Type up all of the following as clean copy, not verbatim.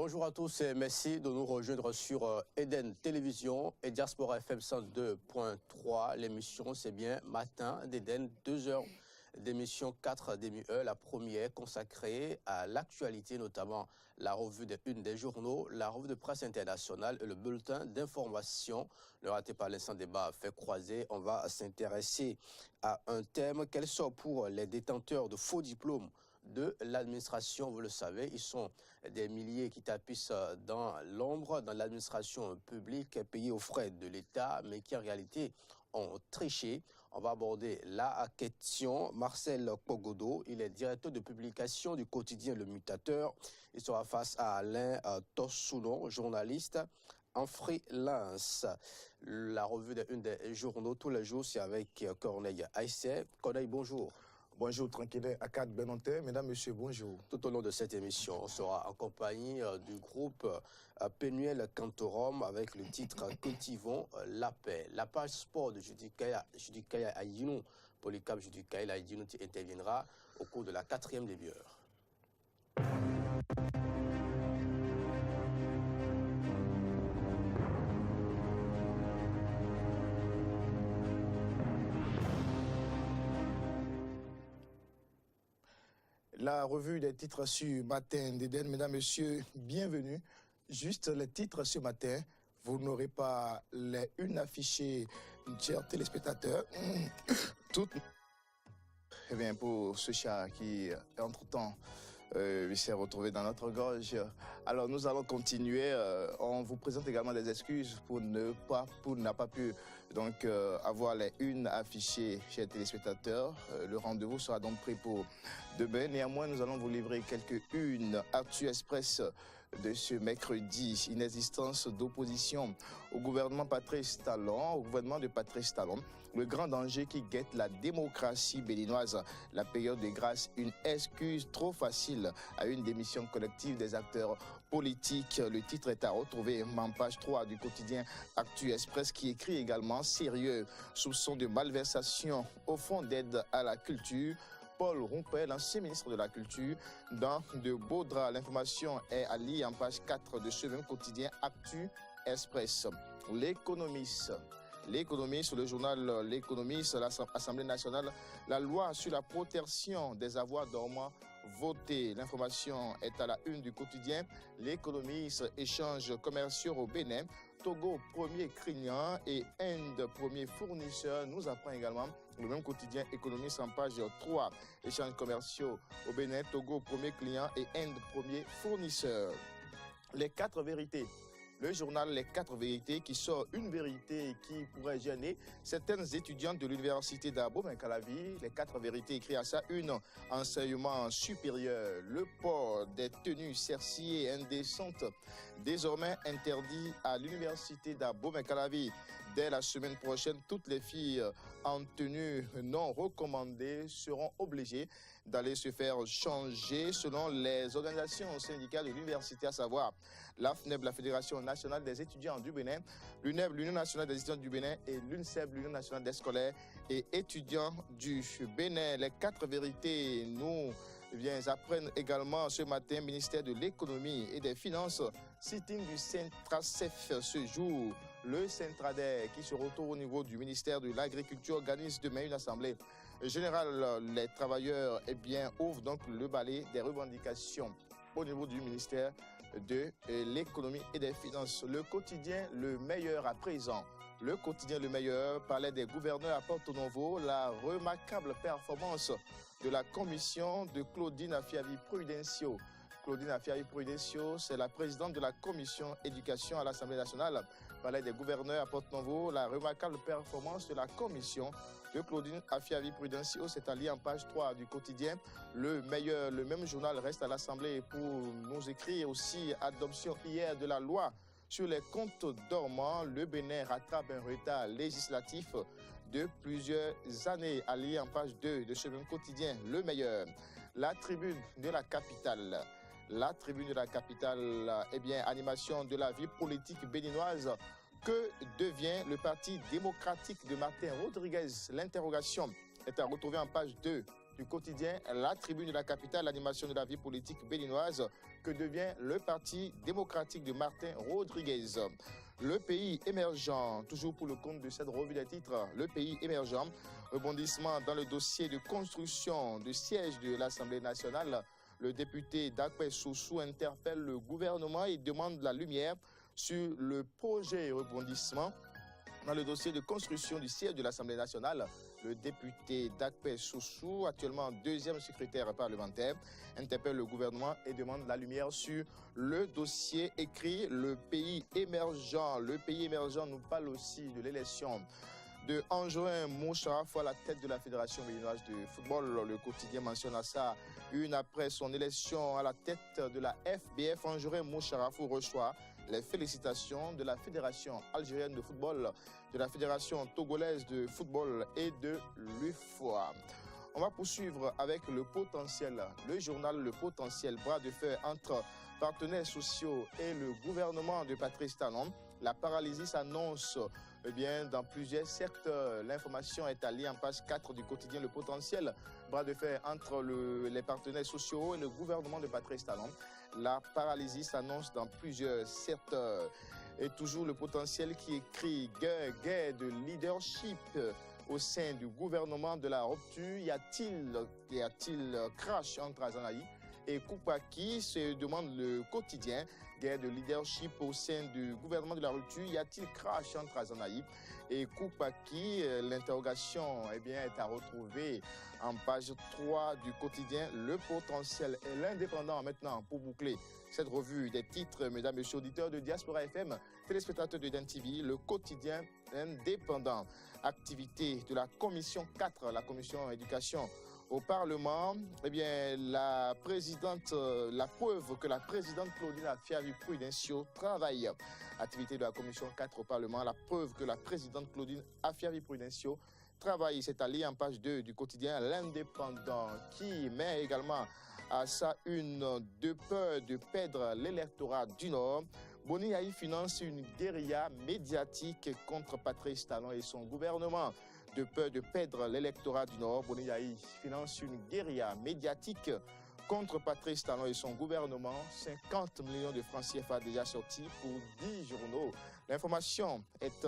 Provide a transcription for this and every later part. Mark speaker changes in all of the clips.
Speaker 1: Bonjour à tous et merci de nous rejoindre sur Eden Télévision et Diaspora FM 102.3. L'émission, c'est bien Matin d'Eden, 2 heures d'émission 4 demi la première consacrée à l'actualité, notamment la revue des unes des journaux, la revue de presse internationale et le bulletin d'information. Ne ratez pas l'instant débat fait croiser. On va s'intéresser à un thème. Quel sort pour les détenteurs de faux diplômes de l'administration? Vous le savez, ils sont des milliers qui tapissent dans l'ombre, dans l'administration publique, payés aux frais de l'État, mais qui en réalité ont triché. On va aborder la question. Marcel Pogodo, il est directeur de publication du quotidien Le Mutateur. Il sera face à Alain Tossounon, journaliste en freelance. La revue d'une des journaux tous les jours, c'est avec Corneille Aïssé. Corneille, bonjour.
Speaker 2: Bonjour, tranquille, Akad Benanté. Mesdames, Messieurs, bonjour.
Speaker 1: Tout au long de cette émission, on sera en compagnie du groupe Penuel Cantorum avec le titre Cultivons la paix. La page sport de Judikaya Ayinou, Polycap Judikaya Ayinou interviendra au cours de la 4e demi-heure.
Speaker 2: La revue des titres sur Matin d'Eden, mesdames, messieurs, bienvenue. Juste les titres ce matin, vous n'aurez pas les unes affichées, chers téléspectateurs. Toutes. Eh bien, pour ce chat qui, entre-temps, s'est retrouvé dans notre gorge. Alors nous allons continuer. On vous présente également des excuses pour n'a pas pu donc avoir les unes affichées chez les téléspectateurs. Le rendez-vous sera donc pris pour demain. Néanmoins, nous allons vous livrer quelques unes Actu Express de ce mercredi. Inexistence d'opposition au gouvernement Patrice Talon, au gouvernement de Patrice Talon. Le grand danger qui guette la démocratie béninoise. La période de grâce, une excuse trop facile à une démission collective des acteurs politiques. Le titre est à retrouver en page 3 du quotidien Actu Express qui écrit également sérieux soupçon de malversation au fonds d'aide à la culture. Paul Rompel, l'ancien ministre de la Culture, dans de beaux draps. L'information est à lire en page 4 de ce même quotidien Actu Express. L'économiste. L'économiste, le journal L'économiste, l'Assemblée nationale, la loi sur la protection des avoirs dormants votée. L'information est à la une du quotidien. L'économiste, échanges commerciaux au Bénin. Togo, premier client et Inde, premier fournisseur. Nous apprend également le même quotidien économiste en page 3. Échanges commerciaux au Bénin, Togo, premier client et Inde, premier fournisseur. Les 4 vérités. Le journal Les 4 vérités qui sort une vérité qui pourrait gêner certaines étudiantes de l'université d'Abo-Bencalavi. Les 4 vérités écrit à ça une enseignement supérieur. Le port des tenues cerciées indécentes désormais interdit à l'université d'Abo-Bencalavi. Dès la semaine prochaine, toutes les filles en tenue non recommandée seront obligées d'aller se faire changer selon les organisations syndicales de l'université, à savoir la FNEB, la Fédération nationale des étudiants du Bénin, l'UNEB, l'Union nationale des étudiants du Bénin, et l'UNSEB, l'Union nationale des scolaires et étudiants du Bénin. Les 4 vérités nous apprennent également ce matin, ministère de l'économie et des finances, sitting du Centracef ce jour. Le Centrader qui se retrouve au niveau du ministère de l'Agriculture organise demain une assemblée générale. Les travailleurs ouvrent donc le balai des revendications au niveau du ministère de l'économie et des finances. Le quotidien Le Meilleur à présent. Le quotidien Le Meilleur parlait des gouverneurs à Porto Novo, la remarquable performance de la commission de Claudine Afiavi-Prudencio. Claudine Afiavi-Prudencio, c'est la présidente de la commission éducation à l'Assemblée nationale. Parlait des gouverneurs à Porto Novo, la remarquable performance de la commission de Claudine Afiavi-Prudencio. C'est à lire en page 3 du quotidien Le Meilleur. Le même journal reste à l'Assemblée pour nous écrire aussi adoption hier de la loi sur les comptes dormants. Le Bénin rattrape un retard législatif de plusieurs années. À lire en page 2 de ce même quotidien Le Meilleur. La tribune de la capitale. La tribune de la capitale, animation de la vie politique béninoise. Que devient le Parti démocratique de Martin Rodriguez? L'interrogation est à retrouver en page 2 du quotidien La Tribune de la capitale, l'animation de la vie politique béninoise que devient le Parti démocratique de Martin Rodriguez. Le pays émergent, toujours pour le compte de cette revue des titres, le pays émergent, rebondissement dans le dossier de construction du siège de l'Assemblée nationale. Le député Dakwe Soussou interpelle le gouvernement et demande la lumière sur le projet rebondissement dans le dossier de construction du siège de l'Assemblée nationale. Le député Dakwe Soussou, actuellement deuxième secrétaire parlementaire, interpelle le gouvernement et demande la lumière sur le dossier écrit Le pays émergent. Le pays émergent nous parle aussi de l'élection de Anjoin Moucharaf à la tête de la Fédération béninoise de football. Le quotidien mentionne ça une après son élection à la tête de la FBF. Anjoin Moucharaf reçoit les félicitations de la Fédération algérienne de football, de la Fédération togolaise de football et de l'UFOA. On va poursuivre avec le potentiel, le journal Le Potentiel, bras de fer entre partenaires sociaux et le gouvernement de Patrice Talon. La paralysie s'annonce dans plusieurs secteurs. L'information est alliée en page 4 du quotidien Le Potentiel, bras de fer entre les partenaires sociaux et le gouvernement de Patrice Talon. La paralysie s'annonce dans plusieurs secteurs. Et toujours Le Potentiel qui écrit guerre de leadership au sein du gouvernement de la rupture. Y a-t-il crash entre Azanaï et Koupaki, se demande le quotidien. Guerre de leadership au sein du gouvernement de la rupture. Y a-t-il crash entre Azanaï et Koupaki? L'interrogation est à retrouver en page 3 du quotidien Le Potentiel et l'Indépendant. Maintenant, pour boucler cette revue des titres, mesdames et messieurs auditeurs de Diaspora FM, téléspectateurs de DEN TV, le quotidien Indépendant. Activité de la commission 4, la commission éducation au Parlement. La preuve que la présidente Claudine Afiavi-Prudencio travaille. Activité de la commission 4 au Parlement, la preuve que la présidente Claudine Afiavi-Prudencio travaille. C'est allié en page 2 du quotidien L'Indépendant, qui met également à sa une de peur de perdre l'électorat du Nord. Boni Yahi finance une guérilla médiatique contre Patrice Talon et son gouvernement. De peur de perdre l'électorat du Nord, Boni Yahi finance une guérilla médiatique contre Patrice Talon et son gouvernement. 50 millions de francs CFA déjà sortis pour 10 journaux. L'information est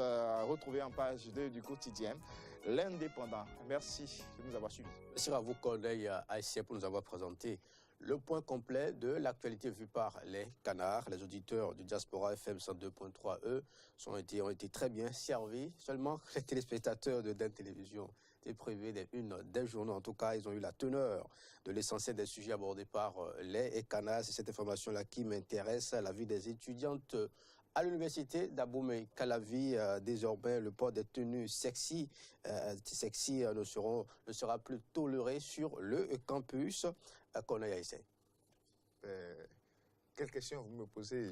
Speaker 2: retrouvée en page 2 du quotidien L'Indépendant. Merci de nous avoir suivis.
Speaker 1: Merci à vous, collègues haïtiens, pour nous avoir présenté le point complet de l'actualité vue par les canards. Les auditeurs du Diaspora FM 102.3, eux, ont été très bien servis. Seulement, les téléspectateurs de DEN Télévision étaient privés des journaux. En tout cas, ils ont eu la teneur de l'essentiel des sujets abordés par les canards. C'est cette information-là qui m'intéresse, la vie des étudiantes à l'université d'Abomey Calavi. Désormais, le port des tenues sexy ne sera plus toléré sur le campus qu'on a ici.
Speaker 2: Quelle question vous me posez?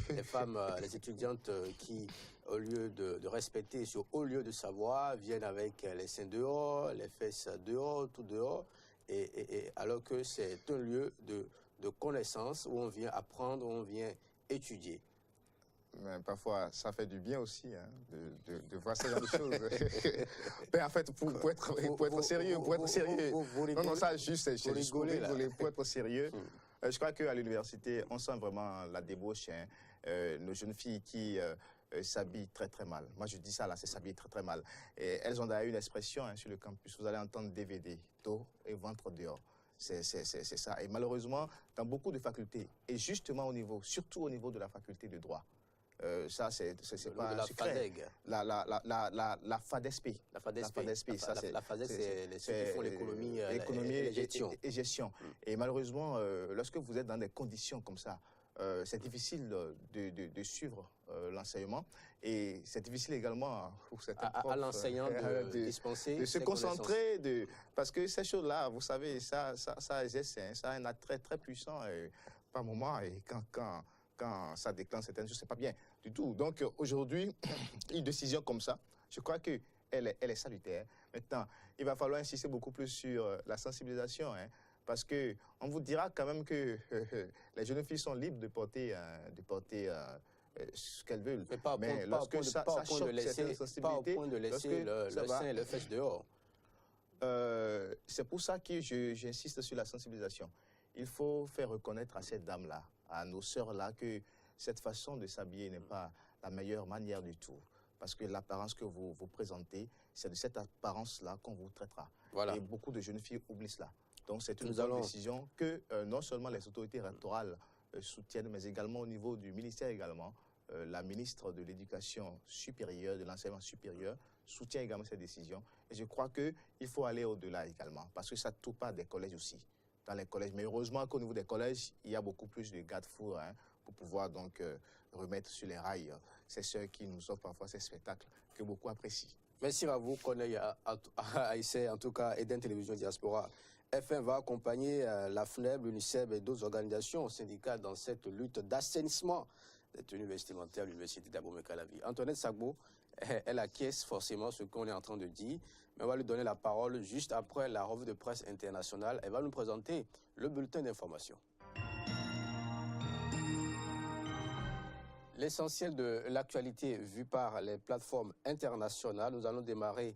Speaker 1: Les femmes, les étudiantes qui, au lieu de respecter, au lieu de savoir, viennent avec les seins dehors, les fesses dehors, tout dehors, et alors que c'est un lieu de connaissance où on vient apprendre, où on vient étudier.
Speaker 2: Mais parfois, ça fait du bien aussi de voir ce genre de choses. Mais en fait, pour être sérieux, non, ça juste, c'est juste pour être sérieux. Je crois qu'à l'université, on sent vraiment la débauche. Nos jeunes filles qui s'habillent très très mal. Moi, je dis ça là, c'est s'habiller très très mal. Et elles ont d'ailleurs une expression sur le campus. Vous allez entendre DVD, dos et ventre dehors. C'est ça. Et malheureusement, dans beaucoup de facultés, et justement surtout au niveau de la faculté de droit, ça, c'est pas
Speaker 1: la
Speaker 2: secret.
Speaker 1: FADEG.
Speaker 2: La FADESP.
Speaker 1: La FADESP, c'est ceux qui font l'économie et
Speaker 2: gestion. Et malheureusement, lorsque vous êtes dans des conditions comme ça, c'est difficile de suivre l'enseignement. Et c'est difficile également pour certains profs,
Speaker 1: à l'enseignant de dispenser,
Speaker 2: de se concentrer, parce que ces choses-là, vous savez, ça exerce, ça a un attrait très puissant par moment, et quand ça déclenche certaines choses, c'est pas bien du tout. Donc aujourd'hui, une décision comme ça, je crois qu'elle est salutaire. Maintenant, il va falloir insister beaucoup plus sur la sensibilisation, parce qu'on vous dira quand même que les jeunes filles sont libres de porter ce qu'elles veulent.
Speaker 1: Mais lorsque ça choque certaines sensibilités, pas au point de laisser le sein et le fesse dehors.
Speaker 2: c'est pour ça que j'insiste sur la sensibilisation. Il faut faire reconnaître à ces dames-là, à nos sœurs-là, que cette façon de s'habiller n'est pas la meilleure manière du tout. Parce que l'apparence que vous présentez, c'est de cette apparence-là qu'on vous traitera.
Speaker 1: Voilà.
Speaker 2: Et beaucoup de jeunes filles oublient cela. Donc c'est une bonne décision que non seulement les autorités rectorales soutiennent, mais également au niveau du ministère également. La ministre de l'Éducation supérieure, de l'enseignement supérieur, soutient également cette décision. Et je crois qu'il faut aller au-delà également, parce que ça ne touche pas des collèges aussi. Dans les collèges. Mais heureusement qu'au niveau des collèges, il y a beaucoup plus de garde-fous pour pouvoir donc remettre sur les rails ces sœurs qui nous offrent parfois ces spectacles que beaucoup apprécient.
Speaker 1: Merci à vous, Corneille Aïssé, en tout cas Eden Télévision Diaspora. FM va accompagner la FNEB, l'UNICEF et d'autres organisations syndicales dans cette lutte d'assainissement des tenues vestimentaires à l'Université d'Abomey-Calavi. Antoinette Sagbo, elle acquiesce forcément ce qu'on est en train de dire, mais on va lui donner la parole juste après la revue de presse internationale. Elle va nous présenter le bulletin d'information. L'essentiel de l'actualité vue par les plateformes internationales. Nous allons démarrer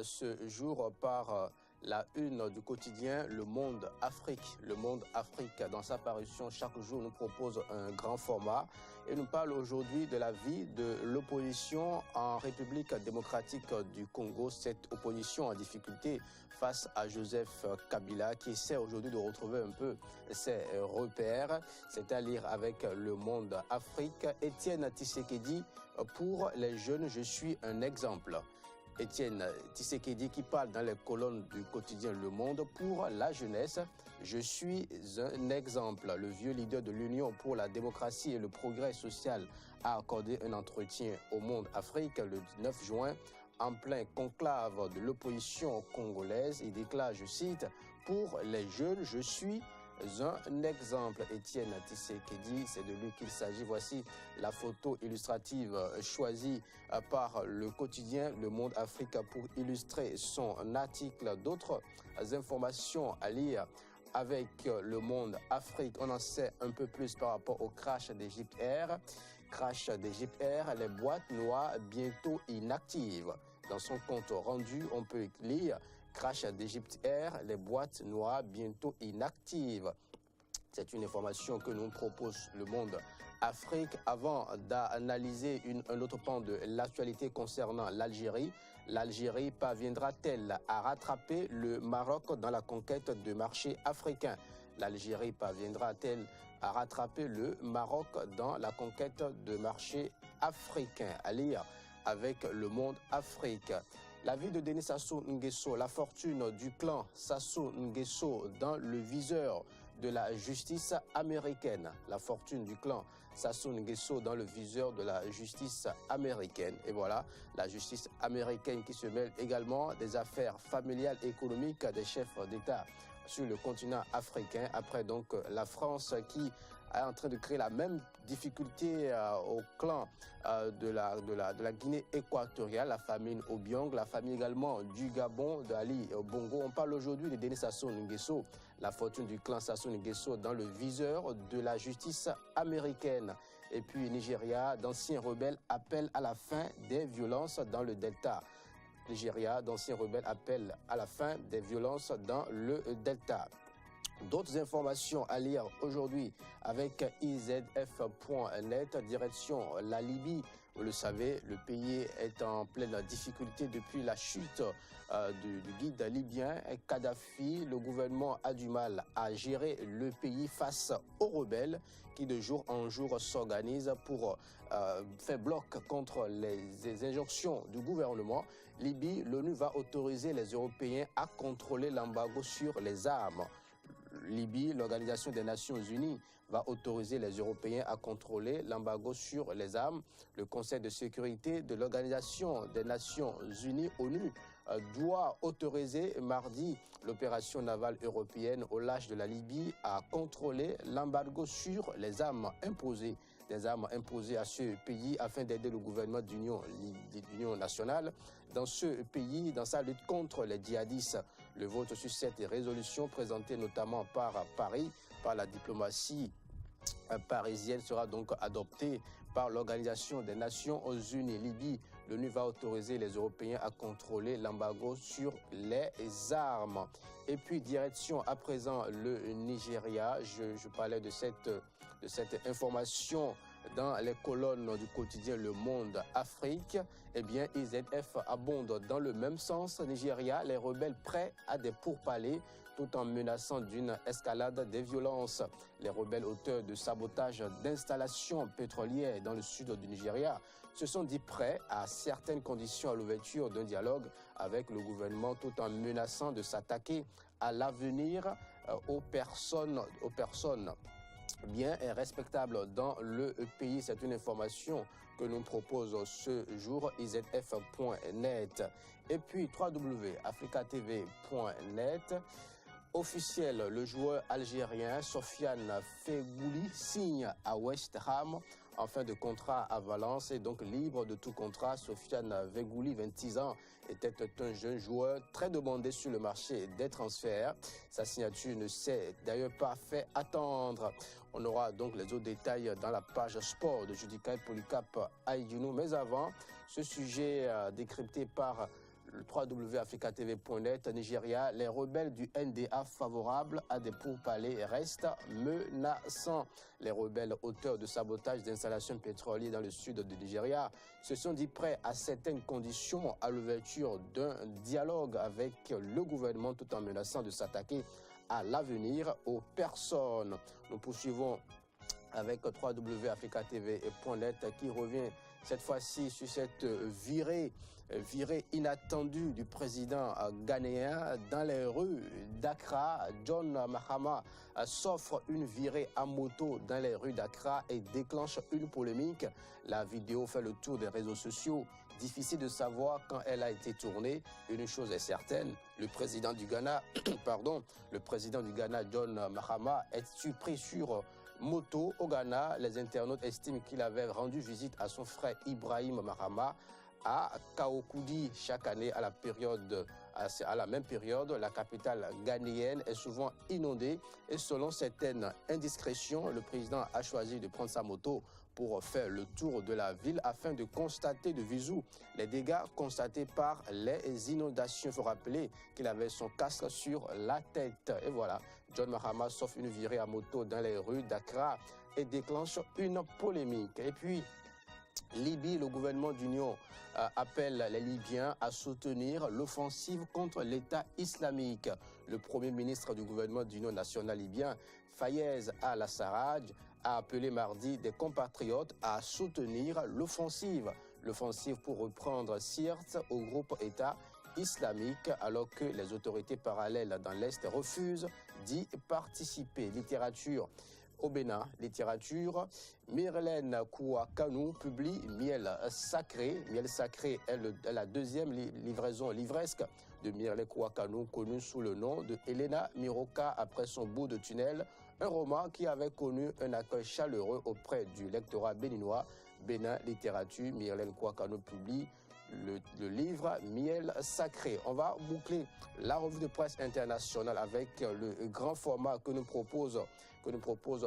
Speaker 1: ce jour par la une du quotidien Le Monde Afrique. Le Monde Afrique, dans sa parution, chaque jour nous propose un grand format et nous parle aujourd'hui de la vie de l'opposition en République démocratique du Congo. Cette opposition en difficulté face à Joseph Kabila qui essaie aujourd'hui de retrouver un peu ses repères. C'est à lire avec Le Monde Afrique. Étienne Tshisekedi, pour les jeunes, je suis un exemple. Étienne Tshisekedi qui parle dans les colonnes du quotidien Le Monde pour la jeunesse. Je suis un exemple. Le vieux leader de l'Union pour la démocratie et le progrès social a accordé un entretien au Monde Afrique le 9 juin en plein conclave de l'opposition congolaise. Il déclare, je cite, « Pour les jeunes, je suis un exemple ». Étienne Tshisekedi, c'est de lui qu'il s'agit. Voici la photo illustrative choisie par le quotidien Le Monde Afrique pour illustrer son article. D'autres informations à lire avec Le Monde Afrique. On en sait un peu plus par rapport au crash d'Egypte Air. Crash d'Egypte Air, les boîtes noires bientôt inactives. Dans son compte rendu, on peut lire crash d'Egypte Air, les boîtes noires bientôt inactives. C'est une information que nous propose Le Monde Afrique. Avant d'analyser un autre pan de l'actualité concernant l'Algérie, l'Algérie parviendra-t-elle à rattraper le Maroc dans la conquête de marchés africains? L'Algérie parviendra-t-elle à rattraper le Maroc dans la conquête de marchés africains? À lire avec Le Monde Afrique. La vie de Denis Sassou Nguesso, la fortune du clan Sassou Nguesso dans le viseur de la justice américaine. La fortune du clan Sassou Nguesso dans le viseur de la justice américaine. Et voilà, la justice américaine qui se mêle également des affaires familiales et économiques des chefs d'État sur le continent africain. Après donc la France qui est en train de créer la même difficulté au clan de la Guinée équatoriale, la famine Obiang, la famille également du Gabon, d'Ali Bongo. On parle aujourd'hui de Denis Sassou Nguesso, la fortune du clan Sassou Nguesso dans le viseur de la justice américaine. Et puis Nigeria, d'anciens rebelles appellent à la fin des violences dans le Delta. Nigeria, d'anciens rebelles appellent à la fin des violences dans le Delta. D'autres informations à lire aujourd'hui avec izf.net, direction la Libye. Vous le savez, le pays est en pleine difficulté depuis la chute du guide libyen Kadhafi. Le gouvernement a du mal à gérer le pays face aux rebelles qui de jour en jour s'organisent pour faire bloc contre les injonctions du gouvernement. Libye, l'ONU va autoriser les Européens à contrôler l'embargo sur les armes. Libye, l'Organisation des Nations Unies va autoriser les Européens à contrôler l'embargo sur les armes. Le Conseil de sécurité de l'Organisation des Nations Unies, ONU, doit autoriser mardi l'opération navale européenne au large de la Libye à contrôler l'embargo sur les armes imposées. Des armes imposées à ce pays afin d'aider le gouvernement d'union nationale dans ce pays, dans sa lutte contre les djihadistes. Le vote sur cette résolution présentée notamment par Paris, par la diplomatie parisienne, sera donc adopté par l'Organisation des Nations Unies. Libye, l'ONU va autoriser les Européens à contrôler l'embargo sur les armes. Et puis, direction à présent le Nigeria. Je parlais de cette information dans les colonnes du quotidien Le Monde Afrique. Eh bien, IZF abonde dans le même sens. Nigeria, les rebelles prêts à des pourparlers tout en menaçant d'une escalade des violences. Les rebelles auteurs de sabotage d'installations pétrolières dans le sud du Nigeria se sont dit prêts à certaines conditions à l'ouverture d'un dialogue avec le gouvernement tout en menaçant de s'attaquer à l'avenir aux personnes bien et respectables dans le pays. C'est une information que nous propose ce jour izf.net. Et puis www.africatv.net. Officiel, le joueur algérien Sofiane Feghouli signe à West Ham en fin de contrat à Valence et donc libre de tout contrat. Sofiane Feghouli, 26 ans, était un jeune joueur très demandé sur le marché des transferts. Sa signature ne s'est d'ailleurs pas fait attendre. On aura donc les autres détails dans la page sport de Judicaï Polycap Aïdjinou. Mais avant, ce sujet décrypté par le www.africatv.net, Nigeria, les rebelles du NDA favorables à des pourparlers restent menaçants. Les rebelles auteurs de sabotage d'installations pétrolières dans le sud du Nigeria se sont dit prêts à certaines conditions à l'ouverture d'un dialogue avec le gouvernement tout en menaçant de s'attaquer à l'avenir aux personnes. Nous poursuivons avec www.africatv.net qui revient cette fois-ci sur cette virée inattendue du président ghanéen dans les rues d'Accra. John Mahama s'offre une virée à moto dans les rues d'Accra et déclenche une polémique. La vidéo fait le tour des réseaux sociaux. Difficile de savoir quand elle a été tournée. Une chose est certaine, le président du Ghana, John Mahama, est surpris sur moto au Ghana. Les internautes estiment qu'il avait rendu visite à son frère Ibrahim Mahama à Kaokoudi chaque année à la même période. La capitale ghanéenne est souvent inondée et selon certaines indiscrétions, le président a choisi de prendre sa moto pour faire le tour de la ville afin de constater de visu les dégâts constatés par les inondations. Il faut rappeler qu'il avait son casque sur la tête. Et voilà, John Mahama s'offre une virée à moto dans les rues d'Accra et déclenche une polémique. Et puis, Libye, le gouvernement d'union appelle les Libyens à soutenir l'offensive contre l'État islamique. Le premier ministre du gouvernement d'union nationale libyen, Fayez al-Sarraj, a appelé mardi des compatriotes à soutenir l'offensive. L'offensive pour reprendre Sirte au groupe État islamique alors que les autorités parallèles dans l'Est refusent d'y participer. Littérature. Au Bénin, littérature, Myrlène Kouakanou publie Miel Sacré. Miel Sacré est la deuxième livraison livresque de Myrlène Kouakanou, connue sous le nom de Elena Miroka après son bout de tunnel, un roman qui avait connu un accueil chaleureux auprès du lectorat béninois. Bénin Littérature, Myrlène Kouakanou publie le livre Miel Sacré. On va boucler la revue de presse internationale avec le grand format que nous propose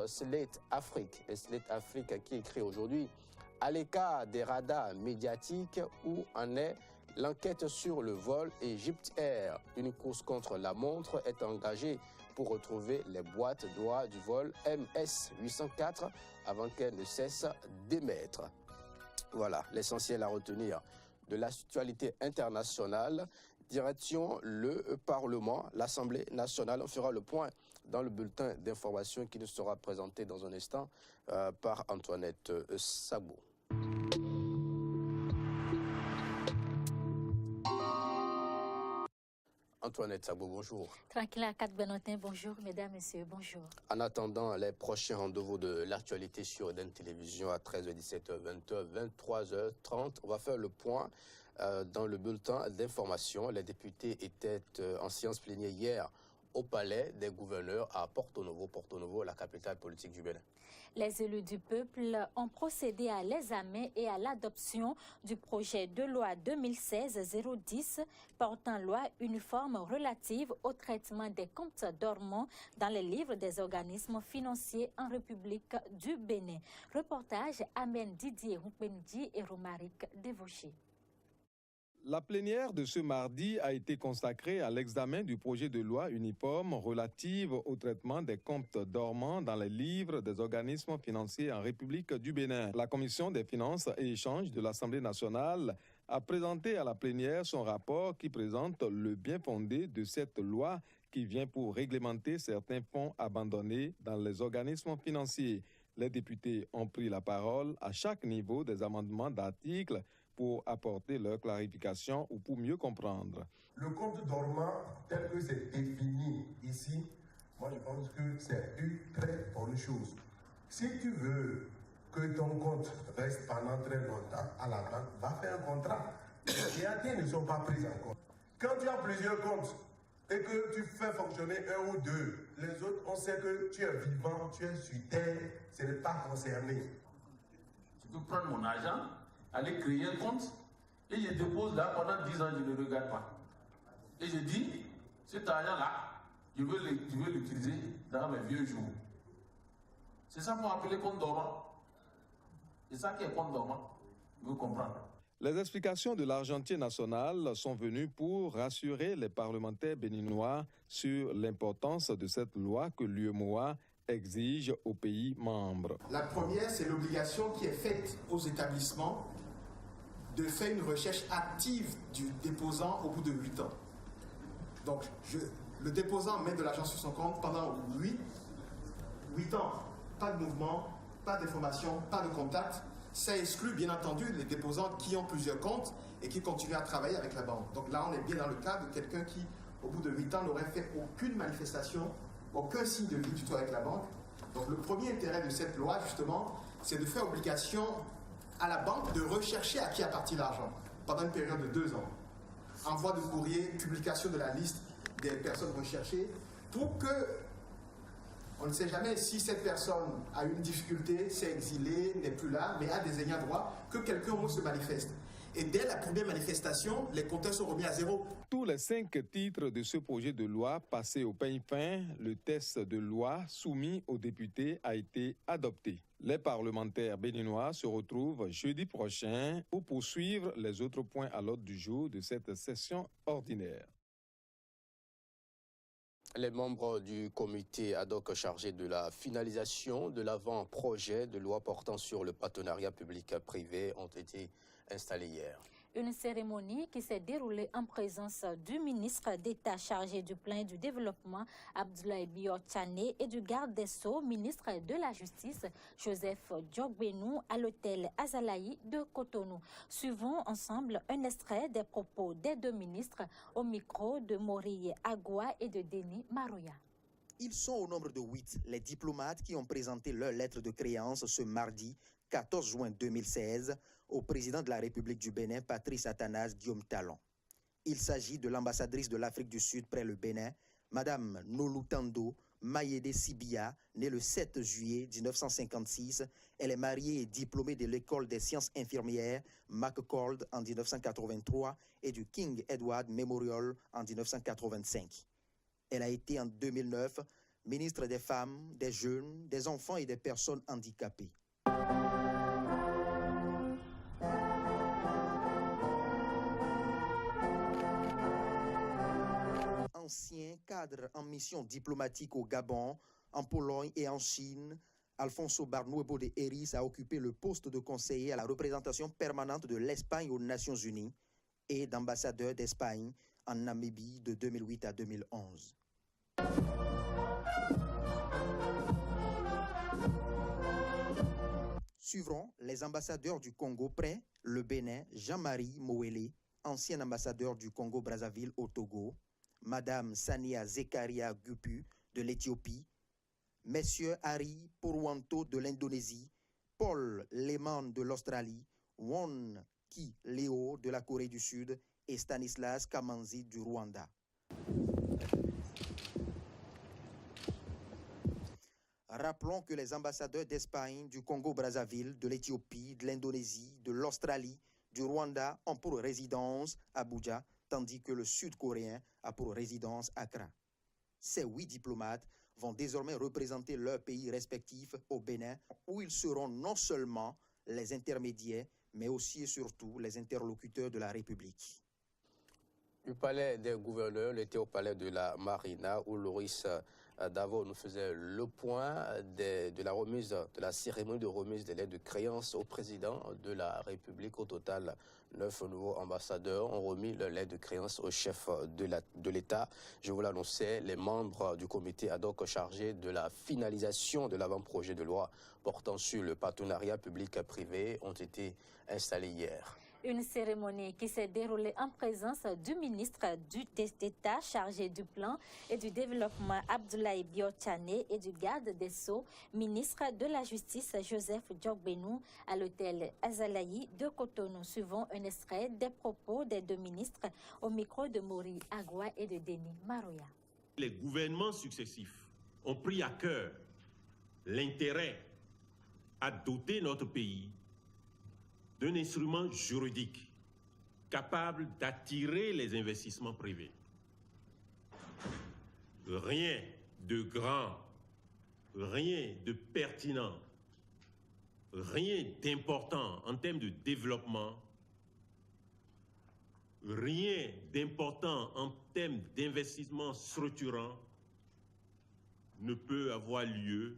Speaker 1: Slate Afrique. Et Slate Afrique qui écrit aujourd'hui à l'écart des radars médiatiques où en est l'enquête sur le vol Egypt Air. Une course contre la montre est engagée pour retrouver les boîtes noires du vol MS 804 avant qu'elle ne cesse d'émettre. Voilà l'essentiel à retenir de l'actualité internationale. Direction le Parlement, l'Assemblée nationale. On fera le point dans le bulletin d'information qui nous sera présenté dans un instant par Antoinette Sabou. Antoinette Sabou, bonjour.
Speaker 3: Tranquille à 4 Benotin, bonjour mesdames, messieurs, bonjour.
Speaker 1: En attendant les prochains rendez-vous de l'actualité sur Eden Télévision à 13h, 17h, 20h, 23h30, on va faire le point dans le bulletin d'information. Les députés étaient en séance plénière hier au palais des gouverneurs à Porto Novo, la capitale politique du Bénin.
Speaker 3: Les élus du peuple ont procédé à l'examen et à l'adoption du projet de loi 2016-010 portant loi uniforme relative au traitement des comptes dormants dans les livres des organismes financiers en République du Bénin. Reportage Amen Didier Roupendi et Romaric Devauché.
Speaker 4: La plénière de ce mardi a été consacrée à l'examen du projet de loi uniforme relative au traitement des comptes dormants dans les livres des organismes financiers en République du Bénin. La Commission des finances et échanges de l'Assemblée nationale a présenté à la plénière son rapport qui présente le bien fondé de cette loi qui vient pour réglementer certains fonds abandonnés dans les organismes financiers. Les députés ont pris la parole à chaque niveau des amendements d'articles pour apporter leur clarification ou pour mieux comprendre.
Speaker 5: Le compte dormant, tel que c'est défini ici, moi je pense que c'est une très bonne chose. Si tu veux que ton compte reste pendant très longtemps à la banque, va faire un contrat. Les AT ne sont pas pris en compte. Quand tu as plusieurs comptes et que tu fais fonctionner un ou deux, les autres, on sait que tu es vivant, tu es sur terre, ce n'est pas concerné.
Speaker 6: Je peux prendre mon argent, aller créer un compte et je dépose là pendant 10 ans, je ne regarde pas. Et je dis, cet argent-là, je veux l'utiliser dans mes vieux jours. C'est ça qu'on appelle compte dormant. C'est ça qui est compte dormant. Vous comprenez?
Speaker 4: Les explications de l'argentier national sont venues pour rassurer les parlementaires béninois sur l'importance de cette loi que l'UEMOA exige aux pays membres.
Speaker 7: La première, c'est l'obligation qui est faite aux établissements de faire une recherche active du déposant au bout de 8 ans. Donc, le déposant met de l'argent sur son compte pendant 8 ans. Pas de mouvement, pas d'information, pas de contact. Ça exclut bien entendu les déposants qui ont plusieurs comptes et qui continuent à travailler avec la banque. Donc là, on est bien dans le cas de quelqu'un qui, au bout de 8 ans, n'aurait fait aucune manifestation, aucun signe de vie du tout avec la banque. Donc le premier intérêt de cette loi, justement, c'est de faire obligation à la banque de rechercher à qui appartient l'argent pendant une période de 2 ans. Envoi de courrier, publication de la liste des personnes recherchées pour que, on ne sait jamais si cette personne a une difficulté, s'est exilée, n'est plus là, mais a des ayants droit, que quelqu'un au moins se manifeste. Et dès la première manifestation, les compteurs sont remis à zéro.
Speaker 4: Tous les 5 titres de ce projet de loi passés au peigne fin, le test de loi soumis aux députés a été adopté. Les parlementaires béninois se retrouvent jeudi prochain pour poursuivre les autres points à l'ordre du jour de cette session ordinaire.
Speaker 1: Les membres du comité ad hoc chargé de la finalisation de l'avant-projet de loi portant sur le partenariat public-privé ont été installés hier.
Speaker 3: Une cérémonie qui s'est déroulée en présence du ministre d'État chargé du plan et du développement, Abdoulaye Bior Tchane, et du garde des Sceaux, ministre de la Justice, Joseph Diogbenou, à l'hôtel Azalaï de Cotonou. Suivons ensemble un extrait des propos des 2 ministres au micro de Maurice Agua et de Denis Marouya.
Speaker 8: Ils sont au nombre de 8 les diplomates qui ont présenté leur lettre de créance ce mardi 14 juin 2016 au président de la République du Bénin, Patrice Athanase Guillaume Talon. Il s'agit de l'ambassadrice de l'Afrique du Sud près le Bénin, Madame Nolutando Mayede Sibia, née le 7 juillet 1956. Elle est mariée et diplômée de l'École des sciences infirmières McCord en 1983 et du King Edward Memorial en 1985. Elle a été en 2009 ministre des Femmes, des Jeunes, des Enfants et des Personnes handicapées. Ancien cadre en mission diplomatique au Gabon, en Pologne et en Chine, Alfonso Barnuevo de Eris a occupé le poste de conseiller à la représentation permanente de l'Espagne aux Nations Unies et d'ambassadeur d'Espagne en Namibie de 2008 à 2011. Suivront les ambassadeurs du Congo près le Bénin, Jean-Marie Moele, ancien ambassadeur du Congo-Brazzaville au Togo, Madame Sania Zekaria Gupu de l'Éthiopie, Messieurs Harry Purwanto de l'Indonésie, Paul Lehmann de l'Australie, Won Ki Leo de la Corée du Sud et Stanislas Kamanzi du Rwanda. Rappelons que les ambassadeurs d'Espagne, du Congo-Brazzaville, de l'Éthiopie, de l'Indonésie, de l'Australie, du Rwanda ont pour résidence Abuja, tandis que le Sud-Coréen a pour résidence Accra. Ces 8 diplomates vont désormais représenter leurs pays respectifs au Bénin, où ils seront non seulement les intermédiaires, mais aussi et surtout les interlocuteurs de la République.
Speaker 1: Du palais des gouverneurs, il était au palais de la Marina où Loris Davo nous faisait le point de la remise, de la cérémonie de remise des lettres de créance au président de la République. Au total, 9 nouveaux ambassadeurs ont remis leurs lettres de créance au chef de l'État. Je vous l'annonçais, les membres du comité ad hoc chargé de la finalisation de l'avant-projet de loi portant sur le partenariat public-privé ont été installés hier.
Speaker 3: Une cérémonie qui s'est déroulée en présence du ministre d'État chargé du plan et du développement Abdoulaye Biotchane et du garde des Sceaux, ministre de la Justice Joseph Djogbenou à l'hôtel Azalaï de Cotonou. Suivant un extrait des propos des 2 ministres au micro de Mori Agua et de Denis Maroya.
Speaker 9: Les gouvernements successifs ont pris à cœur l'intérêt à doter notre pays d'un instrument juridique capable d'attirer les investissements privés. Rien de grand, rien de pertinent, rien d'important en termes de développement, rien d'important en termes d'investissement structurant ne peut avoir lieu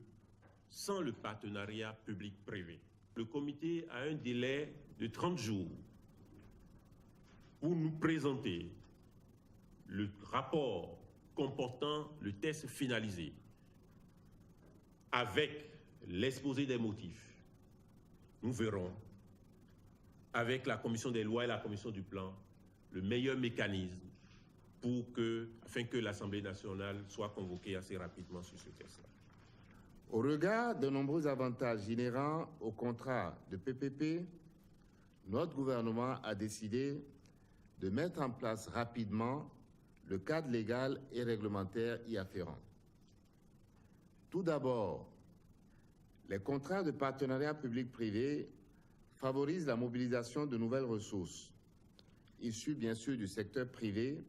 Speaker 9: sans le partenariat public-privé. Le comité a un délai de 30 jours pour nous présenter le rapport comportant le test finalisé avec l'exposé des motifs. Nous verrons avec la commission des lois et la commission du plan le meilleur mécanisme afin que l'Assemblée nationale soit convoquée assez rapidement sur ce test-là.
Speaker 10: Au regard de nombreux avantages inhérents au contrat de PPP, notre gouvernement a décidé de mettre en place rapidement le cadre légal et réglementaire y afférent. Tout d'abord, les contrats de partenariat public-privé favorisent la mobilisation de nouvelles ressources, issues bien sûr du secteur privé,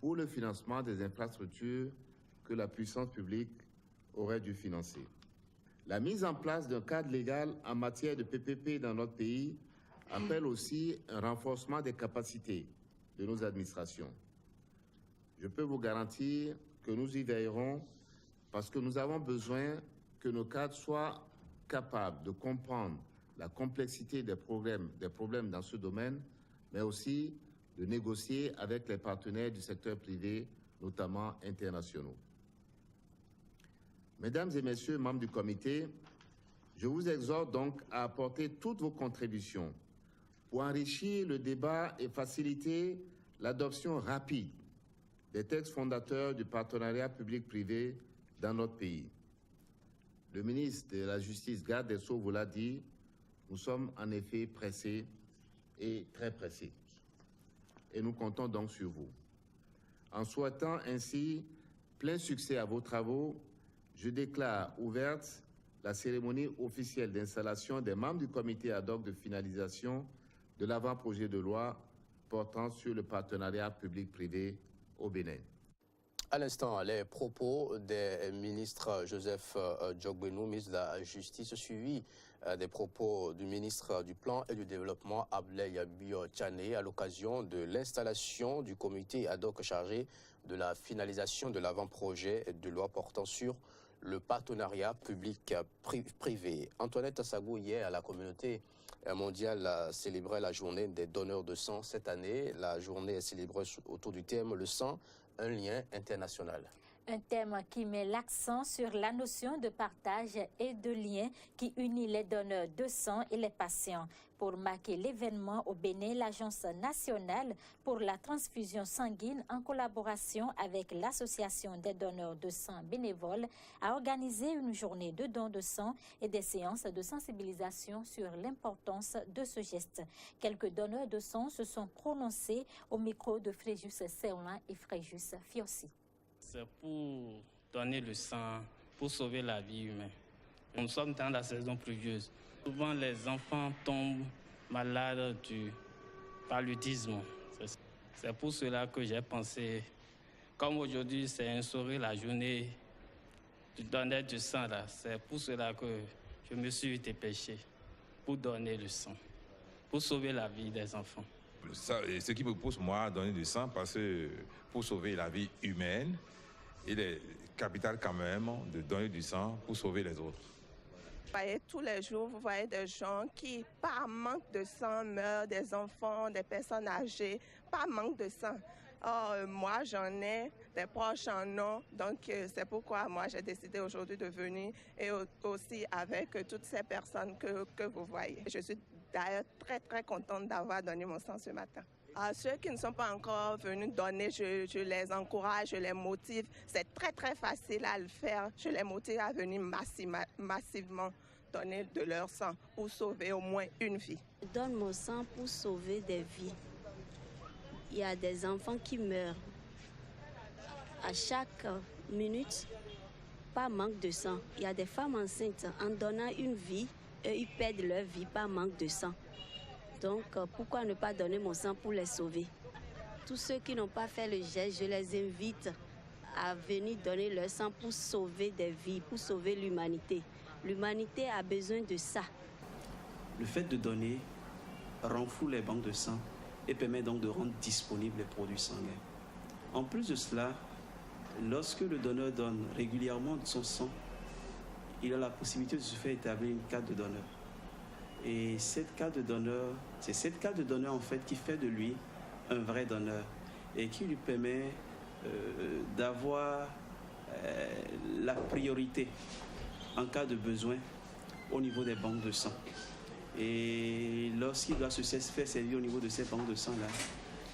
Speaker 10: pour le financement des infrastructures que la puissance publique aurait dû financer. La mise en place d'un cadre légal en matière de PPP dans notre pays appelle aussi un renforcement des capacités de nos administrations. Je peux vous garantir que nous y veillerons parce que nous avons besoin que nos cadres soient capables de comprendre la complexité des problèmes dans ce domaine, mais aussi de négocier avec les partenaires du secteur privé, notamment internationaux. Mesdames et messieurs, membres du comité, je vous exhorte donc à apporter toutes vos contributions pour enrichir le débat et faciliter l'adoption rapide des textes fondateurs du partenariat public-privé dans notre pays. Le ministre de la Justice, garde des Sceaux, vous l'a dit, nous sommes en effet pressés et très pressés. Et nous comptons donc sur vous. En souhaitant ainsi plein succès à vos travaux, je déclare ouverte la cérémonie officielle d'installation des membres du comité ad hoc de finalisation de l'avant-projet de loi portant sur le partenariat public-privé au Bénin.
Speaker 1: À l'instant, les propos des ministres Joseph Djogbenou, ministre de la Justice, suivis des propos du ministre du Plan et du Développement Abdoulaye Biotchane à l'occasion de l'installation du comité ad hoc chargé de la finalisation de l'avant-projet de loi portant sur le partenariat public-privé. Antoinette Assagou, hier, la communauté mondiale a célébré la journée des donneurs de sang. Cette année, la journée est célébrée autour du thème « Le sang, un lien international ».
Speaker 3: Un thème qui met l'accent sur la notion de partage et de lien qui unit les donneurs de sang et les patients. Pour marquer l'événement au Bénin, l'Agence nationale pour la transfusion sanguine, en collaboration avec l'Association des donneurs de sang bénévoles, a organisé une journée de don de sang et des séances de sensibilisation sur l'importance de ce geste. Quelques donneurs de sang se sont prononcés au micro de Fréjus Seoulin et Fréjus Fiossi.
Speaker 11: C'est pour donner le sang pour sauver la vie humaine. Nous sommes dans la saison pluvieuse. Souvent, les enfants tombent malades du paludisme. C'est pour cela que j'ai pensé, comme aujourd'hui c'est instauré la journée du donner du sang, c'est pour cela que je me suis dépêché pour donner le sang, pour sauver la vie des enfants.
Speaker 12: Ce qui me pousse, moi, à donner du sang, parce que pour sauver la vie humaine, il est capital quand même de donner du sang pour sauver les autres.
Speaker 13: Vous voyez, tous les jours, vous voyez des gens qui, par manque de sang, meurent, des enfants, des personnes âgées, par manque de sang. Or, moi, j'en ai, des proches en ont, donc c'est pourquoi moi, j'ai décidé aujourd'hui de venir et aussi avec toutes ces personnes que vous voyez. Je suis d'ailleurs très contente d'avoir donné mon sang ce matin. À ceux qui ne sont pas encore venus donner, je les encourage, je les motive. C'est très facile à le faire. Je les motive à venir massivement donner de leur sang pour sauver au moins une vie.
Speaker 14: Je donne mon sang pour sauver des vies. Il y a des enfants qui meurent à chaque minute par manque de sang. Il y a des femmes enceintes, en donnant une vie, ils perdent leur vie par manque de sang. Donc, pourquoi ne pas donner mon sang pour les sauver? Tous ceux qui n'ont pas fait le geste, je les invite à venir donner leur sang pour sauver des vies, pour sauver l'humanité. L'humanité a besoin de ça.
Speaker 15: Le fait de donner renfloue les banques de sang et permet donc de rendre disponibles les produits sanguins. En plus de cela, lorsque le donneur donne régulièrement son sang, il a la possibilité de se faire établir une carte de donneur. Et cette carte de donneur, c'est cette carte de donneur en fait qui fait de lui un vrai donneur et qui lui permet d'avoir la priorité en cas de besoin au niveau des banques de sang. Et lorsqu'il doit se faire servir au niveau de ces banques de sang-là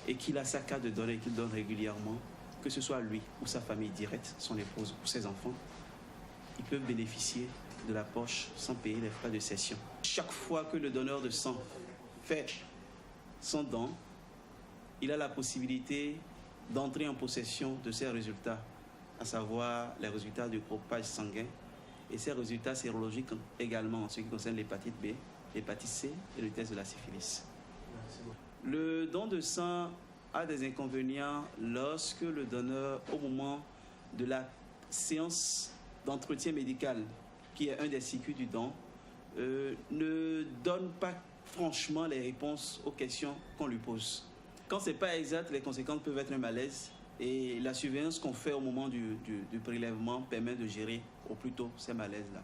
Speaker 15: et qu'il a sa carte de donneur et qu'il donne régulièrement, que ce soit lui ou sa famille directe, son épouse ou ses enfants, ils peuvent bénéficier de la poche sans payer les frais de cession. Chaque fois que le donneur de sang fait son don, il a la possibilité d'entrer en possession de ses résultats, à savoir les résultats du groupage sanguin et ses résultats sérologiques également en ce qui concerne l'hépatite B, l'hépatite C et le test de la syphilis. Le don de sang a des inconvénients lorsque le donneur, au moment de la séance d'entretien médical, qui est un des circuits du don, ne donne pas franchement les réponses aux questions qu'on lui pose. Quand ce n'est pas exact, les conséquences peuvent être un malaise et la surveillance qu'on fait au moment du prélèvement permet de gérer au plus tôt ces malaises-là.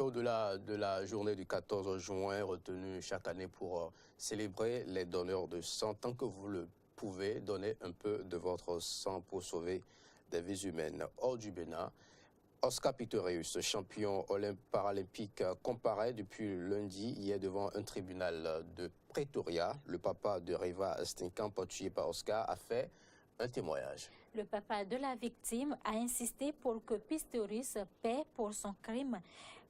Speaker 1: Au-delà de la journée du 14 juin retenue chaque année pour célébrer les donneurs de sang, tant que vous le pouvez, donner un peu de votre sang pour sauver des vies humaines. Hors du Bénin, Oscar Pistorius, champion paralympique, comparaît depuis lundi hier devant un tribunal de Pretoria. Le papa de Reva Steenkamp, tué par Oscar, a fait un témoignage.
Speaker 3: Le papa de la victime a insisté pour que Pistorius paie pour son crime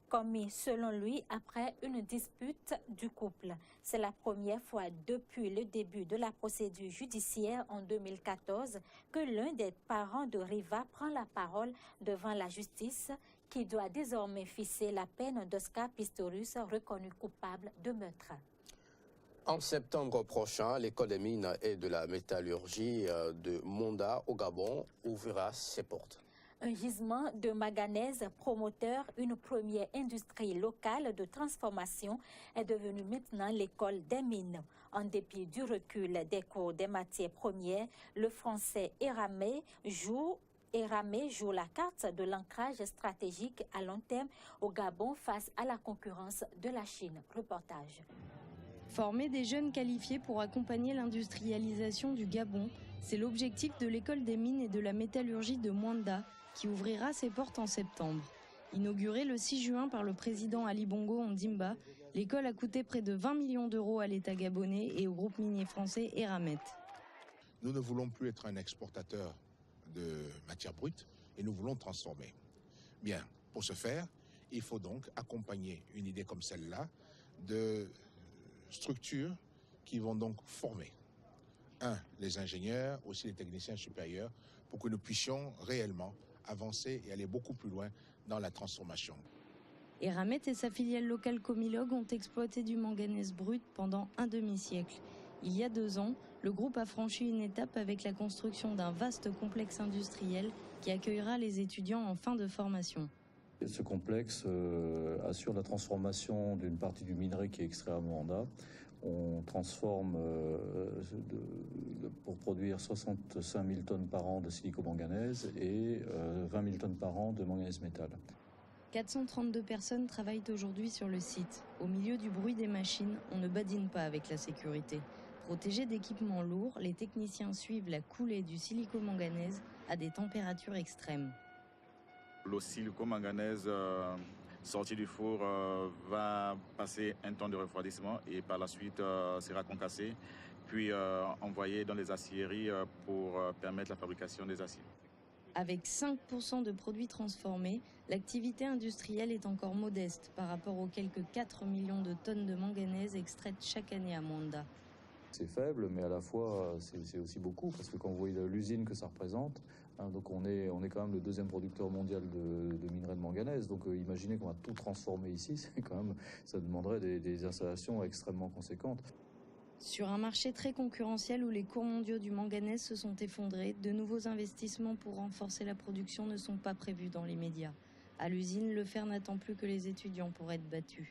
Speaker 3: commis, selon lui, après une dispute du couple. C'est la première fois depuis le début de la procédure judiciaire en 2014 que l'un des parents de Reva prend la parole devant la justice, qui doit désormais fixer la peine d'Oscar Pistorius, reconnu coupable de meurtre.
Speaker 1: En septembre prochain, l'école des mines et de la métallurgie de Monda, au Gabon, ouvrira ses portes.
Speaker 3: Un gisement de manganèse promoteur, une première industrie locale de transformation, est devenue maintenant l'école des mines. En dépit du recul des cours des matières premières, le français Eramé joue la carte de l'ancrage stratégique à long terme au Gabon face à la concurrence de la Chine. Reportage.
Speaker 16: Former des jeunes qualifiés pour accompagner l'industrialisation du Gabon, c'est l'objectif de l'école des mines et de la métallurgie de Mwanda, qui ouvrira ses portes en septembre. Inaugurée le 6 juin par le président Ali Bongo Ondimba, l'école a coûté près de 20 millions d'euros à l'État gabonais et au groupe minier français Eramet.
Speaker 17: Nous ne voulons plus être un exportateur de matières brutes et nous voulons transformer. Bien, pour ce faire, il faut donc accompagner une idée comme celle-là de structures qui vont donc former, les ingénieurs, aussi les techniciens supérieurs, pour que nous puissions réellement avancer et aller beaucoup plus loin dans la transformation.
Speaker 16: Eramet et sa filiale locale Comilog ont exploité du manganèse brut pendant un demi-siècle. Il y a 2 ans, le groupe a franchi une étape avec la construction d'un vaste complexe industriel qui accueillera les étudiants en fin de formation.
Speaker 18: Ce complexe assure la transformation d'une partie du minerai qui est extrait à Moanda. On transforme pour produire 65 000 tonnes par an de silicomanganèse et 20 000 tonnes par an de manganèse métal.
Speaker 16: 432 personnes travaillent aujourd'hui sur le site. Au milieu du bruit des machines, on ne badine pas avec la sécurité. Protégés d'équipements lourds, les techniciens suivent la coulée du silicomanganèse à des températures extrêmes.
Speaker 19: Le silicomanganèse sorti du four va passer un temps de refroidissement et par la suite sera concassé, puis envoyé dans les aciéries pour permettre la fabrication des aciers.
Speaker 16: Avec 5% de produits transformés, l'activité industrielle est encore modeste par rapport aux quelques 4 millions de tonnes de manganèse extraites chaque année à Moanda.
Speaker 18: C'est faible, mais à la fois c'est aussi beaucoup, parce que quand vous voyez l'usine que ça représente, donc on est quand même le 2e producteur mondial de minerai de manganèse. Donc imaginez qu'on va tout transformer ici, ça demanderait des installations extrêmement conséquentes.
Speaker 16: Sur un marché très concurrentiel où les cours mondiaux du manganèse se sont effondrés, de nouveaux investissements pour renforcer la production ne sont pas prévus dans l'immédiat. À l'usine, le fer n'attend plus que les étudiants pour être battus.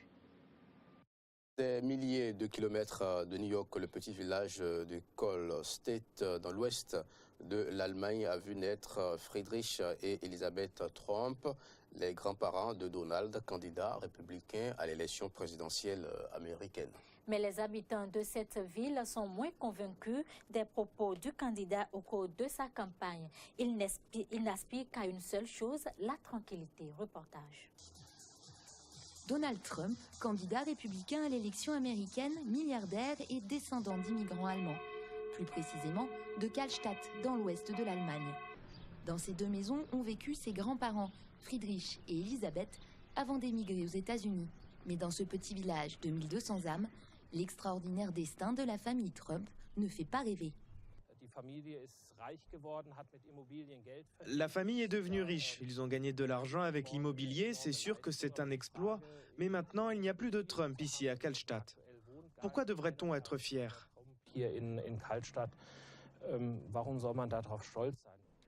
Speaker 1: Des milliers de kilomètres de New York, le petit village de Cole State, dans l'ouest de l'Allemagne, a vu naître Friedrich et Elisabeth Trump, les grands-parents de Donald, candidat républicain à l'élection présidentielle américaine.
Speaker 3: Mais les habitants de cette ville sont moins convaincus des propos du candidat au cours de sa campagne. Ils n'aspirent qu'à une seule chose, la tranquillité. Reportage.
Speaker 20: Donald Trump, candidat républicain à l'élection américaine, milliardaire et descendant d'immigrants allemands. Plus précisément, de Kallstadt, dans l'ouest de l'Allemagne. Dans ces 2 maisons ont vécu ses grands-parents, Friedrich et Elisabeth, avant d'émigrer aux États-Unis. Mais dans ce petit village de 1200 âmes, l'extraordinaire destin de la famille Trump ne fait pas rêver.
Speaker 21: La famille est devenue riche. Ils ont gagné de l'argent avec l'immobilier. C'est sûr que c'est un exploit. Mais maintenant, il n'y a plus de Trump ici à Kallstadt. Pourquoi devrait-on être fier ?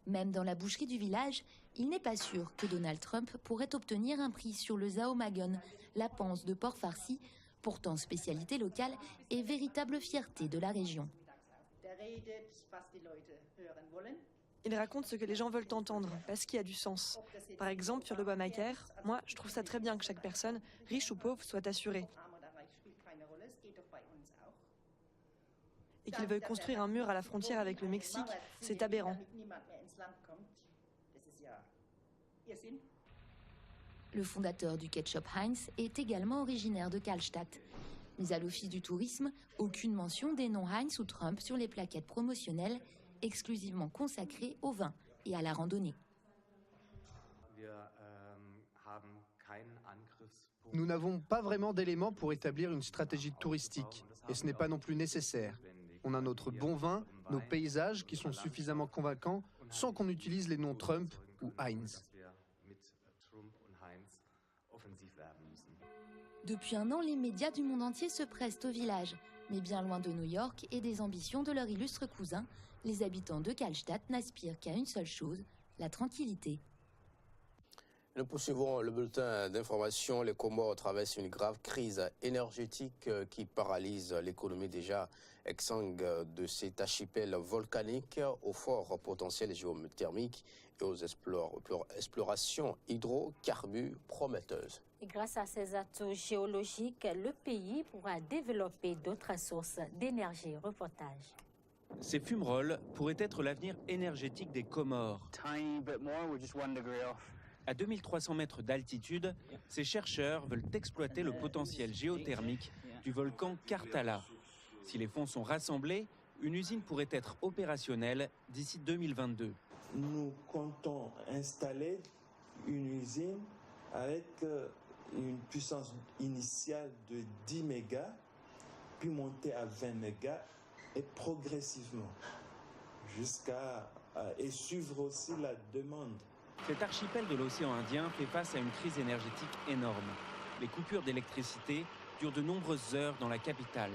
Speaker 20: Même dans la boucherie du village, il n'est pas sûr que Donald Trump pourrait obtenir un prix sur le Saumagen, la panse de porc farci, pourtant spécialité locale et véritable fierté de la région.
Speaker 22: Il raconte ce que les gens veulent entendre, parce qu'il y a du sens. Par exemple, sur l'Obamacare, moi, je trouve ça très bien que chaque personne, riche ou pauvre, soit assurée. Et qu'il veuille construire un mur à la frontière avec le Mexique, c'est aberrant.
Speaker 20: Le fondateur du ketchup Heinz est également originaire de Kallstadt. Mais à l'Office du tourisme, aucune mention des noms Heinz ou Trump sur les plaquettes promotionnelles, exclusivement consacrées au vin et à la randonnée.
Speaker 23: Nous n'avons pas vraiment d'éléments pour établir une stratégie touristique, et ce n'est pas non plus nécessaire. On a notre bon vin, nos paysages qui sont suffisamment convaincants, sans qu'on utilise les noms Trump ou Heinz.
Speaker 20: Depuis un an, les médias du monde entier se pressent au village. Mais bien loin de New York et des ambitions de leur illustre cousin, les habitants de Kallstadt n'aspirent qu'à une seule chose, la tranquillité.
Speaker 1: Nous poursuivons le bulletin d'information. Les Comores traversent une grave crise énergétique qui paralyse l'économie déjà exsangue de cet archipel volcanique au fort potentiel géothermique et aux explorations hydrocarbures prometteuses.
Speaker 3: Et grâce à ces atouts géologiques, le pays pourra développer d'autres sources d'énergie. Reportage.
Speaker 24: Ces fumerolles pourraient être l'avenir énergétique des Comores. À 2300 mètres d'altitude, ces chercheurs veulent exploiter le potentiel géothermique du volcan Karthala. Si les fonds sont rassemblés, une usine pourrait être opérationnelle d'ici 2022.
Speaker 25: Nous comptons installer une usine avec une puissance initiale de 10 mégas, puis monter à 20 mégas et progressivement et suivre aussi la demande
Speaker 24: Cet archipel de l'océan Indien fait face à une crise énergétique énorme. Les coupures d'électricité durent de nombreuses heures dans la capitale.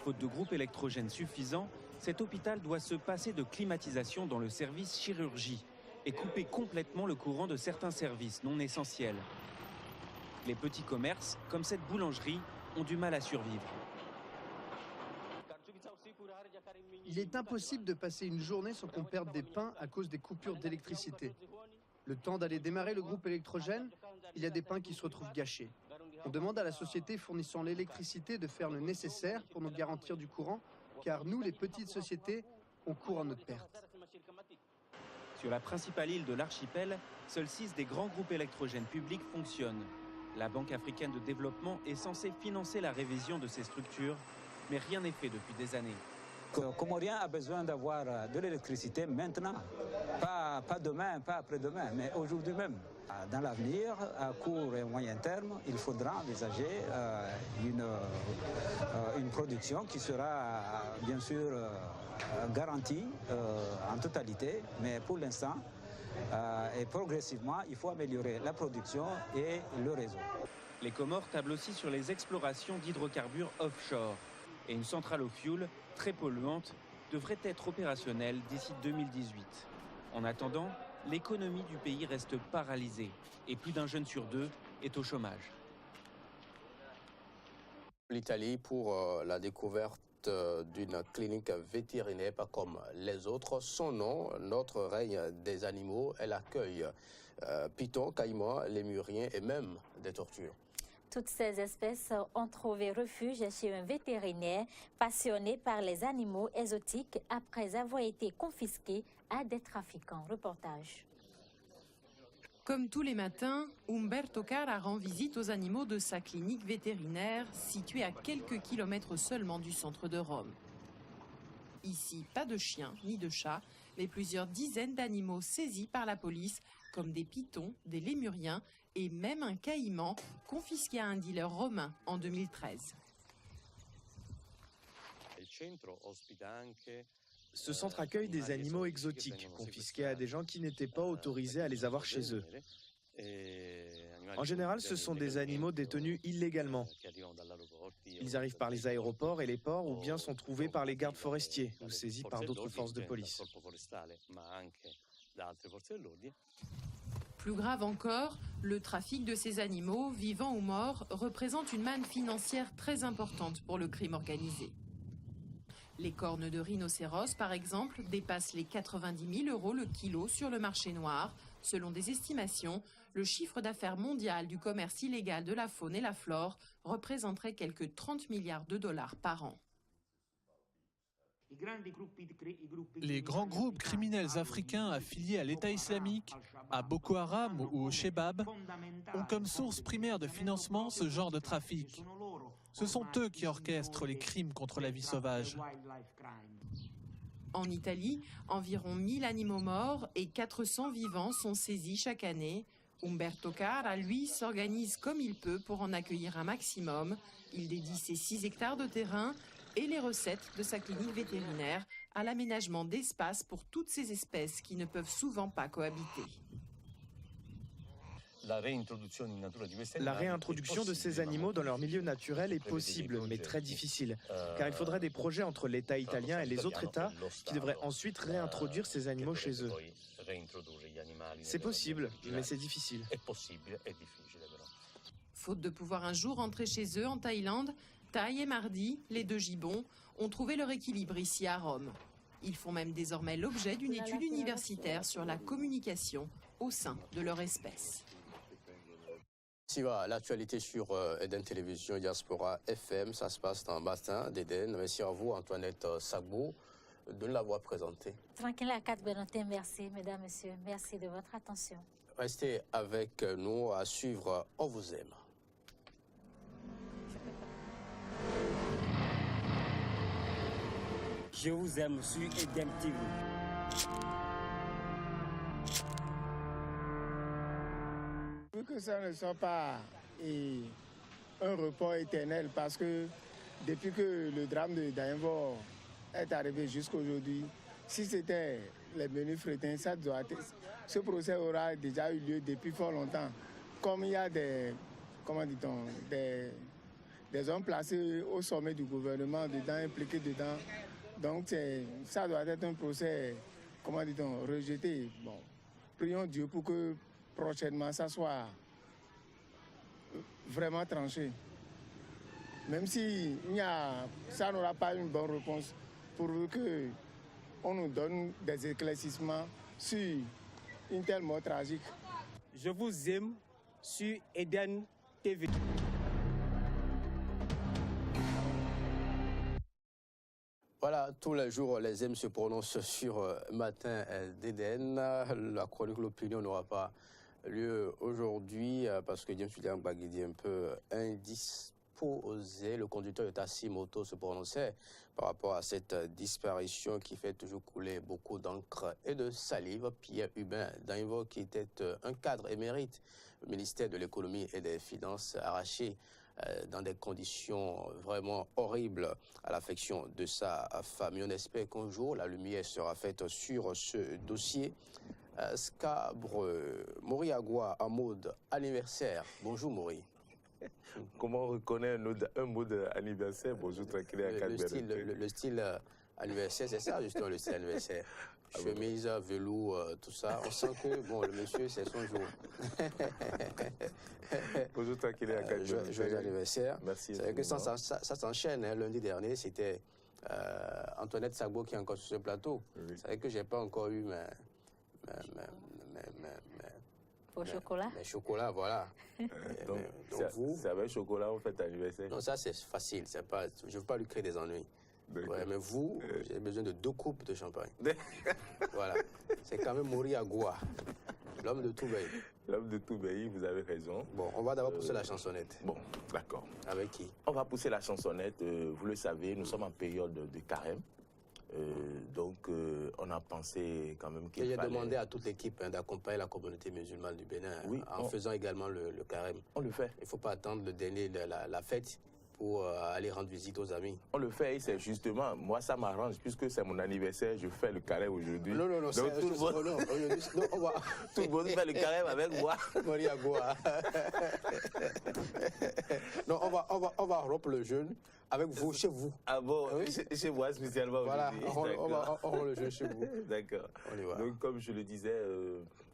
Speaker 24: Faute de groupe électrogène suffisant, cet hôpital doit se passer de climatisation dans le service chirurgie et couper complètement le courant de certains services non essentiels. Les petits commerces, comme cette boulangerie, ont du mal à survivre.
Speaker 23: Il est impossible de passer une journée sans qu'on perde des pains à cause des coupures d'électricité. Le temps d'aller démarrer le groupe électrogène, il y a des pains qui se retrouvent gâchés. On demande à la société fournissant l'électricité de faire le nécessaire pour nous garantir du courant, car nous, les petites sociétés, on court à notre perte.
Speaker 24: Sur la principale île de l'archipel, seuls 6 des grands groupes électrogènes publics fonctionnent. La Banque africaine de développement est censée financer la révision de ces structures, mais rien n'est fait depuis des années.
Speaker 2: Comorien a besoin d'avoir de l'électricité maintenant, pas demain, pas après-demain, mais aujourd'hui même. Dans l'avenir, à court et moyen terme, il faudra envisager une production qui sera bien sûr garantie en totalité, mais pour l'instant et progressivement, il faut améliorer la production et le réseau.
Speaker 24: Les Comores tablent aussi sur les explorations d'hydrocarbures offshore. Et une centrale au fioul, très polluante, devrait être opérationnelle d'ici 2018. En attendant, l'économie du pays reste paralysée et plus d'un jeune sur 2 est au chômage.
Speaker 1: L'Italie pour la découverte d'une clinique vétérinaire pas comme les autres. Son nom, notre règne des animaux, elle accueille pitons, caïmans, lémuriens et même des tortues.
Speaker 3: Toutes ces espèces ont trouvé refuge chez un vétérinaire passionné par les animaux exotiques après avoir été confisqués à des trafiquants. Reportage.
Speaker 4: Comme tous les matins, Umberto Cara rend visite aux animaux de sa clinique vétérinaire située à quelques kilomètres seulement du centre de Rome. Ici, pas de chiens ni de chats, mais plusieurs dizaines d'animaux saisis par la police, comme des pitons, des lémuriens et même un caïman confisqué à un dealer romain en 2013.
Speaker 21: Ce centre accueille des animaux exotiques, confisqués à des gens qui n'étaient pas autorisés à les avoir chez eux. En général, ce sont des animaux détenus illégalement. Ils arrivent par les aéroports et les ports ou bien sont trouvés par les gardes forestiers ou saisis par d'autres forces de police.
Speaker 4: Plus grave encore, le trafic de ces animaux, vivants ou morts, représente une manne financière très importante pour le crime organisé. Les cornes de rhinocéros, par exemple, dépassent les 90 000 € le kilo sur le marché noir. Selon des estimations, le chiffre d'affaires mondial du commerce illégal de la faune et la flore représenterait quelques 30 milliards de dollars par an.
Speaker 5: Les grands groupes criminels africains affiliés à l'État islamique, à Boko Haram ou au Shebab ont comme source primaire de financement ce genre de trafic. Ce sont eux qui orchestrent les crimes contre la vie sauvage.
Speaker 4: En Italie, environ 1000 animaux morts et 400 vivants sont saisis chaque année. Umberto Cara, lui, s'organise comme il peut pour en accueillir un maximum. Il dédie ses 6 hectares de terrain et les recettes de sa clinique vétérinaire à l'aménagement d'espaces pour toutes ces espèces qui ne peuvent souvent pas cohabiter.
Speaker 21: La réintroduction de ces animaux dans leur milieu naturel est possible, mais très difficile, car il faudrait des projets entre l'État italien et les autres États qui devraient ensuite réintroduire ces animaux chez eux. C'est possible, mais c'est difficile.
Speaker 4: Faute de pouvoir un jour rentrer chez eux en Thaïlande, Thaï et Mardi, les 2 gibbons, ont trouvé leur équilibre ici à Rome. Ils font même désormais l'objet d'une étude universitaire sur la communication au sein de leur espèce.
Speaker 1: Ici va l'actualité sur Eden Télévision Diaspora FM. Ça se passe dans Matin d'Eden. Merci à vous, Antoinette Sagbou, de l'avoir présenté.
Speaker 3: Tranquille à 4 Benantin, merci, mesdames, messieurs. Merci de votre attention.
Speaker 1: Restez avec nous à suivre On vous aime.
Speaker 6: Je vous aime sur Eden TV.
Speaker 7: Que ça ne soit pas un report éternel, parce que depuis que le drame de Dayenvor est arrivé jusqu'à aujourd'hui, Si c'était les menus frétins, ce procès aura déjà eu lieu depuis fort longtemps. Comme il y a des hommes placés au sommet du gouvernement dedans, impliqués dedans, donc ça doit être un procès, rejeté. Bon, prions Dieu pour que prochainement ça soit vraiment tranché. Même si ça n'aura pas une bonne réponse, pour que on nous donne des éclaircissements sur une telle mort tragique.
Speaker 6: Je vous aime sur Eden TV.
Speaker 1: Voilà, tous les jours, les M se prononcent sur Matin d'Éden. La chronique L'Opinion n'aura pas lieu aujourd'hui parce que James William Baguidi est un peu indisposé. Le conducteur de taxi moto se prononçait par rapport à cette disparition qui fait toujours couler beaucoup d'encre et de salive. Pierre Hubin Dainvo, qui était un cadre émérite au ministère de l'Économie et des Finances, arraché dans des conditions vraiment horribles à l'affection de sa famille. On espère qu'un jour, la lumière sera faite sur ce dossier. Scabreux, Maury Agua, en mode anniversaire. Bonjour Maury.
Speaker 8: Comment on reconnaît un mot d'anniversaire? Bonjour, tranquille.
Speaker 1: Le style anniversaire, c'est ça justement le style anniversaire. Chemise, velours, tout ça. On sent que bon, le monsieur, c'est son jour.
Speaker 8: Bonjour, tranquille.
Speaker 1: Joyeux anniversaire.
Speaker 8: Merci.
Speaker 1: C'est vrai que ça s'enchaîne. Hein. Lundi dernier, c'était Antoinette Sagbo qui est encore sur ce plateau. Oui. C'est vrai que je n'ai pas encore eu mes chocolats, voilà.
Speaker 8: Donc vous, c'est avec chocolat, on fait anniversaire?
Speaker 1: Non, ça c'est facile. Pas, je ne veux pas lui créer des ennuis. Ouais, mais vous, j'ai besoin de 2 coupes de champagne. Voilà. C'est quand même Maury Agua, l'homme de Toubéi.
Speaker 8: L'homme de Toubéi, vous avez raison.
Speaker 1: Bon, on va d'abord pousser la chansonnette.
Speaker 8: Bon, d'accord.
Speaker 1: Avec qui?
Speaker 8: On va pousser la chansonnette. Vous le savez, nous sommes en période de carême. Donc, on a pensé quand même qu'il fallait...
Speaker 1: J'ai demandé à toute l'équipe d'accompagner la communauté musulmane du Bénin en faisant également le carême.
Speaker 8: On le fait.
Speaker 1: Il ne faut pas attendre le dernier de la fête pour aller rendre visite aux amis.
Speaker 8: On le fait et c'est justement, moi ça m'arrange, puisque c'est mon anniversaire, je fais le carême aujourd'hui.
Speaker 1: Non, donc tout
Speaker 8: le monde fait le carême avec moi.
Speaker 1: Maury Agua. Non, on va rompre le jeûne avec vous, chez vous.
Speaker 8: Ah bon, oui? Chez moi spécialement aujourd'hui.
Speaker 1: Voilà, on rompt le jeûne chez vous.
Speaker 8: D'accord. Donc comme je le disais,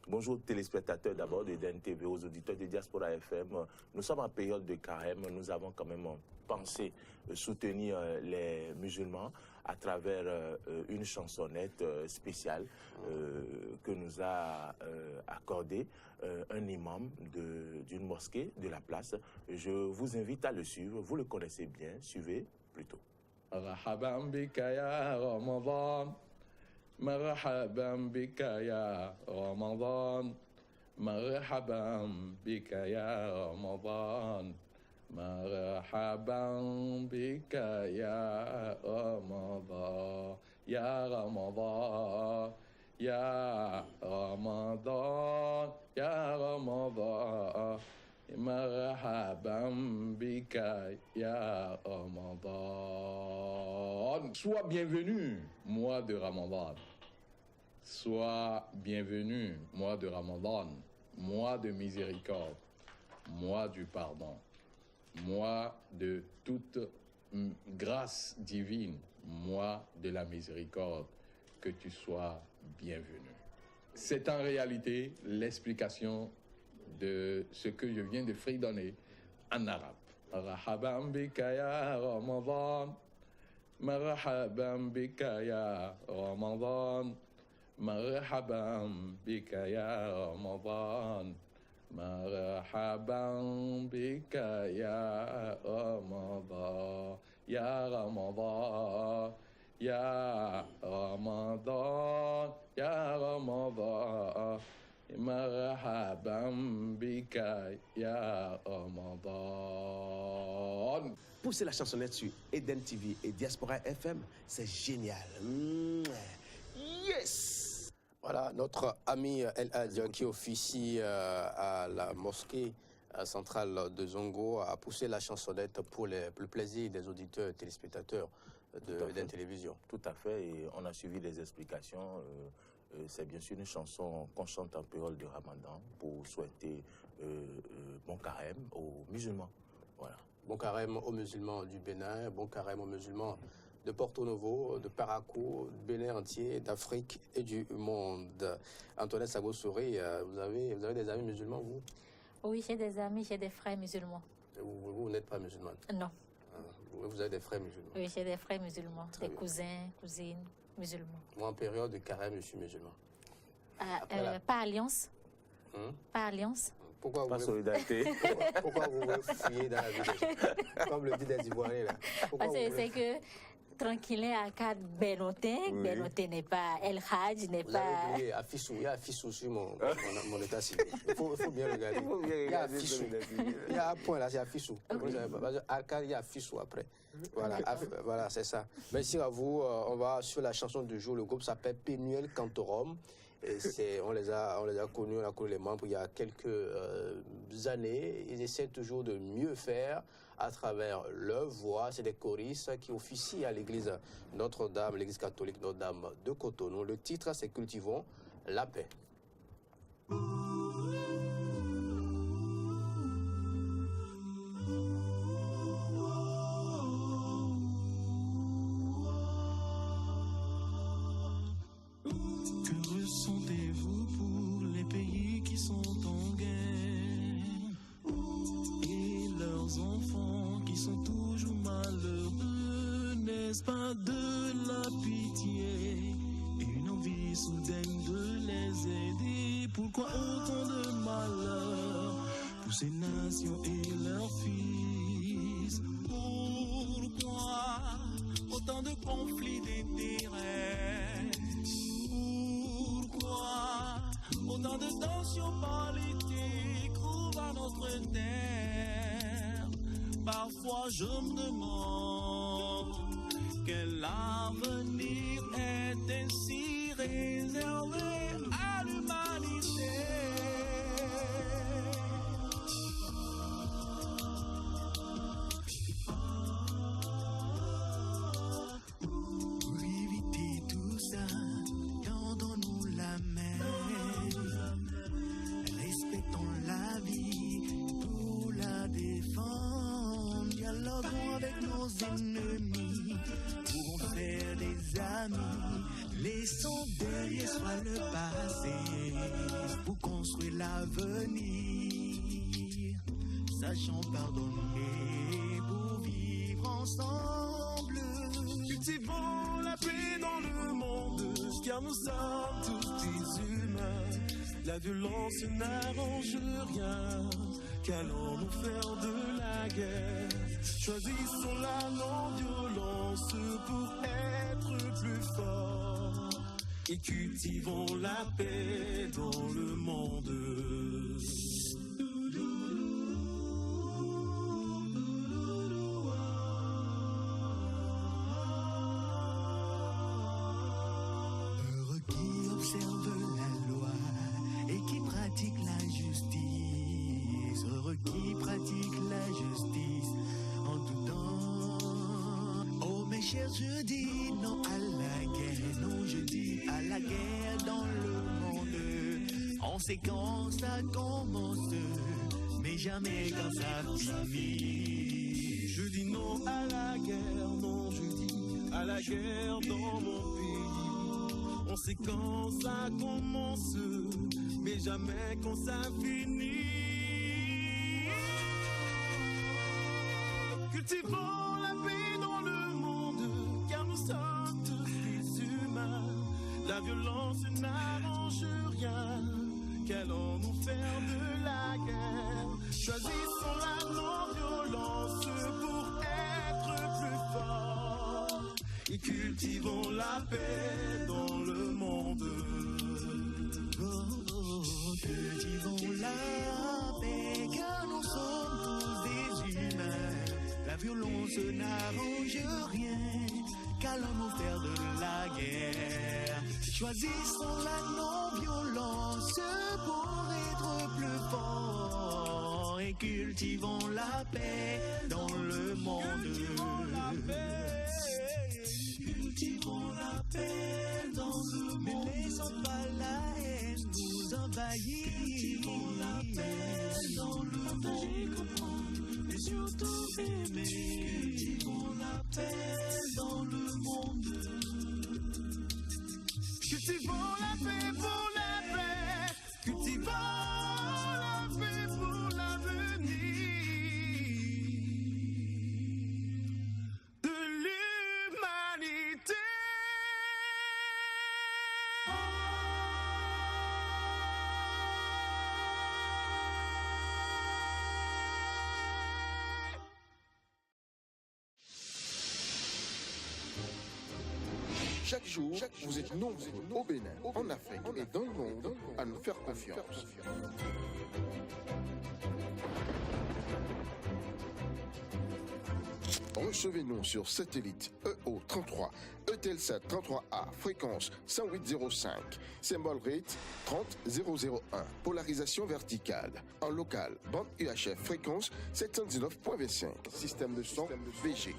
Speaker 8: bonjour aux téléspectateurs d'abord de Eden TV, aux auditeurs de Diaspora FM. Nous sommes en période de carême, nous avons quand même pensé soutenir les musulmans à travers une chansonnette spéciale que nous a accordé un imam d'une mosquée de la place. Je vous invite à le suivre, vous le connaissez bien, suivez plutôt.
Speaker 9: Marhaban bika ya Ramadan, marhaban bika ya Ramadan, marhaban bika ya Ramadan. مرحبا بك يا رمضان يا رمضان يا رمضان يا رمضان مرحبا بك يا رمضان. Sois bienvenu, mois de Ramadan. Sois bienvenu, mois de Ramadan, mois de miséricorde, mois du pardon. Moi de toute grâce divine, moi de la miséricorde, que tu sois bienvenu. C'est en réalité l'explication de ce que je viens de fredonner en arabe. Marhaban bika ya Ramadan, marhaban bika ya Ramadan, marhaban bika ya Ramadan. مرحبا بك يا رمضان يا رمضان يا رمضان يا رمضان مرحبا بك يا رمضان.
Speaker 10: Pousser la chansonnette sur Eden TV et Diaspora FM, c'est génial. Yes!
Speaker 1: Voilà, notre ami El Hadj qui officie à la mosquée centrale de Zongo a poussé la chansonnette pour le plaisir des auditeurs et téléspectateurs d'Eden Télévision.
Speaker 8: Tout à fait, et on a suivi les explications. C'est bien sûr une chanson qu'on chante en période de Ramadan pour souhaiter bon carême aux musulmans. Voilà.
Speaker 1: Bon carême aux musulmans du Bénin, bon carême aux musulmans de Porto Novo, de Parakou, du Bénin entier, d'Afrique et du monde. Antoinette Sago-Souri, vous avez des amis musulmans, vous?
Speaker 3: Oui, j'ai des amis, j'ai des frères musulmans.
Speaker 1: Vous n'êtes pas musulmane?
Speaker 3: Non.
Speaker 1: Vous avez des frères musulmans?
Speaker 3: Oui, j'ai des frères musulmans, des cousins, cousines musulmans.
Speaker 1: Moi, en période de carême, je suis musulman.
Speaker 3: Pas alliance. Pas alliance.
Speaker 1: Pourquoi
Speaker 8: pas solidarité.
Speaker 1: Pourquoi vous voulez fouiller dans la vie comme le dit des Ivoiriens là?
Speaker 3: C'est que tranquille à cadre Benoté, oui. Benoté n'est pas El Hadj, n'est pas.
Speaker 1: Vous avez oublié Afissou, il y a Afissou sur mon état civil. Il faut bien regarder. Il y a Afissou. Il y a un point là, c'est Afissou. Al-Khadj, il y a Afissou après. Voilà, voilà, c'est ça. Merci à vous. On va sur la chanson du jour. Le groupe s'appelle Penuel Cantorum. On les a connus, on a connu les membres il y a quelques années. Ils essaient toujours de mieux faire à travers leur voix. C'est des choristes qui officient à l'église Notre-Dame, l'église catholique Notre-Dame de Cotonou. Le titre, c'est Cultivons la paix.
Speaker 11: Ressentez-vous pour les pays qui sont en guerre et leurs enfants qui sont toujours malheureux? N'est-ce pas de la pitié et une envie soudaine de les aider? Pourquoi autant de malheur pour ces nations et leurs fils? Pourquoi autant de conflits d'intérêts? Autant de tensions politiques couvrent à notre terre. Parfois je me demande quel avenir est ainsi réservé à l'humanité. Pour éviter tout ça, tendons-nous la main. Respectons la vie pour la défendre. Dialoguons avec nos ennemis pour en faire des amis. Laissons derrière soi le passé pour construire l'avenir. Sachons pardonner pour vivre ensemble. Cultivons la paix dans le monde, car nous sommes tous des humains. La violence n'arrange rien, qu'allons-nous faire de la guerre? Choisissons la non-violence pour être plus forts et cultivons la paix dans le monde. Heureux qui observe la loi et qui pratique la justice, heureux qui pratique la justice en tout temps. Oh mes chers, je dis non à la guerre, non je dis à la guerre dans le monde. On sait quand ça commence, mais jamais quand ça finit. Je dis non à la guerre, non je dis à la guerre dans mon pays. On sait quand ça commence, mais jamais quand ça finit. Cultivons la paix dans le monde, car nous sommes tous des humains. La violence n'arrange rien, qu'allons-nous faire de la guerre? Choisissons la non-violence pour être plus forts et cultivons la paix dans le monde. Cultivons la paix, car nous sommes tous des humains. La violence n'arrange rien, qu'allons-nous faire de la guerre? Choisissons la non-violence pour être plus forts et cultivons la paix dans le monde. Cultivons la paix dans le monde. Ne laissons pas la haine nous envahir. Cultivons la paix dans le monde. Et surtout aimer. Cultivons la paix dans le monde. Cultivons la paix pour la paix. Cultivons la paix pour l'avenir de l'humanité.
Speaker 12: Chaque jour, vous êtes nombreux au Bénin, en Afrique et dans le monde à nous faire confiance. Recevez-nous sur satellite EO33, Eutelsat 33A, fréquence 108.05, symbole rate 30001, polarisation verticale. En local, bande UHF, fréquence 719.25, système de son VG.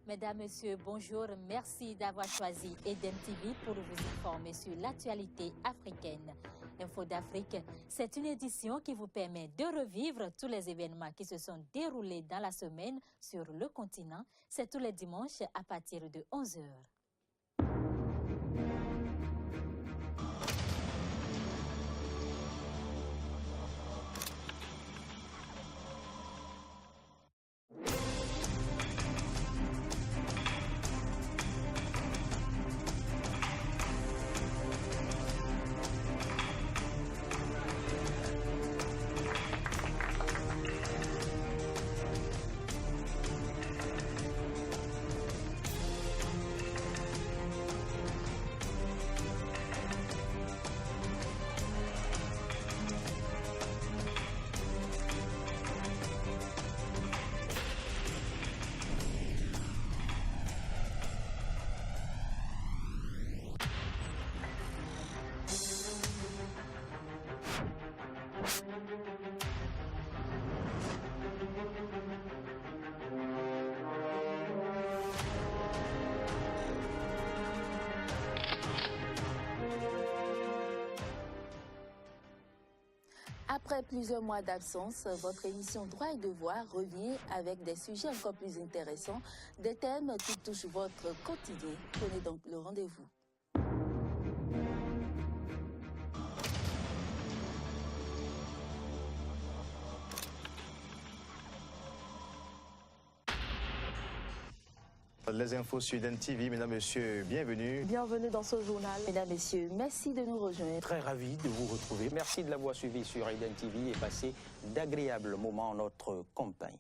Speaker 3: Mesdames, Messieurs, bonjour. Merci d'avoir choisi Eden TV pour vous informer sur l'actualité africaine. Info d'Afrique, c'est une édition qui vous permet de revivre tous les événements qui se sont déroulés dans la semaine sur le continent. C'est tous les dimanches à partir de 11h.
Speaker 13: Après plusieurs mois d'absence, votre émission Droit et Devoir revient avec des sujets encore plus intéressants, des thèmes qui touchent votre quotidien. Prenez donc le rendez-vous.
Speaker 14: Les infos sur Eden TV, mesdames, messieurs, bienvenue.
Speaker 13: Bienvenue dans ce journal. Mesdames, messieurs, merci de nous rejoindre.
Speaker 15: Très ravi de vous retrouver. Merci de l'avoir suivi sur Eden TV et passé d'agréables moments en notre compagnie.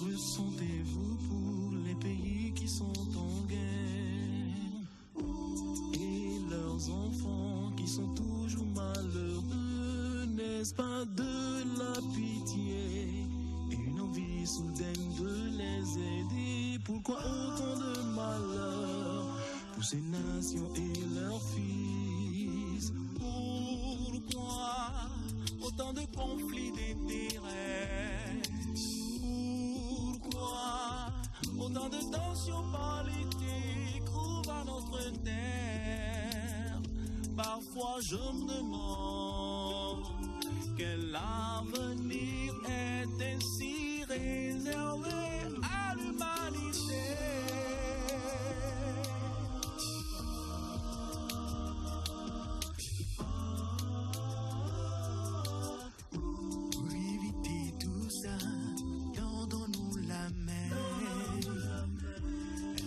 Speaker 11: Ressentez-vous pour les pays qui sont en guerre et leurs enfants qui sont toujours malheureux? N'est-ce pas de la pitié, une envie soudaine de les aider? Pourquoi autant de malheur pour ces nations et leurs fils? Pourquoi autant de conflits d'intérêts? Autant de tensions politiques couvrent notre terre. Parfois je me demande quel avenir est ainsi réservé à l'humanité. Pour éviter tout ça, tendons-nous la main,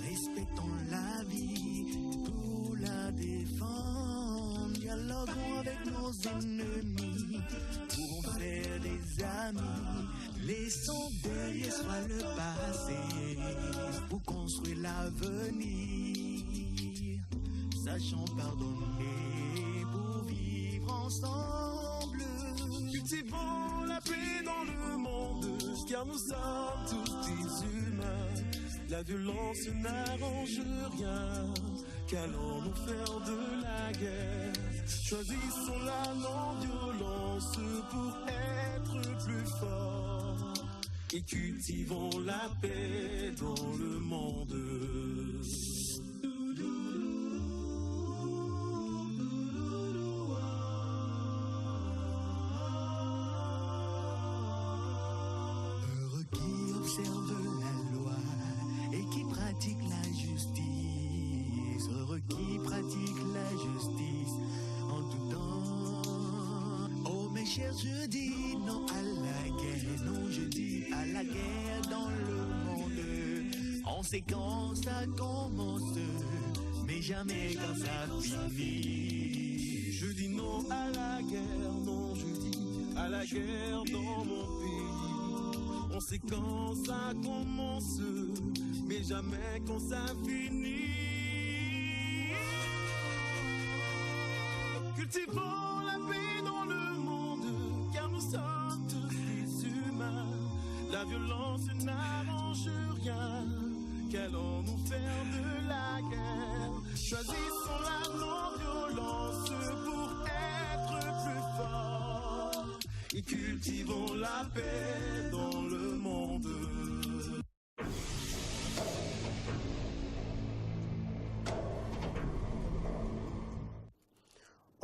Speaker 11: respectons la vie pour la défendre, dialoguons avec nos ennemis pour en faire des amis, laissons derrière soi le passé pour construire l'avenir, sachant pardonner pour vivre ensemble. Cultivons la paix dans le monde, car nous sommes tous des humains. La violence n'arrange rien, qu'allons-nous faire de la guerre? Choisissons la non-violence pour être plus forts et cultivons la paix dans le monde. Heureux qui observe la loi et qui pratique la justice. Heureux qui pratique la justice en tout temps. Oh mes chers, je dis non à la guerre. Non, je dis à la guerre dans le monde. On sait quand ça commence, mais jamais quand ça finit. Je dis non à la guerre. Non, je dis à la guerre dans mon pays. On sait quand ça commence, mais jamais quand ça finit. Cultivons la paix dans le monde, car nous sommes tous des humains. La violence n'arrange rien, qu'allons-nous faire de la guerre? Choisissons la non-violence pour être plus forts et cultivons la paix dans le monde.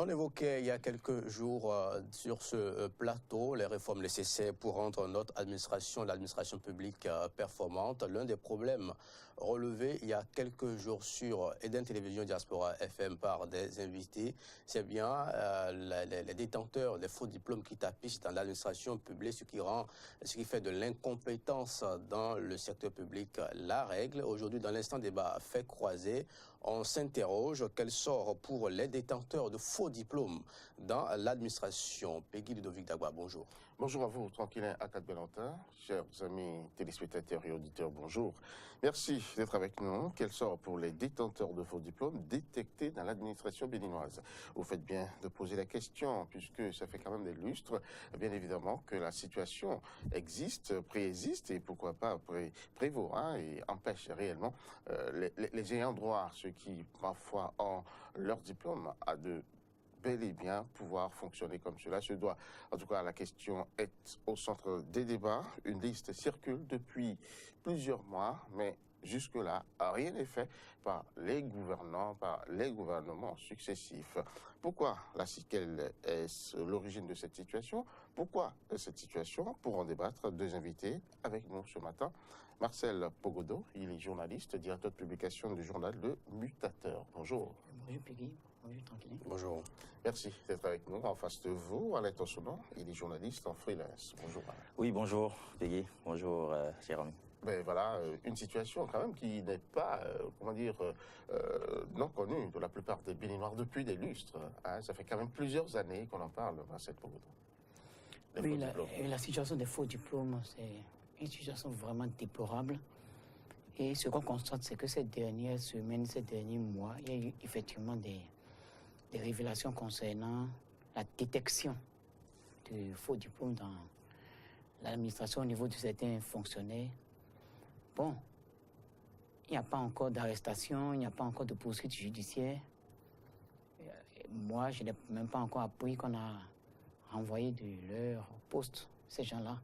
Speaker 1: On évoquait il y a quelques jours sur ce plateau les réformes nécessaires pour rendre notre administration, l'administration publique performante. L'un des problèmes relevés il y a quelques jours sur Eden Télévision Diaspora FM par des invités, c'est bien les détenteurs des faux diplômes qui tapissent dans l'administration publique, ce qui fait de l'incompétence dans le secteur public la règle. Aujourd'hui, dans l'instant débat fait croiser, on s'interroge quel sort pour les détenteurs de faux diplômes dans l'administration. Peggy Ludovic Dagba, bonjour.
Speaker 12: Bonjour à vous, tranquillin Akat Belantin, chers amis téléspectateurs et auditeurs, bonjour. Merci d'être avec nous. Quel sort pour les détenteurs de faux diplômes détectés dans l'administration béninoise? Vous faites bien de poser la question, puisque ça fait quand même des lustres, bien évidemment, que la situation existe, préexiste, et pourquoi pas prévaut, et empêche réellement les ayants droit, ceux qui parfois ont leur diplôme, à de bel et bien pouvoir fonctionner comme cela se doit. En tout cas, la question est au centre des débats. Une liste circule depuis plusieurs mois, mais jusque-là, rien n'est fait par les gouvernants, par les gouvernements successifs. Pourquoi quelle est l'origine de cette situation? Pourquoi cette situation? Pour en débattre, deux invités avec nous ce matin. Marcel Pogodo, il est journaliste, directeur de publication du journal Le Mutateur. Bonjour.
Speaker 16: Bonjour Peggy. Bonjour tranquille.
Speaker 12: Bonjour. Merci d'être avec nous. En face de vous, Alain Tossonon, il est journaliste en freelance. Bonjour Alain.
Speaker 17: Oui, bonjour Peggy. Bonjour Jérôme.
Speaker 12: Ben voilà, une situation quand même qui n'est pas, non connue de la plupart des Béninois depuis des lustres. Ça fait quand même plusieurs années qu'on en parle, Marcel Pogodo.
Speaker 16: Oui, la situation des faux diplômes, c'est une situation vraiment déplorable. Et ce qu'on constate, c'est que ces dernières semaines, ces derniers mois, il y a eu effectivement des révélations concernant la détection de faux diplômes dans l'administration au niveau de certains fonctionnaires. Bon, il n'y a pas encore d'arrestation, il n'y a pas encore de poursuite judiciaire. Moi, je n'ai même pas encore appris qu'on a renvoyé de leur poste ces gens-là.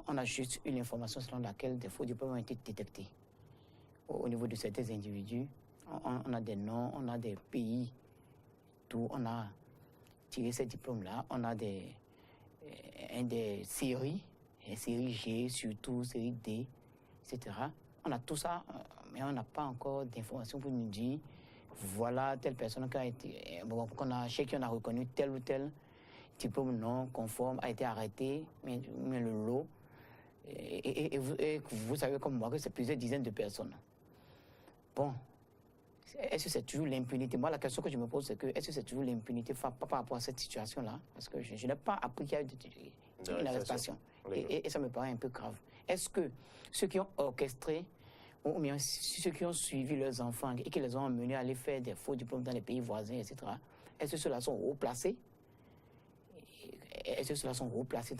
Speaker 16: On a juste eu l'information selon laquelle des faux diplômes ont été détectés. Au niveau de certains individus, on a des noms, on a des pays d'où on a tiré ces diplômes-là. On a des séries série G, surtout série D, etc. On a tout ça, mais on n'a pas encore d'informations pour nous dire, voilà telle personne qui a été, chez qui on a reconnu tel ou tel diplôme non conforme a été arrêté, mais le lot. Et vous savez comme moi que c'est plusieurs dizaines de personnes. Bon, est-ce que c'est toujours l'impunité? Moi, la question que je me pose, c'est que est-ce que c'est toujours l'impunité par rapport à cette situation-là? Parce que je n'ai pas appris qu'il y a eu une arrestation. Et ça me paraît un peu grave. Est-ce que ceux qui ont orchestré, ou bien ceux qui ont suivi leurs enfants et qui les ont emmenés à aller faire des faux diplômes dans les pays voisins, etc., est-ce que ceux-là sont haut placés? Est-ce que ceux-là sont haut placés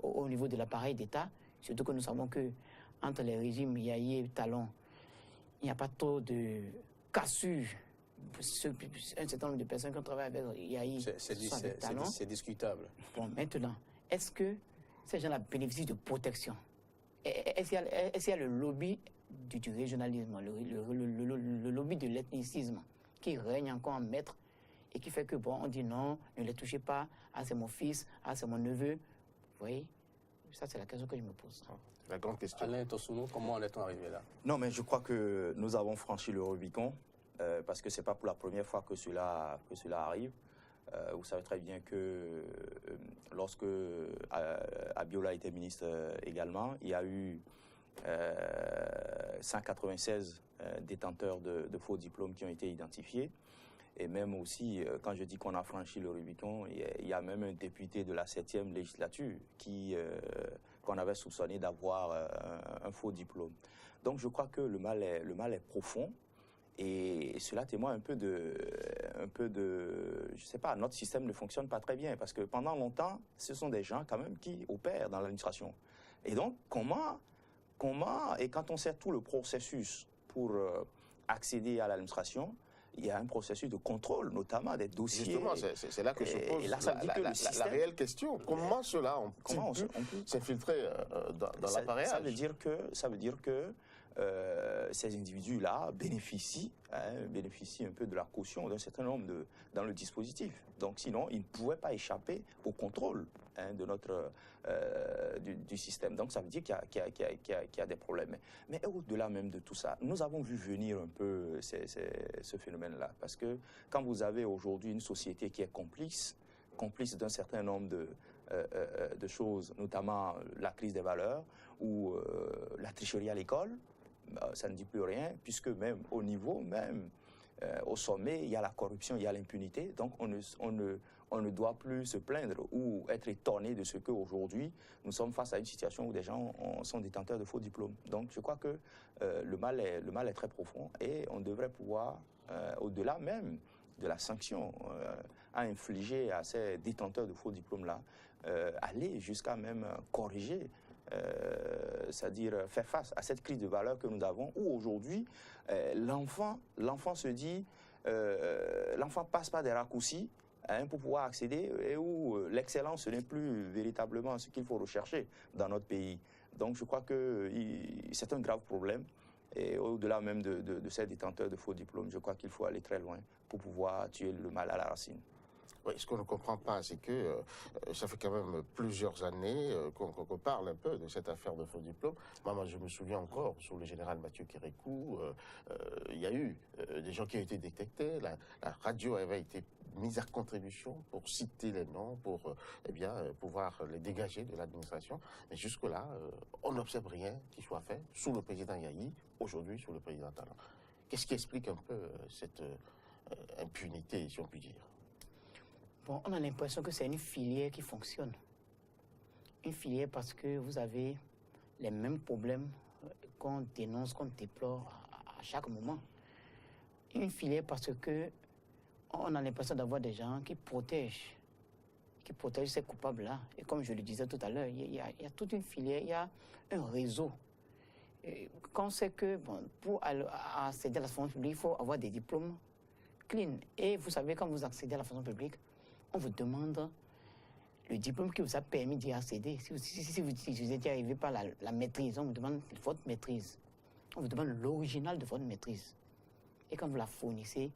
Speaker 16: au niveau de l'appareil d'État? Surtout que nous savons que entre les régimes Yahi et Talon, il n'y a pas trop de cassures. Un certain nombre de personnes qui ont travaillé avec Yahi.
Speaker 1: C'est discutable.
Speaker 16: Bon, maintenant, est-ce que ces gens-là bénéficient de protection? Est-ce qu'il y a le lobby du régionalisme, le lobby de l'ethnicisme qui règne encore en maître et qui fait que, bon, on dit non, ne les touchez pas, ah c'est mon fils, ah c'est mon neveu. Vous voyez? Ça, c'est la question que je me pose.
Speaker 12: La grande question.
Speaker 1: Alain Tosuno, comment en est-on arrivé là?
Speaker 17: Non, mais je crois que nous avons franchi le Rubicon, parce que ce n'est pas pour la première fois que cela arrive. Vous savez très bien que lorsque Abiola était ministre également, il y a eu 196 détenteurs de faux diplômes qui ont été identifiés. Et même aussi, quand je dis qu'on a franchi le Rubicon, il y a même un député de la 7e législature qu'on avait soupçonné d'avoir un faux diplôme. Donc je crois que le mal est profond. Et cela témoigne un peu de, je sais pas, notre système ne fonctionne pas très bien parce que pendant longtemps, ce sont des gens quand même qui opèrent dans l'administration. Et donc, comment, et quand on sait tout le processus pour accéder à l'administration, il y a un processus de contrôle, notamment des dossiers.
Speaker 12: Justement, c'est là que se pose la réelle question. Comment cela peut s'infiltrer dans l'appareil?
Speaker 17: Ça veut dire que ces individus-là bénéficient un peu de la caution d'un certain nombre dans le dispositif. Donc sinon, ils ne pouvaient pas échapper au contrôle de du système. Donc ça veut dire qu'il y a des problèmes. Mais au-delà même de tout ça, nous avons vu venir un peu ce phénomène-là. Parce que quand vous avez aujourd'hui une société qui est complice d'un certain nombre de choses, notamment la crise des valeurs ou la tricherie à l'école, ça ne dit plus rien, puisque même au niveau, au sommet, il y a la corruption, il y a l'impunité. Donc on ne doit plus se plaindre ou être étonné de ce qu'aujourd'hui, nous sommes face à une situation où des gens sont détenteurs de faux diplômes. Donc je crois que le mal est très profond et on devrait pouvoir, au-delà même de la sanction à infliger à ces détenteurs de faux diplômes-là, aller jusqu'à même corriger, c'est-à-dire faire face à cette crise de valeur que nous avons, où aujourd'hui, l'enfant se dit, l'enfant passe par des raccourcis pour pouvoir accéder, et où l'excellence ce n'est plus véritablement ce qu'il faut rechercher dans notre pays. Donc je crois que c'est un grave problème. Et au-delà même de ces détenteurs de faux diplômes, je crois qu'il faut aller très loin pour pouvoir tuer le mal à la racine.
Speaker 12: Oui, ce qu'on ne comprend pas, c'est que ça fait quand même plusieurs années qu'on parle un peu de cette affaire de faux diplômes. Moi, je me souviens encore, sous le général Mathieu Kérékou, il y a eu des gens qui ont été détectés. La radio avait été mise à contribution pour citer les noms, pour pouvoir les dégager de l'administration. Mais jusque-là, on n'observe rien qui soit fait sous le président Yahi, aujourd'hui sous le président Talon. Qu'est-ce qui explique un peu cette impunité, si on peut dire?
Speaker 16: Bon, on a l'impression que c'est une filière qui fonctionne. Une filière parce que vous avez les mêmes problèmes qu'on dénonce, qu'on déplore à chaque moment. Une filière parce que on a l'impression d'avoir des gens qui protègent ces coupables-là. Et comme je le disais tout à l'heure, il y a toute une filière, il y a un réseau. Et quand on sait que pour accéder à la fonction publique, il faut avoir des diplômes clean. Et vous savez, quand vous accédez à la fonction publique, on vous demande le diplôme qui vous a permis d'y accéder. Si vous étiez arrivé par la maîtrise, on vous demande votre maîtrise. On vous demande l'original de votre maîtrise. Et quand vous la fournissez,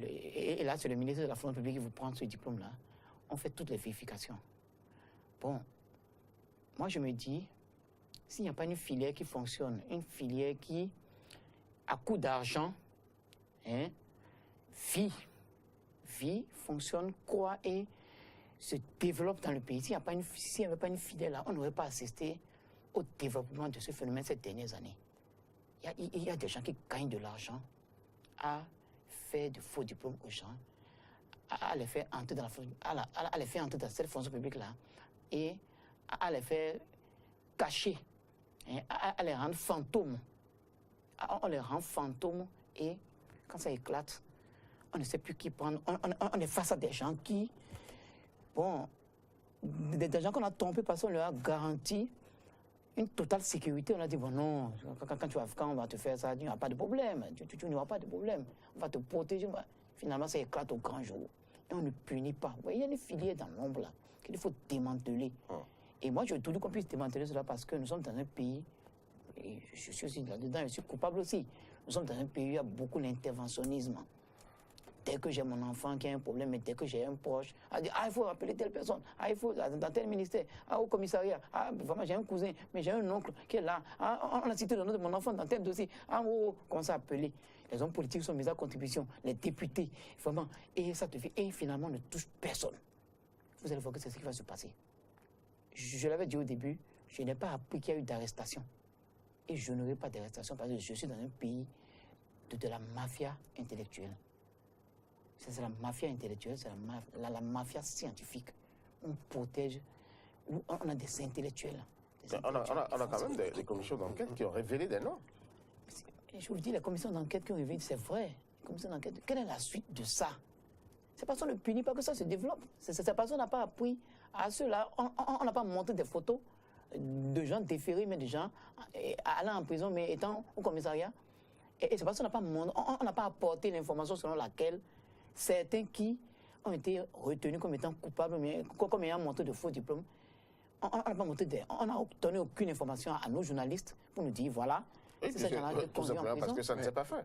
Speaker 16: et là, c'est le ministère de la fonction publique qui vous prend ce diplôme-là, on fait toutes les vérifications. Bon, moi je me dis, s'il n'y a pas une filière qui fonctionne, une filière qui, à coup d'argent, hein, vit, fonctionne, croît et se développe dans le pays. S'il n'y avait pas une filière là, on n'aurait pas assisté au développement de ce phénomène ces dernières années. Il y a des gens qui gagnent de l'argent à faire de faux diplômes aux gens, à les faire entrer dans cette fonction publique-là et à les faire cacher, hein, à les rendre fantômes. On les rend fantômes et quand ça éclate, on ne sait plus qui prendre. On est face à des gens qui, bon, des gens qu'on a trompés parce qu'on leur a garanti une totale sécurité. On a dit, bon non, quand on va te faire ça, il n'y aura pas de problème. Tu n'auras pas de problème. On va te protéger. Finalement, ça éclate au grand jour. Et on ne punit pas. Vous voyez, il y a des filières dans l'ombre là qu'il faut démanteler. Et moi, je veux toujours qu'on puisse démanteler cela parce que nous sommes dans un pays, et je suis aussi là-dedans, je suis coupable aussi. Nous sommes dans un pays où il y a beaucoup d'interventionnisme. Dès que j'ai mon enfant qui a un problème, et dès que j'ai un proche, il faut appeler telle personne, il faut dans tel ministère, au commissariat, vraiment j'ai un cousin, mais j'ai un oncle qui est là, on a cité le nom de mon enfant dans tel dossier, comment ça appeler? Les hommes politiques sont mis à contribution, les députés, vraiment, et ça te fait, et finalement on ne touche personne. Vous allez voir que c'est ce qui va se passer. Je l'avais dit au début, je n'ai pas appris qu'il y a eu d'arrestation. Et je n'aurai pas d'arrestation parce que je suis dans un pays de la mafia intellectuelle. C'est la mafia intellectuelle, c'est la mafia scientifique. On protège, on a des intellectuels.
Speaker 12: On a quand même des commissions d'enquête qui ont révélé des noms.
Speaker 16: Je vous le dis, les commissions d'enquête qui ont révélé, c'est vrai. Commissions d'enquête, quelle est la suite de ça? C'est parce qu'on ne punit pas que ça se développe. C'est parce qu'on n'a pas appris à ceux-là. On n'a pas montré des photos de gens déférés, mais de gens allant en prison, mais étant au commissariat. Et c'est parce qu'on n'a pas apporté l'information selon laquelle certains qui ont été retenus comme étant coupables, mais comme ayant montré de faux diplômes, on n'a donné aucune information à nos journalistes pour nous dire voilà.
Speaker 12: Oui, tout simplement parce que ça ne s'est pas fait.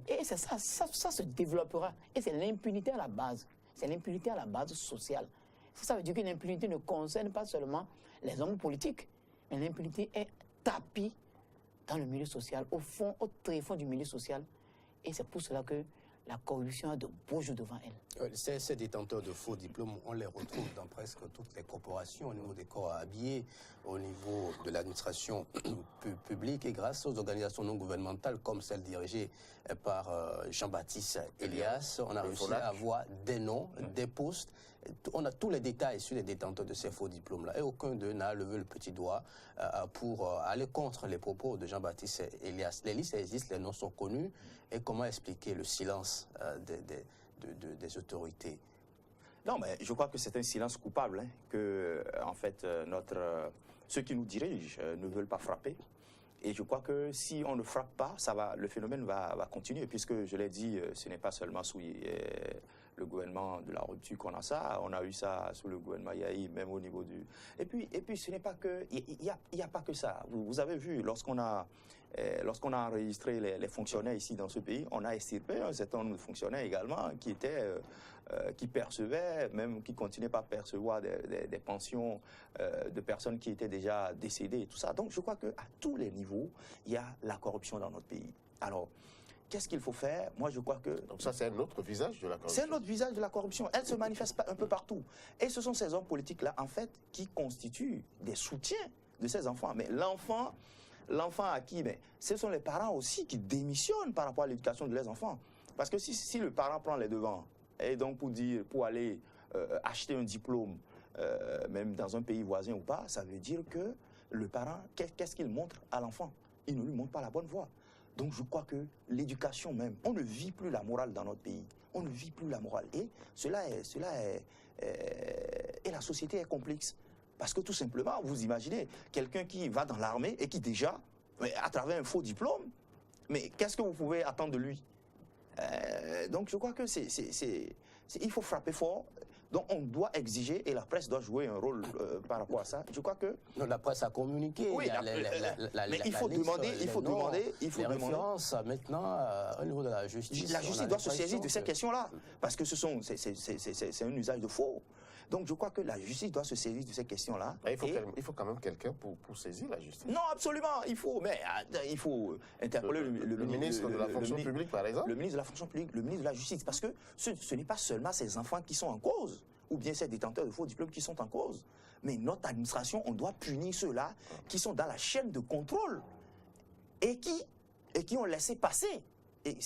Speaker 16: Et c'est ça se développera. Et c'est l'impunité à la base. C'est l'impunité à la base sociale. Ça veut dire que l'impunité ne concerne pas seulement les hommes politiques, mais l'impunité est tapie dans le milieu social, au fond, au tréfonds du milieu social. Et c'est pour cela que la corruption a de beaux jours devant elle.
Speaker 1: Ces détenteurs de faux diplômes, on les retrouve dans presque toutes les corporations, au niveau des corps habillés, au niveau de l'administration publique et grâce aux organisations non gouvernementales comme celle dirigée par Jean-Baptiste Elias, on a réussi à avoir des noms, des postes. On a tous les détails sur les détenteurs de ces faux diplômes-là et aucun d'eux n'a levé le petit doigt pour aller contre les propos de Jean-Baptiste Elias. Les listes existent, les noms sont connus. Et comment expliquer le silence des autorités?
Speaker 17: Non, mais je crois que c'est un silence coupable, hein, que, en fait, ceux qui nous dirigent ne veulent pas frapper. Et je crois que si on ne frappe pas, le phénomène va continuer, puisque, je l'ai dit, ce n'est pas seulement sous le gouvernement de la rupture qu'on a ça, on a eu ça sous le gouvernement Yahi, même au niveau du... Et puis ce n'est pas que... Il n'y a pas que ça. Vous avez vu, lorsqu'on a enregistré les fonctionnaires ici dans ce pays, on a extirpé un certain nombre de fonctionnaires également qui percevaient, même qui continuaient pas à percevoir des pensions de personnes qui étaient déjà décédées et tout ça. Donc je crois qu'à tous les niveaux, il y a la corruption dans notre pays. Alors, qu'est-ce qu'il faut faire? Moi, je crois que...
Speaker 12: Donc ça, c'est un autre visage de la corruption.
Speaker 17: C'est un autre visage de la corruption. Elle se manifeste un peu partout. Et ce sont ces hommes politiques-là, en fait, qui constituent des soutiens de ces enfants. Mais l'enfant à qui? Mais ce sont les parents aussi qui démissionnent par rapport à l'éducation de leurs enfants. Parce que si le parent prend les devants, et donc pour aller acheter un diplôme, même dans un pays voisin ou pas, ça veut dire que le parent, qu'est-ce qu'il montre à l'enfant? Il ne lui montre pas la bonne voie. Donc je crois que l'éducation même, on ne vit plus la morale dans notre pays. On ne vit plus la morale. Et et la société est complexe. Parce que tout simplement, vous imaginez, quelqu'un qui va dans l'armée et qui déjà, à travers un faux diplôme, mais qu'est-ce que vous pouvez attendre de lui? Donc je crois que il faut frapper fort. Donc on doit exiger, et la presse doit jouer un rôle par rapport à ça. Je crois que...
Speaker 1: Non, la presse a communiqué.
Speaker 17: Oui, mais il faut demander... Les
Speaker 1: références maintenant au niveau de la justice.
Speaker 17: La justice doit se saisir de ces questions-là. Parce que c'est un usage de faux. Donc je crois que la justice doit se saisir de ces questions-là.
Speaker 12: Il faut quand même quelqu'un pour saisir la justice.
Speaker 17: Non, absolument, il faut interpeller
Speaker 12: le ministre de la fonction publique, par exemple.
Speaker 17: Le ministre de la fonction publique, le ministre de la justice, parce que ce n'est pas seulement ces enfants qui sont en cause, ou bien ces détenteurs de faux diplômes qui sont en cause, mais notre administration, on doit punir ceux-là qui sont dans la chaîne de contrôle et qui ont laissé passer. Et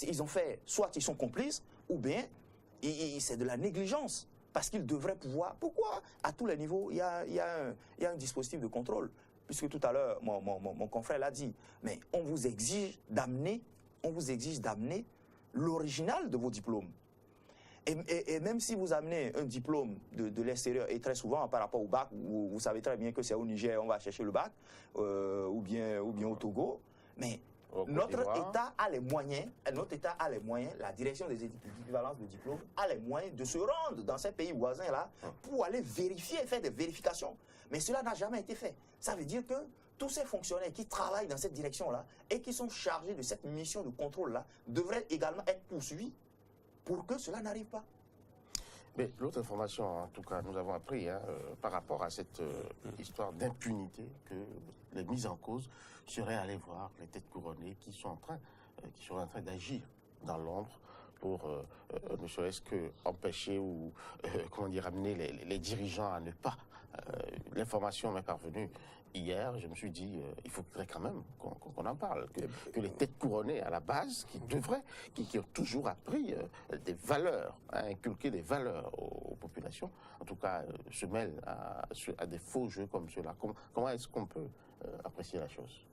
Speaker 17: ils ont fait, soit ils sont complices, ou bien c'est de la négligence. Parce qu'ils devraient pouvoir... Pourquoi à tous les niveaux, il y a un dispositif de contrôle? Puisque tout à l'heure, mon confrère l'a dit, mais on vous exige d'amener l'original de vos diplômes. Et même si vous amenez un diplôme de l'extérieur, et très souvent par rapport au bac, vous savez très bien que c'est au Niger, on va chercher le bac, ou bien au Togo, mais notre État a les moyens, la direction des équivalences de diplômes a les moyens de se rendre dans ces pays voisins-là pour aller vérifier, faire des vérifications. Mais cela n'a jamais été fait. Ça veut dire que tous ces fonctionnaires qui travaillent dans cette direction-là et qui sont chargés de cette mission de contrôle-là devraient également être poursuivis pour que cela n'arrive pas.
Speaker 12: Mais l'autre information, en tout cas, nous avons appris par rapport à cette histoire d'impunité que les mises en cause seraient allées voir les têtes couronnées qui sont en train d'agir dans l'ombre pour ne serait-ce que empêcher ou amener les dirigeants à ne pas. L'information m'est parvenue hier, je me suis dit, il faudrait quand même qu'on en parle, que les têtes couronnées à la base, qui ont toujours appris des valeurs, inculqué des valeurs aux populations, en tout cas se mêlent à des faux jeux comme ceux-là. Comment est-ce qu'on peut apprécier la chose?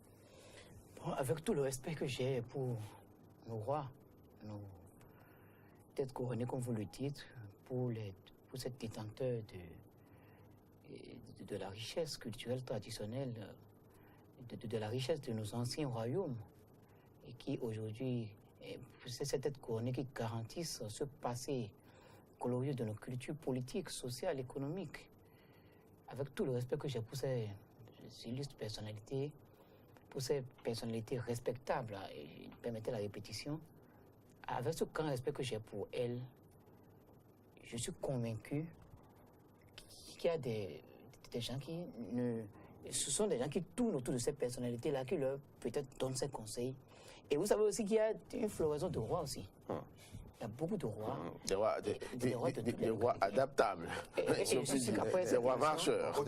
Speaker 16: Bon, avec tout le respect que j'ai pour nos rois, nos têtes couronnées, comme vous le dites, pour cette détenteur de la richesse culturelle traditionnelle, de la richesse de nos anciens royaumes, et qui aujourd'hui, c'est cette tête couronnée qui garantissent ce passé glorieux de nos cultures politiques, sociales, économiques. Avec tout le respect que j'ai pour ces illustres personnalités, pour ces personnalités respectables, et permettez la répétition, avec ce grand respect que j'ai pour elles, je suis convaincu qu'il y a des gens qui ce sont des gens qui tournent autour de ces personnalités-là, qui leur peut-être donnent ces conseils. Et vous savez aussi qu'il y a une floraison de rois aussi. Il y a beaucoup de rois.
Speaker 12: Des rois adaptables. Des rois marcheurs.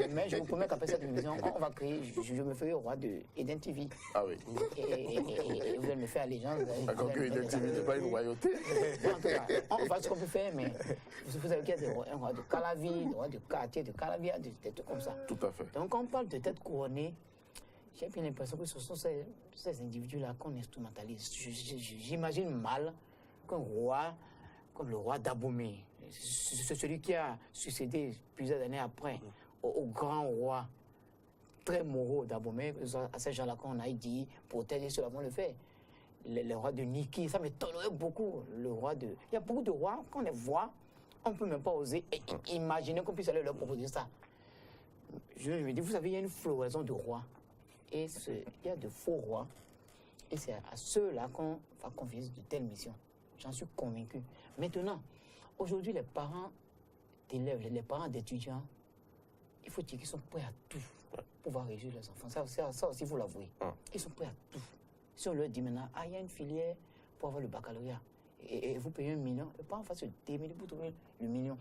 Speaker 16: Mais je vous promets qu'après cette émission, on va créer, je me ferai roi de Eden TV.
Speaker 12: Ah oui.
Speaker 16: Et vous allez me faire allégeance.
Speaker 12: Encore que Eden TV n'est pas une royauté.
Speaker 16: En tout cas, on va ce qu'on peut faire, mais vous savez qu'il y a un roi de Calavi, des rois de quartier, de Calavia, des trucs comme ça.
Speaker 12: Tout à fait.
Speaker 16: Donc quand on parle de tête couronnée, j'ai bien l'impression que ce sont ces individus-là qu'on instrumentalise. J'imagine mal qu'un roi, comme le roi d'Abomey, c'est celui qui a succédé plusieurs années après au grand roi très moraux d'Abomey, à ces gens-là qu'on a dit, protéger ceux-là vont le faire. Le roi de Niki, ça m'étonnerait beaucoup. Il y a beaucoup de rois, quand on les voit, on ne peut même pas oser imaginer qu'on puisse aller leur proposer ça. Je me dis, vous savez, il y a une floraison de rois. Et il y a de faux rois. Et c'est à ceux-là qu'on va confier de telles missions. J'en suis convaincu. Maintenant, aujourd'hui, les parents d'élèves, les parents d'étudiants, il faut dire qu'ils sont prêts à tout pour pouvoir réussir leurs enfants. Ça aussi, vous l'avouez. Ils sont prêts à tout. Si on leur dit maintenant, il y a une filière pour avoir le baccalauréat, et vous payez 1 million, les parents vont se démêler pour trouver le million.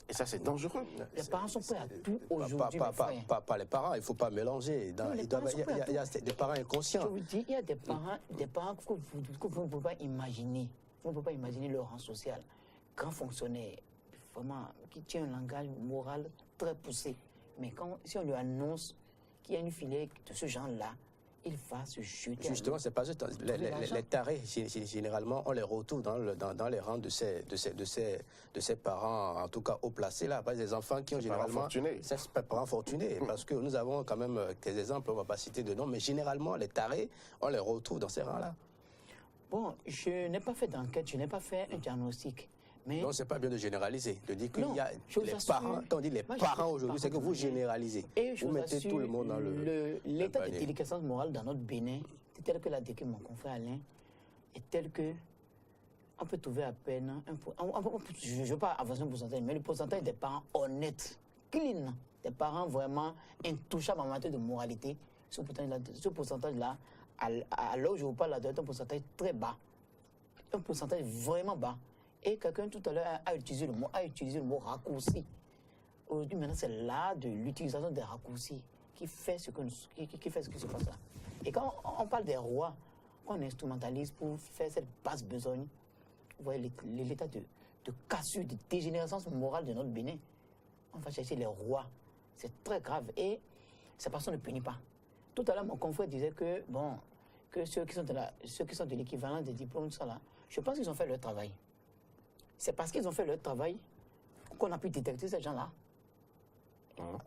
Speaker 12: Et ça, c'est dangereux.
Speaker 16: Les parents sont prêts à tout aujourd'hui.
Speaker 1: Pas les parents, il ne faut pas mélanger. Il y a des parents inconscients.
Speaker 16: Je vous dis, il y a des parents que vous ne pouvez pas imaginer. Vous ne pouvez pas imaginer leur rang social. Grand fonctionnaire, vraiment, qui tient un langage moral très poussé. Mais si on lui annonce qu'il y a une filière de ce genre-là, il va se jeter.
Speaker 1: Justement, c'est pas juste. Les tarés, généralement, on les retrouve dans les rangs de ces parents, en tout cas haut placés, là. Pas des enfants qui ont généralement. C'est parents fortunés. Parce que nous avons quand même des exemples, on ne va pas citer de nom, mais généralement, les tarés, on les retrouve dans ces rangs-là.
Speaker 16: Bon, je n'ai pas fait d'enquête, je n'ai pas fait un diagnostic. Mais
Speaker 1: non, c'est pas bien de généraliser, de dire qu'il y a les parents. Quand on dit les parents aujourd'hui, c'est que vous généralisez.
Speaker 16: Et je
Speaker 1: vous mettez tout le monde dans
Speaker 16: l'état de déliquescence morale dans notre Bénin, c'est tel que l'a décrit mon confrère Alain, est tel que on peut trouver à peine, je ne veux pas avancer un pourcentage, mais le pourcentage des parents honnêtes, clean, des parents vraiment intouchables en matière de moralité, ce pourcentage-là, à l'heure où je vous parle, là, doit être un pourcentage très bas, un pourcentage vraiment bas. Et quelqu'un tout à l'heure a utilisé le mot raccourci. Aujourd'hui, maintenant, c'est là de l'utilisation des raccourcis qui fait ce qui se passe là. Et quand on parle des rois, qu'on instrumentalise pour faire cette basse besogne, vous voyez l'état de cassure, de dégénérescence morale de notre Bénin. On va chercher les rois. C'est très grave et cette personne ne punit pas. Tout à l'heure, mon confrère disait que, bon, que ceux qui sont de l'équivalent des diplômes, ça là, je pense qu'ils ont fait leur travail. C'est parce qu'ils ont fait leur travail qu'on a pu détecter ces gens-là.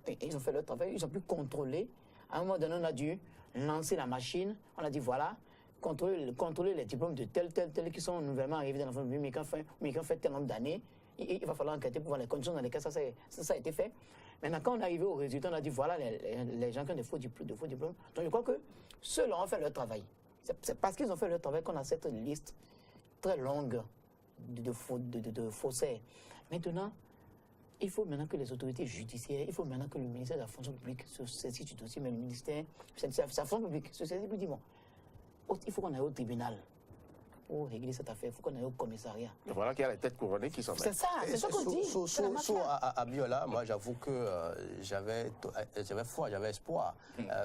Speaker 16: Et ils ont fait leur travail, ils ont pu contrôler. À un moment donné, on a dû lancer la machine. On a dit, voilà, contrôler les diplômes de tel qui sont nouvellement arrivés dans la famille, mais qui ont fait tel nombre d'années. Il va falloir enquêter pour voir les conditions dans lesquelles ça a été fait. Maintenant, quand on est arrivé au résultat, on a dit, voilà les gens qui ont des faux diplômes. Donc, je crois que ceux-là ont fait leur travail. C'est parce qu'ils ont fait leur travail qu'on a cette liste très longue de faussaires. Maintenant, il faut maintenant que les autorités judiciaires, il faut maintenant que le ministère de la fonction publique se saisisse du dossier, mais le ministère, c'est la fonction publique, se saisisse pour dire, bon, il faut qu'on aille au tribunal pour régler cette affaire, il faut qu'on aille au commissariat.
Speaker 12: Et voilà qu'il y a les têtes couronnées qui s'en mettent.
Speaker 16: C'est ça, c'est ça qu'on dit.
Speaker 1: À Biola, moi j'avoue que j'avais foi, j'avais espoir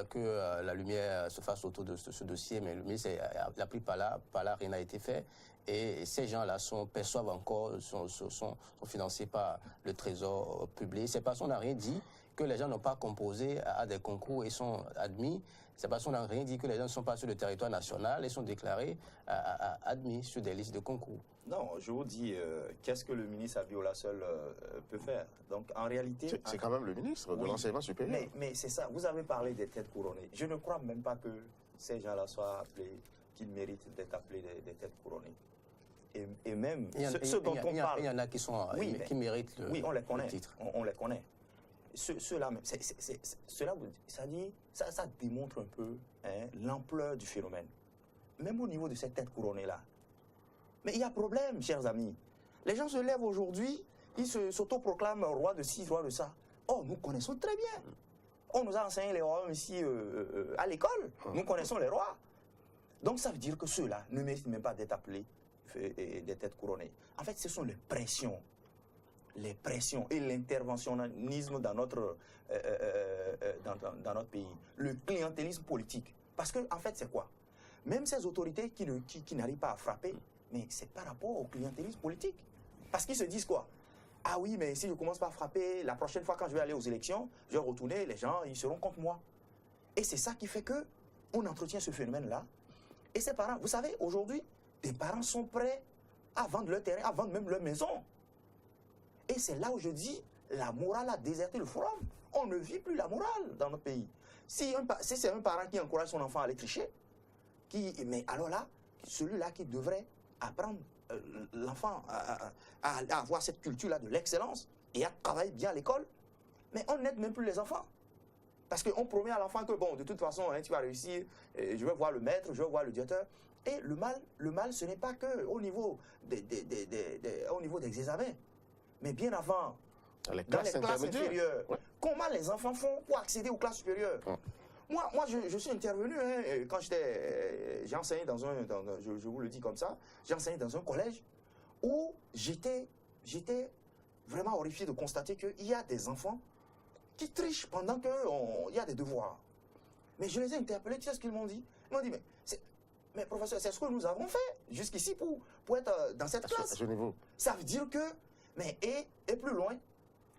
Speaker 1: que la lumière se fasse autour de ce dossier, mais le ministre n'a pris pas là, rien n'a été fait. Et ces gens-là perçoivent encore, sont financés par le trésor public. C'est parce qu'on n'a rien dit que les gens n'ont pas composé à des concours et sont admis. C'est parce qu'on n'a rien dit que les gens ne sont pas sur le territoire national et sont déclarés admis sur des listes de concours.
Speaker 17: Non, je vous dis, qu'est-ce que le ministre Abiola seul peut faire? Donc, en réalité...
Speaker 12: C'est quand même le ministre de l'enseignement supérieur.
Speaker 17: Mais c'est ça, vous avez parlé des têtes couronnées. Je ne crois même pas que ces gens-là soient appelés, qu'ils méritent d'être appelés des têtes couronnées. Et même ceux dont on parle...
Speaker 1: Il y en a qui méritent le titre.
Speaker 17: On les connaît. Ceux-là, ça démontre un peu l'ampleur du phénomène. Même au niveau de cette tête couronnée-là. Mais il y a problème, chers amis. Les gens se lèvent aujourd'hui, ils s'autoproclament roi de ci, roi de ça. Oh, nous connaissons très bien. On nous a enseigné les rois ici à l'école. Nous connaissons les rois. Donc ça veut dire que ceux-là ne méritent même pas d'être appelés des têtes couronnées. En fait, ce sont les pressions et l'interventionnisme dans notre pays, le clientélisme politique. Parce que, en fait, c'est quoi? Même ces autorités qui n'arrivent pas à frapper, mais c'est par rapport au clientélisme politique. Parce qu'ils se disent quoi? Ah oui, mais si je ne commence pas à frapper, la prochaine fois quand je vais aller aux élections, je vais retourner, les gens, ils seront contre moi. Et c'est ça qui fait qu'on entretient ce phénomène-là. Et ces parents, vous savez, aujourd'hui, des parents sont prêts à vendre leur terrain, à vendre même leur maison. Et c'est là où je dis, la morale a déserté le forum. On ne vit plus la morale dans notre pays. Si c'est un parent qui encourage son enfant à aller tricher, mais alors là, celui-là qui devrait apprendre l'enfant à avoir cette culture-là de l'excellence et à travailler bien à l'école, mais on n'aide même plus les enfants. Parce qu'on promet à l'enfant que, bon, de toute façon, tu vas réussir, je vais voir le maître, je vais voir le directeur. Et le mal, ce n'est pas qu'au niveau des examens, mais bien avant, dans les classes inférieures. Ouais. Comment les enfants font pour accéder aux classes supérieures? Moi, je suis intervenu, quand j'ai enseigné je vous le dis comme ça, j'ai enseigné dans un collège où j'étais vraiment horrifié de constater qu'il y a des enfants qui trichent pendant qu'il y a des devoirs. Mais je les ai interpellés, tu sais ce qu'ils m'ont dit? Ils m'ont dit, mais professeur, c'est ce que nous avons fait jusqu'ici pour être dans cette classe. Ça veut dire que, et plus loin,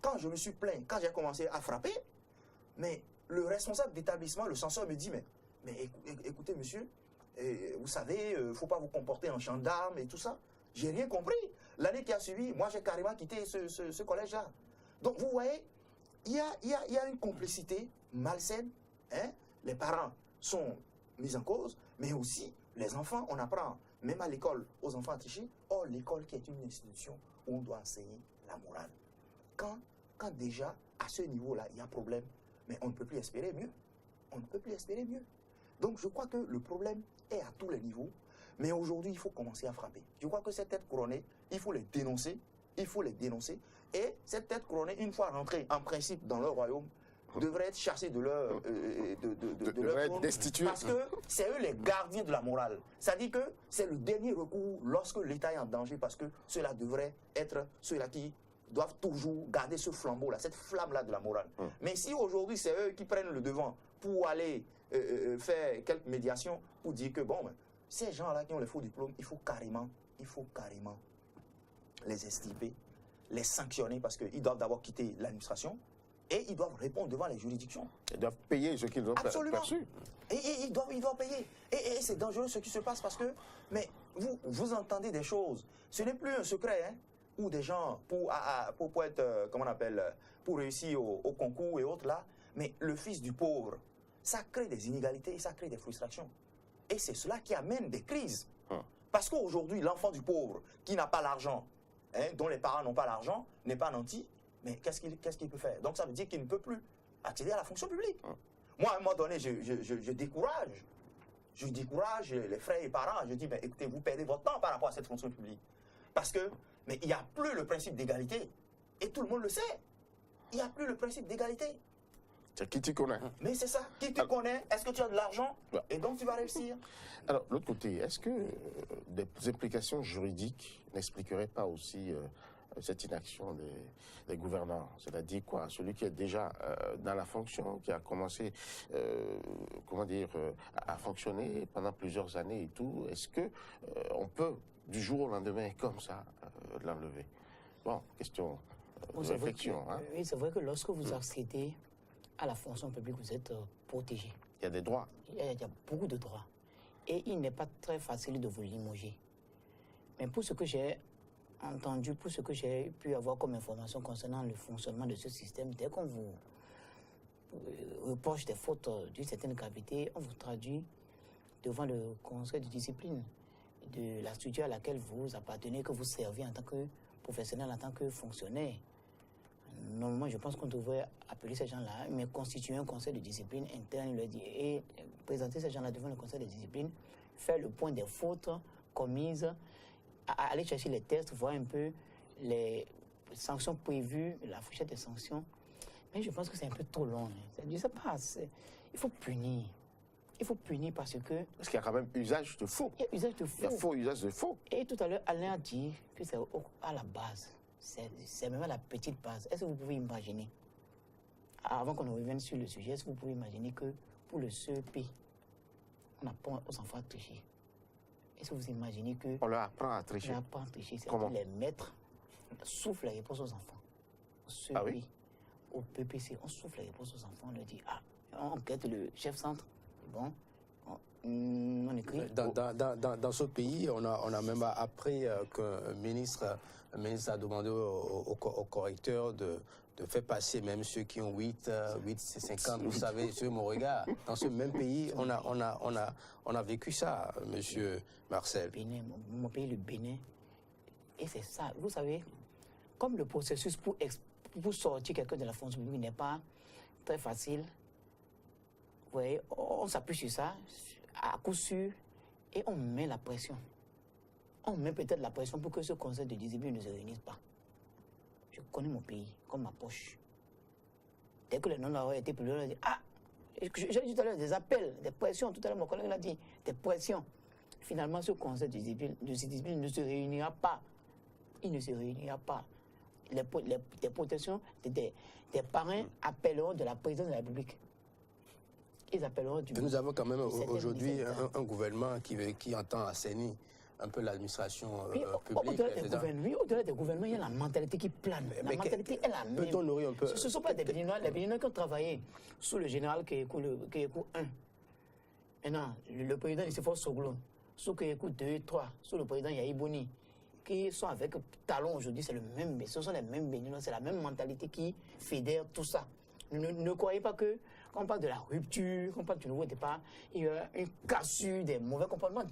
Speaker 17: quand je me suis plaint, quand j'ai commencé à frapper, mais le responsable d'établissement, le censeur me dit, mais écoutez monsieur, vous savez, il ne faut pas vous comporter en gendarme et tout ça. J'ai rien compris. L'année qui a suivi, moi j'ai carrément quitté ce collège-là. Donc vous voyez, il y a une complicité malsaine. Les parents sont mis en cause, mais aussi les enfants, on apprend, même à l'école, aux enfants à tricher. Or, l'école qui est une institution où on doit enseigner la morale. Quand déjà, à ce niveau-là, il y a problème, mais on ne peut plus espérer mieux. On ne peut plus espérer mieux. Donc, je crois que le problème est à tous les niveaux. Mais aujourd'hui, il faut commencer à frapper. Je crois que ces têtes couronnées, il faut les dénoncer. Il faut les dénoncer. Et cette tête couronnée, une fois rentrée en principe dans leur royaume, devrait être chassée de leur trône,
Speaker 12: destituée.
Speaker 17: parce que c'est eux les gardiens de la morale. Ça dit que c'est le dernier recours lorsque l'État est en danger, parce que ceux-là devraient être ceux-là qui doivent toujours garder ce flambeau-là, cette flamme-là de la morale. Mais si aujourd'hui c'est eux qui prennent le devant pour aller faire quelques médiations, pour dire que bon, ces gens-là qui ont les faux diplômes, il faut carrément les extirper, les sanctionner, parce qu'ils doivent d'abord quitter l'administration et ils doivent répondre devant les juridictions.
Speaker 12: Ils doivent payer ce qu'ils ont perçu.
Speaker 17: Et ils doivent payer. Et c'est dangereux ce qui se passe, parce que, mais vous entendez des choses. Ce n'est plus un secret, hein, où des gens, pour être, comment on appelle, pour réussir au concours et autres là, mais le fils du pauvre, ça crée des inégalités, ça crée des frustrations. Et c'est cela qui amène des crises. Parce qu'aujourd'hui, l'enfant du pauvre, qui n'a pas l'argent, hein, dont les parents n'ont pas l'argent, n'est pas nanti, mais qu'est-ce qu'il peut faire? Donc ça veut dire qu'il ne peut plus accéder à la fonction publique. Moi, à un moment donné, je décourage. Je décourage les frères et parents. Je dis, mais écoutez, vous perdez votre temps par rapport à cette fonction publique. Parce que, mais il n'y a plus le principe d'égalité. Et tout le monde le sait. Il n'y a plus le principe d'égalité.
Speaker 12: C'est qui tu connais.
Speaker 17: Mais c'est ça. Qui tu connais? Est-ce que tu as de l'argent? Et donc tu vas réussir.
Speaker 12: Alors, l'autre côté, est-ce que des implications juridiques n'expliqueraient pas aussi cette inaction des gouvernants? C'est-à-dire quoi? Celui qui est déjà dans la fonction, qui a commencé, à fonctionner pendant plusieurs années et tout, est-ce que on peut, du jour au lendemain, comme ça, l'enlever? Bon, question de réflexion.
Speaker 16: Oui, c'est vrai que lorsque vous accédez à la fonction publique, vous êtes protégé.
Speaker 12: Il y a des droits.
Speaker 16: Il y a beaucoup de droits. Et il n'est pas très facile de vous limoger. Mais pour ce que j'ai entendu, pour ce que j'ai pu avoir comme information concernant le fonctionnement de ce système, dès qu'on vous reproche des fautes d'une certaine gravité, on vous traduit devant le conseil de discipline de la structure à laquelle vous appartenez, que vous servez en tant que professionnel, en tant que fonctionnaire. Normalement, je pense qu'on devrait appeler ces gens-là, mais constituer un conseil de discipline interne, et présenter ces gens-là devant le conseil de discipline, faire le point des fautes commises, aller chercher les tests, voir un peu les sanctions prévues, la fourchette des sanctions. Mais je pense que c'est un peu trop long. Je sais pas, il faut punir. Il faut punir parce que...
Speaker 12: Parce qu'il y a quand même usage de faux.
Speaker 16: Il y a usage de faux.
Speaker 12: Il y a faux usage de faux.
Speaker 16: Et tout à l'heure, Alain a dit que c'est à la base. C'est même à la petite base. Est-ce que vous pouvez imaginer, avant qu'on revienne sur le sujet, est-ce que vous pouvez imaginer que pour le CEP, on apprend aux enfants à tricher? Est-ce que vous imaginez que...
Speaker 12: On leur apprend à tricher.
Speaker 16: On leur apprend à tricher. C'est
Speaker 12: Comment?
Speaker 16: que les maîtres soufflent les réponses aux enfants. Au CEP,
Speaker 12: oui?
Speaker 16: Au PPC, on souffle les réponses aux enfants. On leur dit, on enquête le chef centre. Bon, on écrit.
Speaker 1: Dans ce pays, on a même appris qu'un ministre a demandé au correcteur de faire passer même ceux qui ont 8, 50, vous savez, sur mon regard. Dans ce même pays, on a vécu ça, monsieur Marcel.
Speaker 16: Bénin, mon pays, le Bénin. Et c'est ça, vous savez, comme le processus pour sortir quelqu'un de la fonction publique n'est pas très facile, vous voyez, on s'appuie sur ça, à coup sûr, et on met la pression. On met peut-être la pression pour que ce conseil de discipline ne se réunisse pas. Je connais mon pays comme ma poche. Dès que le nom a été publié, on a dit, j'ai dit tout à l'heure des appels, des pressions. Tout à l'heure, mon collègue l'a dit, des pressions. Finalement, ce conseil de discipline ne se réunira pas. Il ne se réunira pas. Les protections des parrains appelleront de la présidence de la République. Ils appelleront du...
Speaker 1: Nous avons quand même aujourd'hui un gouvernement qui entend assainir un peu l'administration publique.
Speaker 16: Au-delà des gouvernements, il y a la mentalité qui plane. La mentalité est la même.
Speaker 1: Peut-on nourrir un peu...
Speaker 16: Ce ne sont pas des Béninois. Les Béninois qui ont travaillé sous le général Kékou 1. Maintenant, le président Issefo Soglo, sous Kékou 2 et 3, sous le président Yahi Boni, qui sont avec talon aujourd'hui, c'est le même, ce sont les mêmes Béninois, c'est la même mentalité qui fédère tout ça. Ne croyez pas que quand on parle de la rupture, quand on parle du nouveau départ, il y a une cassure des mauvais comportements.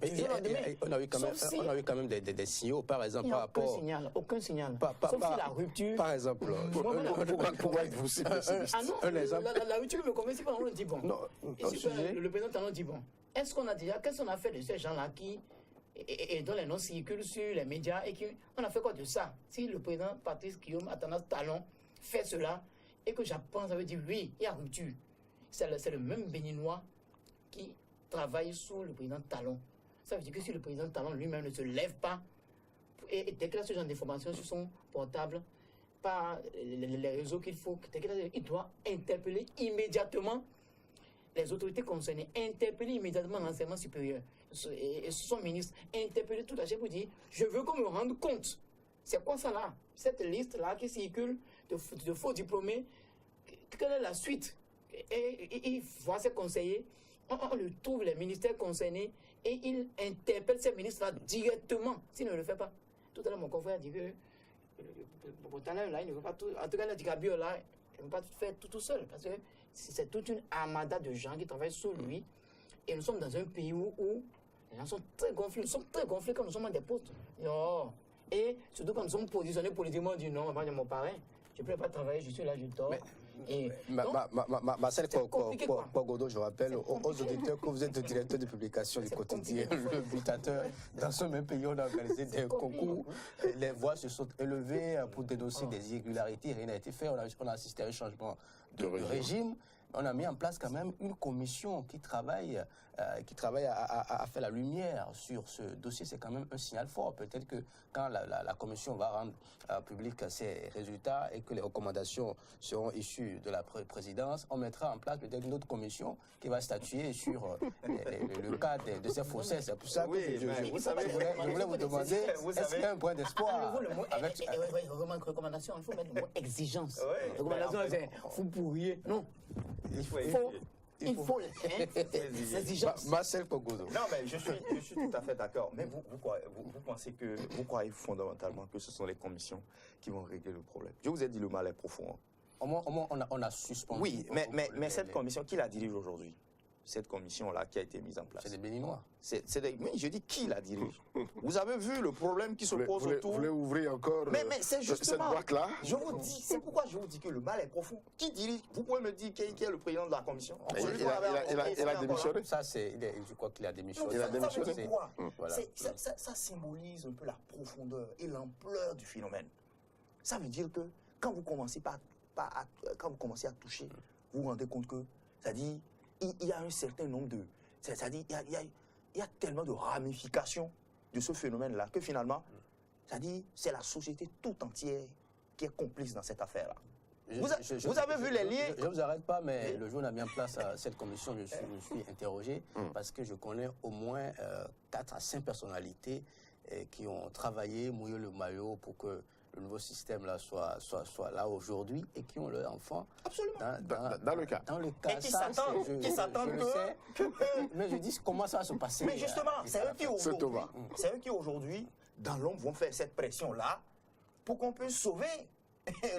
Speaker 1: On a eu quand même des signaux, par exemple, par rapport...
Speaker 16: Aucun signal. Sauf si la rupture...
Speaker 1: Par exemple...
Speaker 12: Pourquoi êtes-vous si pessimiste?
Speaker 16: Un exemple. La rupture me convainc si on dit bon. Le président Talon dit bon. Est-ce qu'on a déjà... Qu'est-ce qu'on a fait de ces gens-là qui et dont les noms circulent sur les médias et qu'on a fait quoi de ça? Si le président Patrice Guillaume a tendance Talon fait cela et que j'apprends, ça veut dire oui, il y a rupture. C'est le même Béninois qui travaille sous le président Talon. Ça veut dire que si le président Talon lui-même ne se lève pas et déclare ce genre d'informations sur son portable par les réseaux qu'il faut, il doit interpeller immédiatement les autorités concernées, interpeller immédiatement l'enseignement supérieur et son ministre, interpeller tout la chef pour dire je veux qu'on me rende compte. C'est quoi ça là? Cette liste-là qui circule de faux diplômés, quelle est la suite? Et il voit ses conseillers, on le trouve les ministères concernés et il interpelle ces ministres-là directement s'il ne le fait pas. Tout à l'heure, mon confrère a dit que là, il ne veut pas tout. En tout cas, il a dit qu'Abio là, il ne veut pas tout faire tout seul. Parce que c'est toute une armada de gens qui travaillent sous lui. Et nous sommes dans un pays où les gens sont très gonflés. Nous sommes très gonflés quand nous sommes à des postes. Non. Et surtout quand nous sommes positionnés politiquement, on dit non, moi, mon parrain, je ne peux pas travailler, je suis là, je dors.
Speaker 1: Marcel Pogodo, je rappelle aux auditeurs que vous êtes le directeur de publication du quotidien Le Butateur. Dans ce même pays, on a organisé des concours. Les voix se sont élevées pour dénoncer des irrégularités. Rien n'a été fait. On a assisté à un changement de régime. On a mis en place quand même une commission qui travaille à faire la lumière sur ce dossier. C'est quand même un signal fort. Peut-être que quand la commission va rendre public ses résultats et que les recommandations seront issues de la présidence, on mettra en place peut-être une autre commission qui va statuer sur le cas de ces faussaires. C'est pour ça que je voulais vous demander, est-ce qu'il y a un point d'espoir
Speaker 16: recommandation, il faut mettre le mot exigence. Recommandation, c'est vous pourriez. Non. Il faut les exigences.
Speaker 1: Marcel Pogodo.
Speaker 17: Non, mais je suis tout à fait d'accord. Mais vous pensez que, vous croyez fondamentalement que ce sont les commissions qui vont régler le problème. Je vous ai dit le mal est profond.
Speaker 1: Au moins on a suspendu.
Speaker 17: Oui, mais cette commission, qui la dirige aujourd'hui? Cette commission-là qui a été mise en place.
Speaker 1: C'est des Béninois.
Speaker 17: Oui, je dis qui la dirige. Vous avez vu le problème qui se pose autour.
Speaker 12: Vous voulez ouvrir encore
Speaker 17: mais c'est justement,
Speaker 12: cette boîte-là?
Speaker 17: Je vous dis, c'est pourquoi je vous dis que le mal est profond. Qui dirige? Vous pouvez me dire qui est le président de la commission?
Speaker 12: Il a démissionné.
Speaker 1: Je crois qu'il a démissionné.
Speaker 17: Il a démissionné. Voilà. Ça symbolise un peu la profondeur et l'ampleur du phénomène. Ça veut dire que quand vous commencez à toucher, vous vous rendez compte que, c'est-à-dire, il y a un certain nombre de... C'est-à-dire, il y a tellement de ramifications de ce phénomène-là que finalement, c'est-à-dire, c'est la société tout entière qui est complice dans cette affaire-là. Vous avez vu les liens?
Speaker 1: Je ne vous arrête pas, mais le jour où on a mis en place cette commission, je suis interrogé parce que je connais au moins 4 à 5 personnalités qui ont travaillé, mouillé le maillot pour que le nouveau système là soit là aujourd'hui et qui ont leurs enfants
Speaker 12: dans le cas.
Speaker 1: Dans le cas,
Speaker 17: et qui s'attendent
Speaker 1: mais je dis comment ça va se passer.
Speaker 17: Mais justement, c'est eux qui aujourd'hui, dans l'ombre, vont faire cette pression-là pour qu'on puisse sauver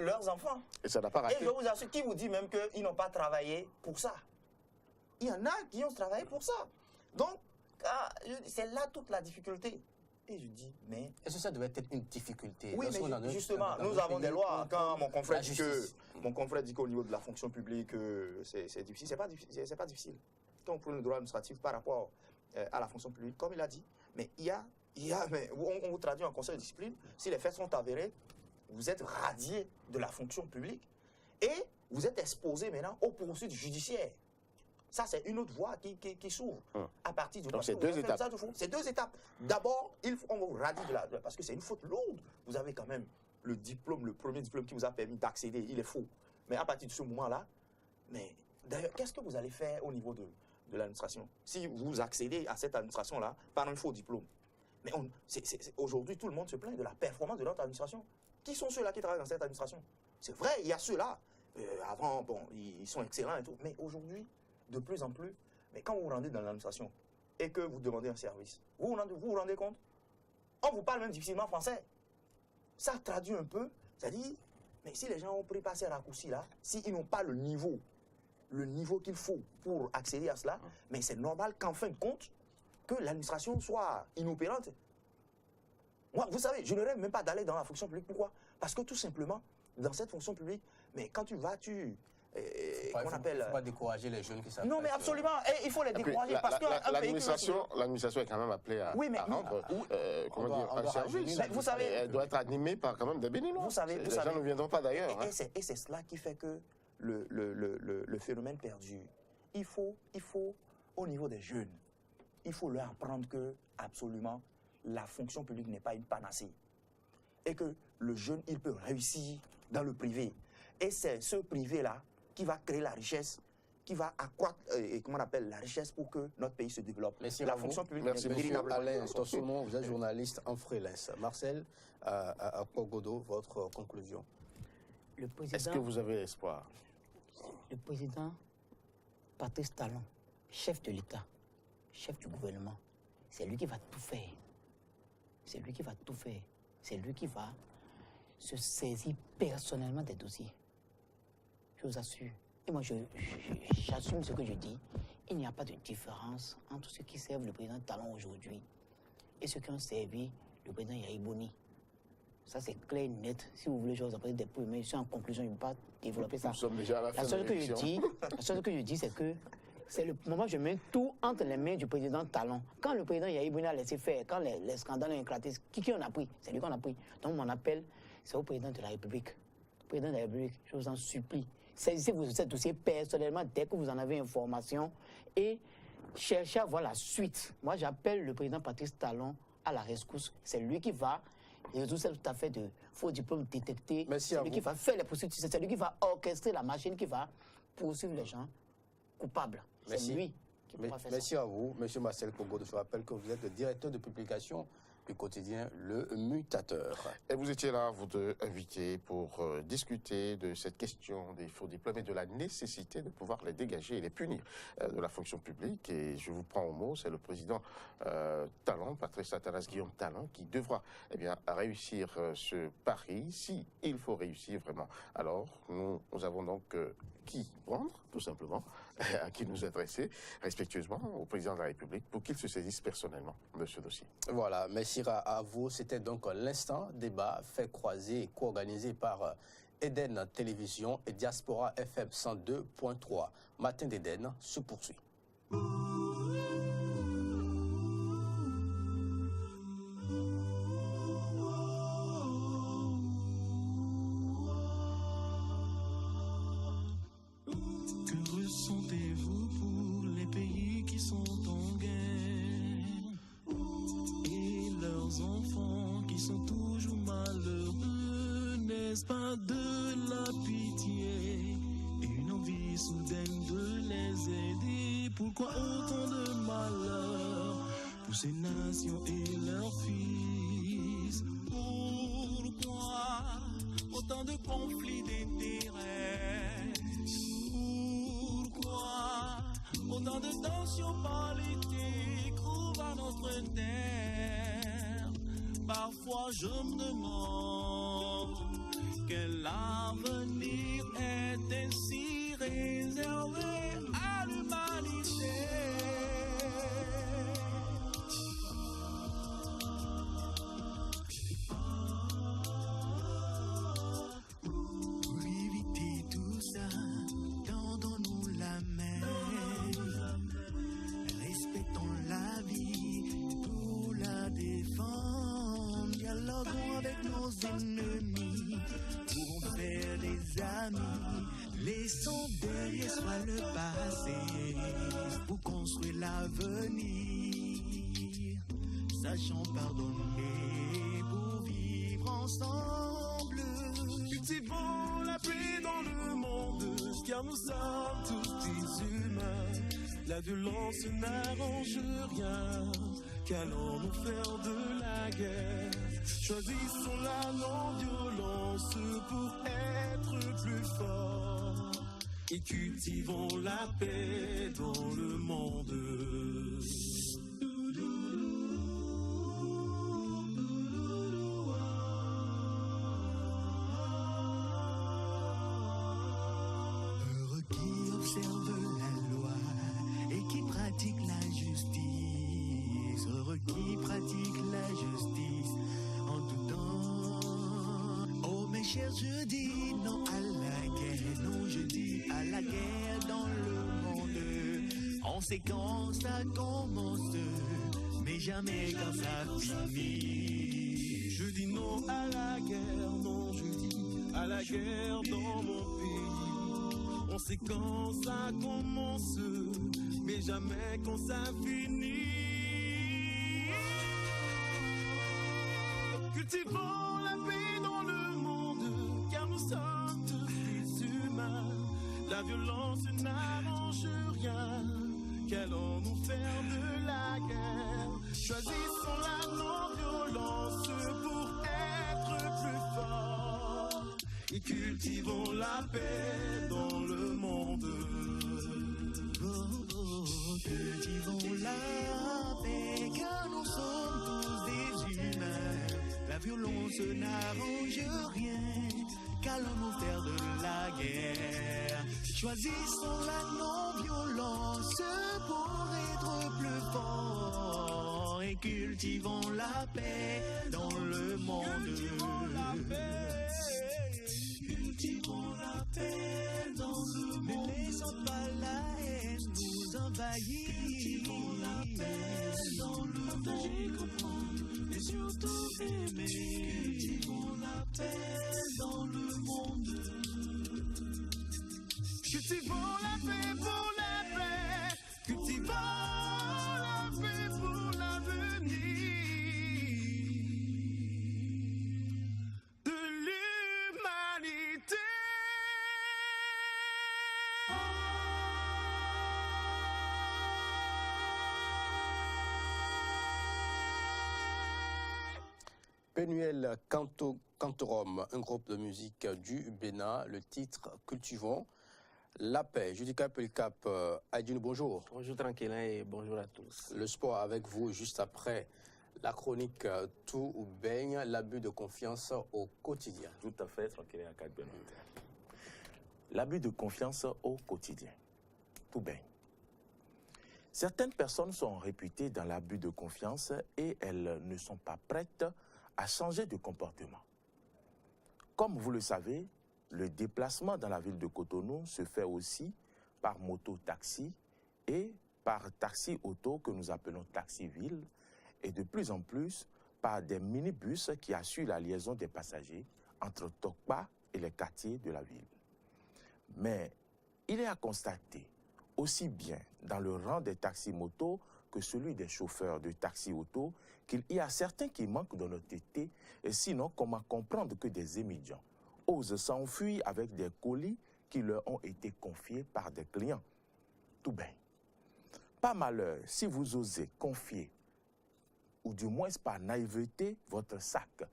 Speaker 17: leurs enfants.
Speaker 12: Et ça n'a pas raté.
Speaker 17: Et je vous assure, qui vous dit même qu'ils n'ont pas travaillé pour ça? Il y en a qui ont travaillé pour ça. Donc, c'est là toute la difficulté. Et je dis, mais...
Speaker 1: Est-ce que ça devait être une difficulté?
Speaker 17: Oui, mais justement, nous avons des lois. Quand mon confrère dit qu'au niveau de la fonction publique, c'est difficile, c'est pas difficile. Quand on prend le droit administratif par rapport à la fonction publique, comme il a dit, mais on vous traduit en conseil de discipline, si les faits sont avérés, vous êtes radié de la fonction publique et vous êtes exposé maintenant aux poursuites judiciaires. Ça, c'est une autre voie qui s'ouvre à partir du...
Speaker 12: Donc, c'est 2 étapes.
Speaker 17: C'est 2 étapes. D'abord, on vous radie parce que c'est une faute lourde. Vous avez quand même le diplôme, le premier diplôme qui vous a permis d'accéder, il est faux. Mais à partir de ce moment-là, mais d'ailleurs, qu'est-ce que vous allez faire au niveau de l'administration si vous accédez à cette administration-là par un faux diplôme? Mais aujourd'hui, tout le monde se plaint de la performance de notre administration. Qui sont ceux-là qui travaillent dans cette administration? C'est vrai, il y a ceux-là. Avant, bon, ils sont excellents et tout. Mais aujourd'hui, de plus en plus, mais quand vous vous rendez dans l'administration et que vous demandez un service, vous vous rendez compte? On vous parle même difficilement français. Ça traduit un peu, c'est-à-dire, mais si les gens ont pris pas ces raccourcis-là, s'ils n'ont pas le niveau qu'il faut pour accéder à cela, mais c'est normal qu'en fin de compte, que l'administration soit inopérante. Moi, vous savez, je ne rêve même pas d'aller dans la fonction publique. Pourquoi? Parce que tout simplement, dans cette fonction publique, mais quand tu vas,
Speaker 1: qu'on appelle... Il ne faut pas décourager les jeunes qui savent.
Speaker 15: Non, mais absolument, et il faut les décourager parce que
Speaker 12: l'administration est quand même appelée à rendre un service.
Speaker 15: Vous savez,
Speaker 12: elle doit être animée par quand même des Béninois. Les gens ne viendront pas d'ailleurs.
Speaker 15: Et c'est cela qui fait que le phénomène perdure. Il faut, au niveau des jeunes, il faut leur apprendre que, absolument, la fonction publique n'est pas une panacée. Et que le jeune, il peut réussir dans le privé. Et c'est ce privé-là qui va créer la richesse, qui va accroître, comment on appelle, la richesse pour que notre pays se développe.
Speaker 1: Merci
Speaker 15: la fonction publique.
Speaker 1: Merci beaucoup. Alain Tossoumon, vous êtes journaliste en freelance. Marcel Pogodo, votre conclusion.
Speaker 12: Est-ce que vous avez espoir?
Speaker 16: Le président Patrice Talon, chef de l'État, chef du gouvernement, c'est lui qui va tout faire. C'est lui qui va tout faire. C'est lui qui va se saisir personnellement des dossiers. Je vous assure. Et moi, j'assume ce que je dis. Il n'y a pas de différence entre ceux qui servent le président Talon aujourd'hui et ceux qui ont servi le président Yahya Boni. Ça, c'est clair et net. Si vous voulez, je vous apporter des preuves, mais je suis en conclusion, je ne vais pas développer ça.
Speaker 12: Nous sommes déjà à la fin
Speaker 16: La seule chose que je dis, c'est que c'est le moment où je mets tout entre les mains du président Talon. Quand le président Yahya Boni a laissé faire, quand les scandales ont éclaté, qui on a pris? C'est lui qu'on a pris. Donc mon appel, c'est au président de la République. Président de la République, je vous en supplie, saisissez-vous de ce dossier personnellement dès que vous en avez information et cherchez à voir la suite. Moi, j'appelle le président Patrice Talon à la rescousse. C'est lui qui va résoudre cette affaire de faux diplômes détectés. C'est lui qui va faire les procédures. C'est lui qui va orchestrer la machine qui va poursuivre les gens coupables. C'est lui qui va faire ça.
Speaker 1: Merci à vous, M. Marcel Pogodo. Je rappelle que vous êtes le directeur de publication du quotidien Le Mutateur.
Speaker 12: Et vous étiez là, vous deux invités, pour discuter de cette question des faux diplômes et de la nécessité de pouvoir les dégager et les punir de la fonction publique. Et je vous prends au mot, c'est le président Talon, Patrice Athanas Guillaume Talon, qui devra réussir ce pari, si il faut réussir vraiment. Alors, nous avons donc qui prendre, tout simplement, à qui nous adresser respectueusement au président de la République pour qu'il se saisisse personnellement de ce dossier.
Speaker 1: Voilà, merci à vous. C'était donc l'instant débat fait croiser et co-organisé par Eden Télévision et Diaspora FM 102.3. Matin d'Eden se poursuit.
Speaker 11: Ressentez-vous pour les pays qui sont en guerre et leurs enfants qui sont toujours malheureux? N'est-ce pas de la pitié, une envie soudaine de les aider? Pourquoi autant de malheur pour ces nations et leurs fils? Pourquoi autant de conflits d'intérêts? Autant de tensions politiques couvrent à notre terre. Parfois je me demande quel avenir est ainsi réservé à l'humanité. Pour éviter tout ça, tendons-nous la main. Respectons la vie pour la défendre. Dialoguons avec nos ennemis pour en faire des amis. Laissons derrière soi le passé pour construire l'avenir. Sachons pardonner pour vivre ensemble. Cultivons la paix dans le monde, car nous sommes tous des humains. La violence n'arrange rien, qu'allons-nous faire de la guerre? Choisissons la non-violence pour être plus forts et cultivons la paix dans le monde. Heureux qui observe la loi et qui pratique la justice, heureux qui pratique la justice en tout temps. Oh mes chers, je dis non à la guerre, non je dis à pas la guerre dans le monde. On sait quand ça commence, mais jamais quand ça finit.
Speaker 18: Je dis non à la guerre, non, je dis à la guerre dans mon pays. On sait quand ça commence, mais jamais quand ça finit. Cultivons la paix dans le monde, car nous sommes tous des humains. La violence n'arrange rien, qu'allons-nous faire de la guerre? Choisissons la non-violence pour être plus forts. Et cultivons la paix dans le monde.
Speaker 11: Cultivons la paix, car nous sommes tous des humains. La violence n'arrange rien, qu'allons-nous faire de la guerre? Choisissons la non-violence pour être plus forts. Et cultivons la paix dans le monde.
Speaker 18: Cultivons la paix.
Speaker 11: Cultivons la paix dans le monde. Ne laissons pas la haine nous envahir. Cultivons la paix dans le monde. Et surtout aimer. Cultivons la paix dans le monde.
Speaker 18: Cultivons la paix pour la paix. Cultivons la paix pour l'avenir de l'humanité.
Speaker 1: Penuel Cantorum, un groupe de musique du Bénin, le titre Cultivons la paix. Judica Pelcap, Adjounou, bonjour.
Speaker 19: Bonjour Tranquillin et bonjour à tous.
Speaker 1: Le sport avec vous juste après la chronique Tout ou baigne, l'abus de confiance au quotidien.
Speaker 8: Tout à fait, Tranquillin à 4 L'abus de confiance au quotidien. Tout baigne. Certaines personnes sont réputées dans l'abus de confiance et elles ne sont pas prêtes à changer de comportement. Comme vous le savez, le déplacement dans la ville de Cotonou se fait aussi par moto-taxi et par taxi-auto que nous appelons taxi-ville et de plus en plus par des minibus qui assurent la liaison des passagers entre Tokpa et les quartiers de la ville. Mais il est à constater, aussi bien dans le rang des taxis-motos que celui des chauffeurs de taxi-auto, qu'il y a certains qui manquent d'honnêteté et sinon comment comprendre que des émigrants osent s'enfuir avec des colis qui leur ont été confiés par des clients. Tout bien. Pas malheur si vous osez confier, ou du moins par naïveté, votre sac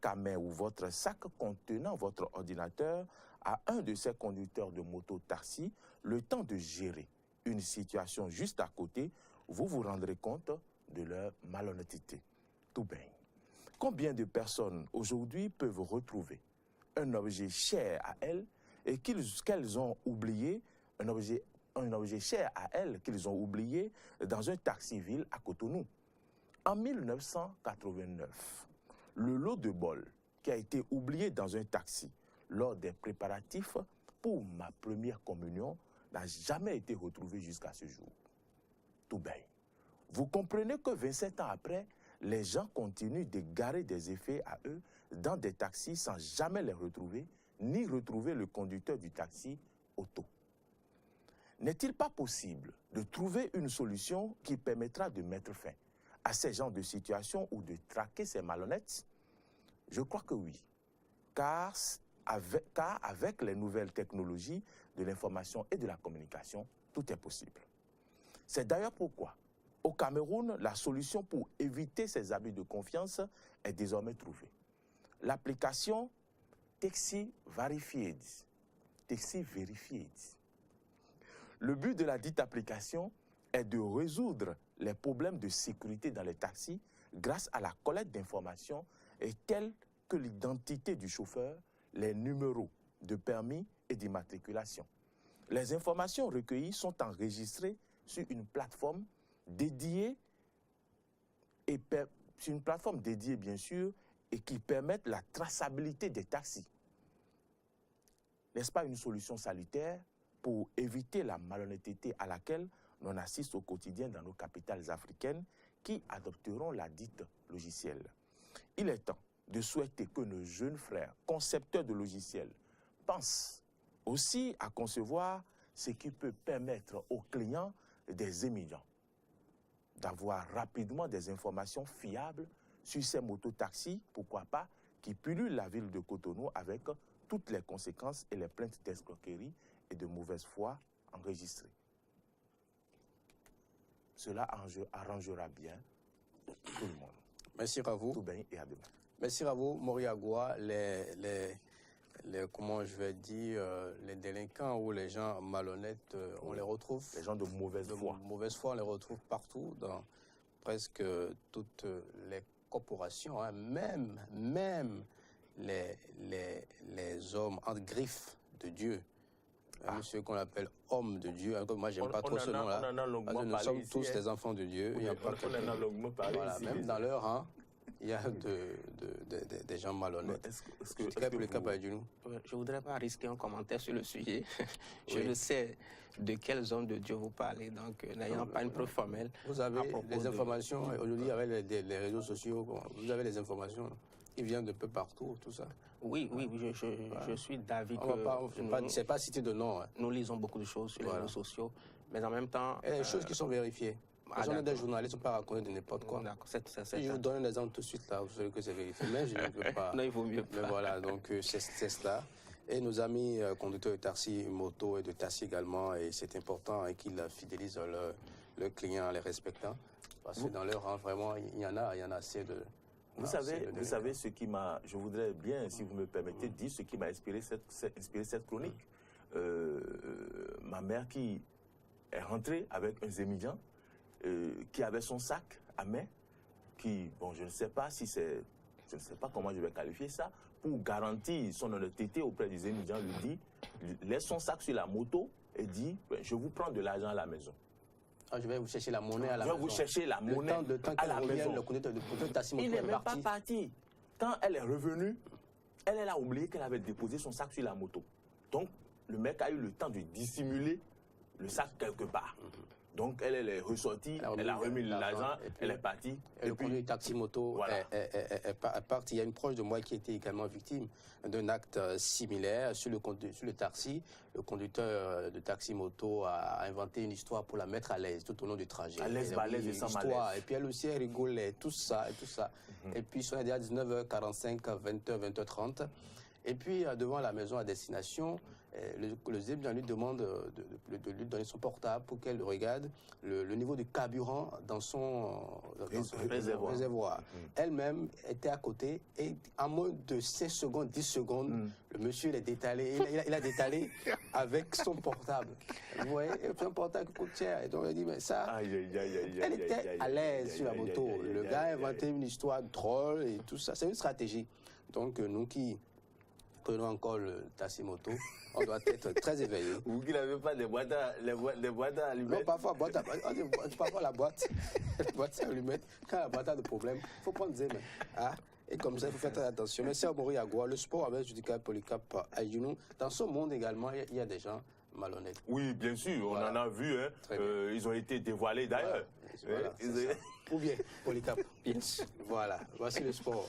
Speaker 8: à main ou votre sac contenant votre ordinateur à un de ces conducteurs de moto-taxi, le temps de gérer une situation juste à côté, vous vous rendrez compte de leur malhonnêteté. Tout bien. Combien de personnes aujourd'hui peuvent retrouver un objet cher à elles et qu'elles ont oublié, un objet cher à elles qu'ils ont oublié dans un taxi-ville à Cotonou. En 1989, le lot de bol qui a été oublié dans un taxi lors des préparatifs pour ma première communion n'a jamais été retrouvé jusqu'à ce jour. Tout bien. Vous comprenez que 27 ans après, les gens continuent de garer des effets à eux dans des taxis sans jamais les retrouver, ni retrouver le conducteur du taxi auto. N'est-il pas possible de trouver une solution qui permettra de mettre fin à ces genres de situations ou de traquer ces malhonnêtes? Je crois que oui, car avec les nouvelles technologies de l'information et de la communication, tout est possible. C'est d'ailleurs pourquoi, au Cameroun, la solution pour éviter ces abus de confiance est désormais trouvée. L'application Taxi Verified. Le but de la dite application est de résoudre les problèmes de sécurité dans les taxis grâce à la collecte d'informations telles que l'identité du chauffeur, les numéros de permis et d'immatriculation. Les informations recueillies sont enregistrées sur une plateforme dédiée bien sûr et qui permettent la traçabilité des taxis. N'est-ce pas une solution salutaire pour éviter la malhonnêteté à laquelle l'on assiste au quotidien dans nos capitales africaines qui adopteront la dite logiciel. Il est temps de souhaiter que nos jeunes frères, concepteurs de logiciels, pensent aussi à concevoir ce qui peut permettre aux clients des émigrants d'avoir rapidement des informations fiables sur ces mototaxis, pourquoi pas, qui pullulent la ville de Cotonou avec toutes les conséquences et les plaintes d'escroquerie et de mauvaise foi enregistrées. Cela arrangera bien tout le monde.
Speaker 1: Merci à vous.
Speaker 8: Tout bien et à demain.
Speaker 1: Merci à vous, Moriagua. Comment je vais dire, les délinquants ou les gens malhonnêtes, on les retrouve.
Speaker 8: Les gens de mauvaise foi.
Speaker 1: De mauvaise foi, on les retrouve partout, dans presque toutes les corporations, hein. Même les hommes en griffe de Dieu. Ceux qu'on appelle hommes de Dieu. Moi, j'aime pas trop ce nom-là. Nous sommes tous des enfants de Dieu. Il y a pas voilà, même dans leur rang, il y a des gens malhonnêtes.
Speaker 19: Je ne voudrais pas risquer un commentaire sur le sujet. Je ne sais de quels hommes de Dieu vous parlez, donc n'ayant pas une preuve formelle.
Speaker 1: Vous avez les informations, aujourd'hui avec les réseaux sociaux, vous avez les informations qui viennent de peu partout, tout ça.
Speaker 19: Oui, je suis d'avis que...
Speaker 1: C'est pas cité de nom. Hein.
Speaker 19: Nous lisons beaucoup de choses sur les réseaux sociaux, mais en même temps...
Speaker 1: Il y a des choses qui sont vérifiées. Les gens des journalistes ne sont pas raconter de n'importe quoi. Si je vous donne un exemple tout de suite, là, vous savez que c'est vérifié, mais je ne peux pas.
Speaker 19: Non, il vaut mieux
Speaker 1: mais voilà, donc c'est cela. Et nos amis conducteurs de taxi moto et de taxi également, et c'est important qu'ils fidélisent leurs clients en les respectant, parce que dans leur rang, vraiment, il y en a assez de...
Speaker 8: Vous savez ce qui m'a... Je voudrais bien, si vous me permettez, dire ce qui m'a inspiré cette chronique. Ma mère qui est rentrée avec un zémidjan, qui avait son sac à main, qui, bon, je ne sais pas si c'est... Je ne sais pas comment je vais qualifier ça, pour garantir son honnêteté auprès du zémidjan, lui dit, laisse son sac sur la moto et dit, je vous prends de l'argent à la maison.
Speaker 1: Ah, je vais vous chercher la monnaie à la maison.
Speaker 8: Je vais vous chercher la monnaie
Speaker 1: à la maison.
Speaker 8: Il n'est même pas parti. Quand elle est revenue, elle a oublié qu'elle avait déposé son sac sur la moto. Donc, le mec a eu le temps de dissimuler le sac quelque part. Donc, elle est ressortie, elle a remis l'argent, elle est partie.
Speaker 1: Et le conducteur de taxi-moto est parti. Il y a une proche de moi qui était également victime d'un acte similaire sur le taxi. Le conducteur de taxi-moto a inventé une histoire pour la mettre à l'aise tout au long du trajet.
Speaker 8: À l'aise, malaise et sans malaise.
Speaker 1: Et puis elle aussi, elle rigolait, tout ça. Et puis, il sonnait déjà 19h45, 20h, 20h30. Et puis, devant la maison à destination, le zémidjan lui demande de lui donner son portable pour qu'elle regarde le niveau de carburant dans son réservoir. Elle-même était à côté et en moins de 16 secondes, 10 secondes, le monsieur il a détalé avec son portable. Vous voyez, c'est un portable qui coûte cher. Et donc elle dit, mais ça, elle était à l'aise sur la moto. Le gars a inventé une histoire drôle et tout ça. C'est une stratégie. Donc nous qui prenons encore le taxi-moto, on doit être très éveillé.
Speaker 8: Vous qui n'avez pas des boîtes à allumettes?
Speaker 1: Non, parfois la boîte à allumettes, quand la boîte a des problèmes, il faut prendre Zem. Hein? Et comme ça, il faut faire très attention. Mais c'est à Moriagua, le sport avec Judica Polycarpe Aïdjounou. Dans ce monde également, il y a des gens malhonnêtes.
Speaker 8: Oui, bien sûr, on en a vu. Hein. Ils ont été dévoilés d'ailleurs.
Speaker 1: Voilà, ou bien, Polycarpe. Voilà, voici le sport.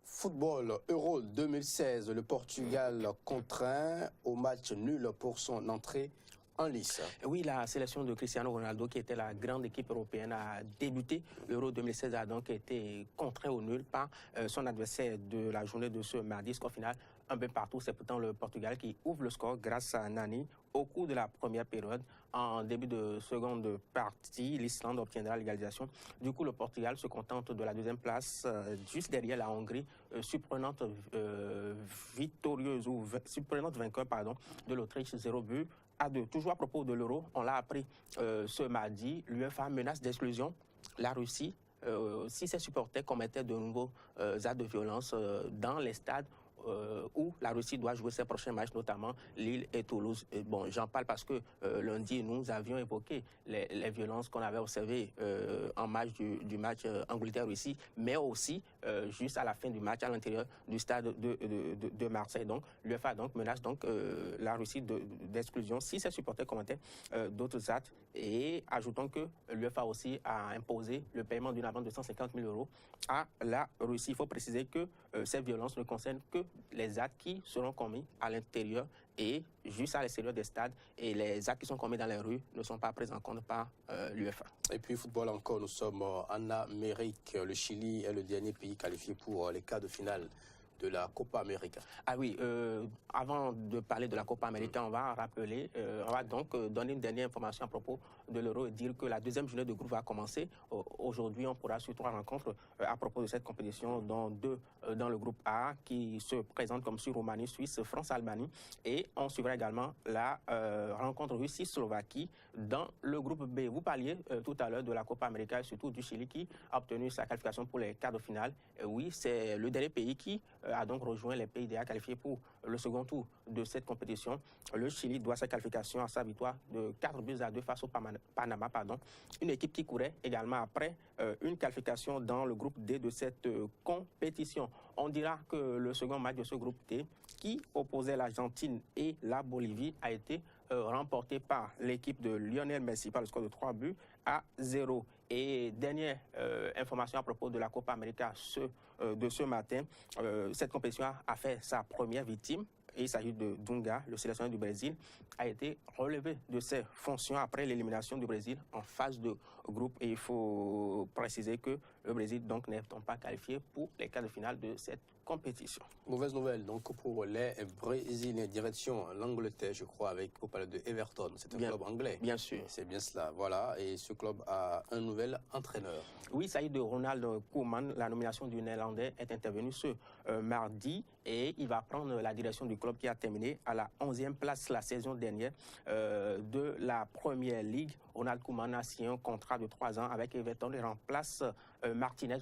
Speaker 1: Football Euro 2016, le Portugal contraint au match nul pour son entrée en lice.
Speaker 19: Oui, la sélection de Cristiano Ronaldo, qui était la grande équipe européenne, a débuté. L'Euro 2016 a donc été contraint au nul par son adversaire de la journée de ce mardi. Score final un peu partout. C'est pourtant le Portugal qui ouvre le score grâce à Nani. Au cours de la première période, en début de seconde partie, l'Islande obtiendra l'égalisation. Du coup, le Portugal se contente de la deuxième place, juste derrière la Hongrie, surprenante vainqueur de l'Autriche, 0-2. Toujours à propos de l'Euro, on l'a appris ce mardi, l'UEFA menace d'exclusion la Russie si ses supporters commettaient de nouveaux actes de violence dans les stades où la Russie doit jouer ses prochains matchs, notamment Lille et Toulouse. Et bon, j'en parle parce que lundi, nous avions évoqué les violences qu'on avait observées en match du match Angleterre-Russie, mais aussi juste à la fin du match à l'intérieur du stade de Marseille. Donc, l'UEFA menace la Russie d'exclusion si ses supporters commettaient d'autres actes. Et ajoutons que l'UEFA aussi a imposé le paiement d'une amende de 150 000 € à la Russie. Il faut préciser que ces violences ne concernent que les actes qui seront commis à l'intérieur et juste à l'extérieur des stades, et les actes qui sont commis dans les rues ne sont pas pris en compte par l'UEFA.
Speaker 1: Et puis football encore, nous sommes en Amérique. Le Chili est le dernier pays qualifié pour les quarts de finale de la Copa América.
Speaker 19: Ah oui, avant de parler de la Copa América, on va rappeler, on va donc donner une dernière information à propos de l'Euro et dire que la deuxième journée de groupe va commencer. Aujourd'hui, on pourra suivre 3 rencontres à propos de cette compétition, dont 2 dans le groupe A qui se présentent comme sur Roumanie, Suisse, France, Albanie. Et on suivra également la rencontre Russie-Slovaquie dans le groupe B. Vous parliez tout à l'heure de la Copa América et surtout du Chili qui a obtenu sa qualification pour les quarts de finale. Et oui, c'est le dernier pays qui a donc rejoint les pays déjà qualifiés pour le second tour de cette compétition. Le Chili doit sa qualification à sa victoire de 4-2 face au Panama. Une équipe qui courait également après une qualification dans le groupe D de cette compétition. On dira que le second match de ce groupe D, qui opposait l'Argentine et la Bolivie, a été remporté par l'équipe de Lionel Messi par le score de 3-0. Et dernière information à propos de la Copa América de ce matin, cette compétition a fait sa première victime. Et il s'agit de Dunga, le sélectionneur du Brésil, a été relevé de ses fonctions après l'élimination du Brésil en phase de groupe. Et il faut préciser que le Brésil donc n'est pas qualifié pour les quarts de finale de cette compétition.
Speaker 1: Mauvaise nouvelle donc pour les Brésiliens, direction l'Angleterre, je crois, avec pour parler de Everton. C'est un club anglais.
Speaker 19: Bien sûr.
Speaker 1: C'est bien cela, voilà. Et ce club a un nouvel entraîneur.
Speaker 19: Oui, il s'agit de Ronald Koeman. La nomination du Néerlandais est intervenue ce mardi et il va prendre la direction du club qui a terminé à la 11e place la saison dernière de la Première Ligue. Ronald Koeman a signé un contrat de 3 ans avec Everton et remplace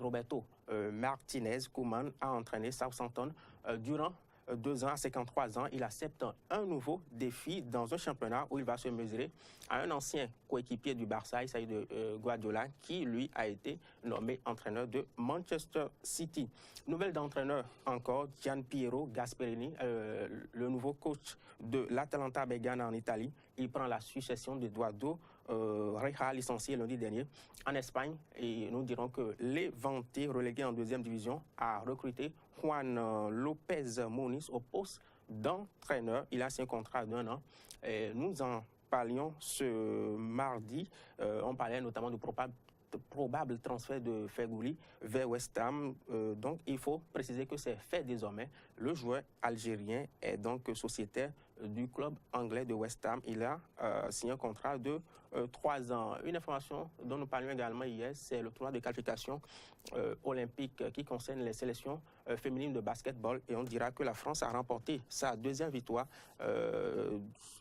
Speaker 19: Roberto Martinez. Koeman a entraîné Southampton durant 2 ans. À 53 ans, il accepte un nouveau défi dans un championnat où il va se mesurer à un ancien coéquipier du Barça, il s'agit de Guardiola, qui lui a été nommé entraîneur de Manchester City. Nouvelle d'entraîneur encore, Gianpiero Gasperini, le nouveau coach de l'Atalanta Bergame en Italie. Il prend la succession d'Eduardo Reja, licencié lundi dernier en Espagne. Et nous dirons que l'Éventé, relégué en 2e division, a recruté Juan Lopez Muniz au poste d'entraîneur. Il a signé un contrat d'1 an. Et nous en parlions ce mardi. On parlait notamment du probable transfert de Feghouli vers West Ham. Donc, il faut préciser que c'est fait désormais. Le joueur algérien est donc sociétaire du club anglais de West Ham. Il a signé un contrat de 3 ans. Une information dont nous parlions également hier, c'est le tournoi de qualification olympique qui concerne les sélections féminines de basketball. Et on dira que la France a remporté sa 2e victoire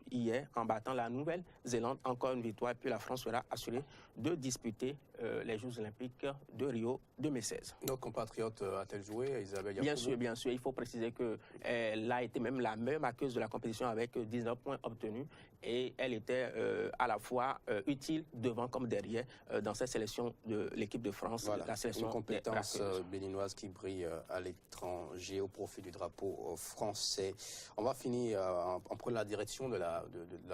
Speaker 19: hier en battant la Nouvelle-Zélande. Encore une victoire. Et puis la France sera assurée de disputer les Jeux olympiques de Rio 2016.
Speaker 1: Nos compatriotes a-t-elle joué, Isabelle Yacoubou?
Speaker 19: Bien sûr, bien sûr. Il faut préciser qu'elle a été même la meilleure marqueuse de la compétition avec 19 points obtenus. Et elle était à la fois utile devant comme derrière dans cette sélection de l'équipe de France.
Speaker 1: Voilà,
Speaker 19: la sélection
Speaker 1: une compétence béninoise qui brille à l'étranger au profit du drapeau français. On va finir en prenant la direction de la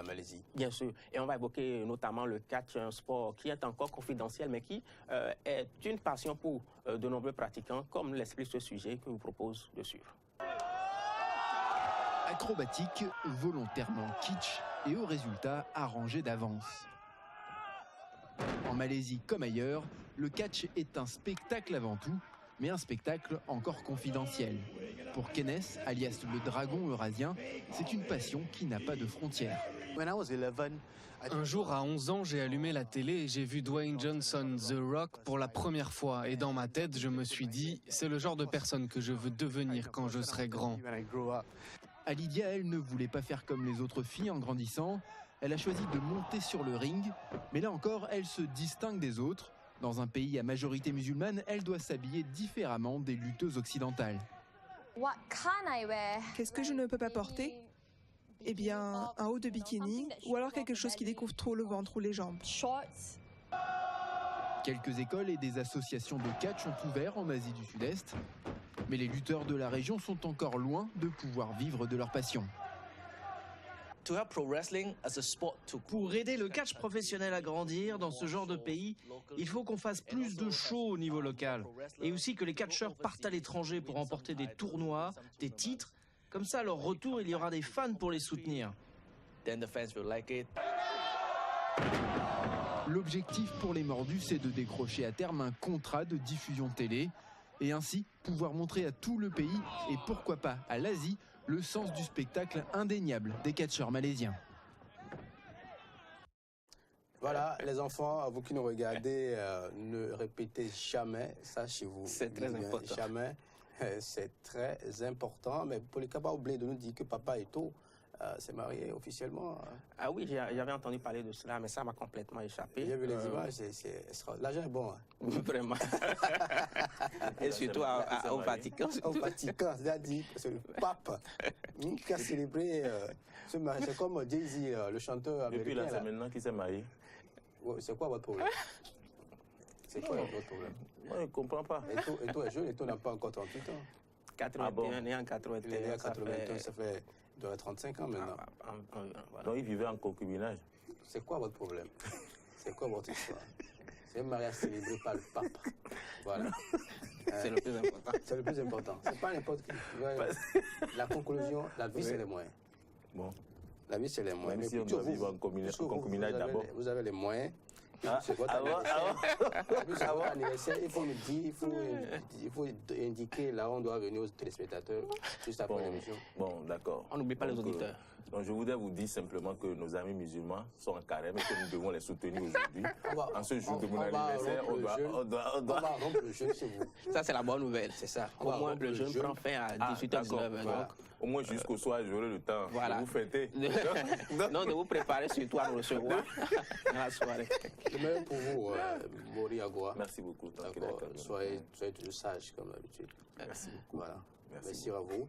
Speaker 1: Malaisie.
Speaker 19: Bien sûr. Et on va évoquer notamment le catch, un sport qui est encore confidentiel, mais qui est une passion pour de nombreux pratiquants, comme l'explique ce sujet que je vous propose de suivre.
Speaker 2: Acrobatique, volontairement kitsch et au résultat arrangé d'avance. En Malaisie comme ailleurs, le catch est un spectacle avant tout, mais un spectacle encore confidentiel. Pour Kenes, alias le dragon eurasien, c'est une passion qui n'a pas de frontières.
Speaker 20: Un jour, à 11 ans, j'ai allumé la télé et j'ai vu Dwayne Johnson, The Rock, pour la première fois. Et dans ma tête, je me suis dit, c'est le genre de personne que je veux devenir quand je serai grand.
Speaker 2: Alidia, elle, ne voulait pas faire comme les autres filles en grandissant. Elle a choisi de monter sur le ring. Mais là encore, elle se distingue des autres. Dans un pays à majorité musulmane, elle doit s'habiller différemment des lutteuses occidentales.
Speaker 5: Qu'est-ce que je ne peux pas porter? Eh bien, un haut de bikini ou alors quelque chose qui découvre trop le ventre ou les jambes.
Speaker 2: Quelques écoles et des associations de catch ont ouvert en Asie du Sud-Est, mais les lutteurs de la région sont encore loin de pouvoir vivre de leur passion.
Speaker 22: Pour aider le catch professionnel à grandir dans ce genre de pays, il faut qu'on fasse plus de shows au niveau local. Et aussi que les catcheurs partent à l'étranger pour remporter des tournois, des titres. Comme ça, à leur retour, il y aura des fans pour les soutenir.
Speaker 2: L'objectif pour les Mordus, c'est de décrocher à terme un contrat de diffusion télé et ainsi pouvoir montrer à tout le pays et pourquoi pas à l'Asie le sens du spectacle indéniable des catcheurs malaisiens.
Speaker 1: Voilà, les enfants, vous qui nous regardez, ne répétez jamais ça chez vous.
Speaker 19: C'est très important.
Speaker 1: Jamais, c'est très important. Mais Polycarpe a oublié de nous dire que papa Eto'o s'est marié officiellement.
Speaker 19: Ah oui, j'avais entendu parler de cela, mais ça m'a complètement échappé.
Speaker 1: J'ai vu les images, l'argent est bon. Hein.
Speaker 19: Vraiment. Et surtout au Vatican.
Speaker 1: Au Vatican, c'est-à-dire que c'est le pape qui a célébré ce mariage. C'est comme Jay-Z, le chanteur américain.
Speaker 8: Et puis là, c'est maintenant qu'il s'est marié.
Speaker 1: C'est quoi votre problème? C'est quoi votre problème?
Speaker 8: Moi, je ne comprends pas.
Speaker 1: Eto'o est jeune, Eto'o n'a pas encore 38 ans.
Speaker 19: 81, né en 81.
Speaker 1: Il est né en 81, ça fait... Il doit avoir 35 ans maintenant.
Speaker 19: Voilà.
Speaker 8: Donc il vivait en concubinage.
Speaker 1: C'est quoi votre problème? C'est quoi votre histoire? C'est un mariage célébré par le pape. Voilà.
Speaker 19: C'est le plus important.
Speaker 1: C'est le plus important. C'est pas n'importe qui. La conclusion, la vie c'est les moyens.
Speaker 8: Bon.
Speaker 1: La vie c'est les moyens.
Speaker 8: Même si on doit vivre en concubinage d'abord.
Speaker 1: Vous avez les moyens.
Speaker 8: C'est
Speaker 1: votre anniversaire. Il faut nous dire, il faut indiquer là où on doit venir aux téléspectateurs juste après l'émission.
Speaker 8: Bon, d'accord.
Speaker 19: On n'oublie pas les auditeurs.
Speaker 8: Donc je voudrais vous dire simplement que nos amis musulmans sont en carême et que nous devons les soutenir aujourd'hui. En ce jour de mon anniversaire, on doit
Speaker 1: rompre le jeûne chez vous.
Speaker 19: Ça, c'est la bonne nouvelle, c'est ça. Au moins, le jeûne prend fin à 18h19.
Speaker 8: Voilà. Au moins jusqu'au soir, j'aurai le temps de vous fêter.
Speaker 19: Non, de vous préparer surtout à nous recevoir dans la soirée.
Speaker 1: Le meilleur pour vous, Mori Agua.
Speaker 8: Merci beaucoup.
Speaker 1: Soyez toujours sage comme d'habitude.
Speaker 8: Merci beaucoup.
Speaker 1: Voilà. Merci à vous.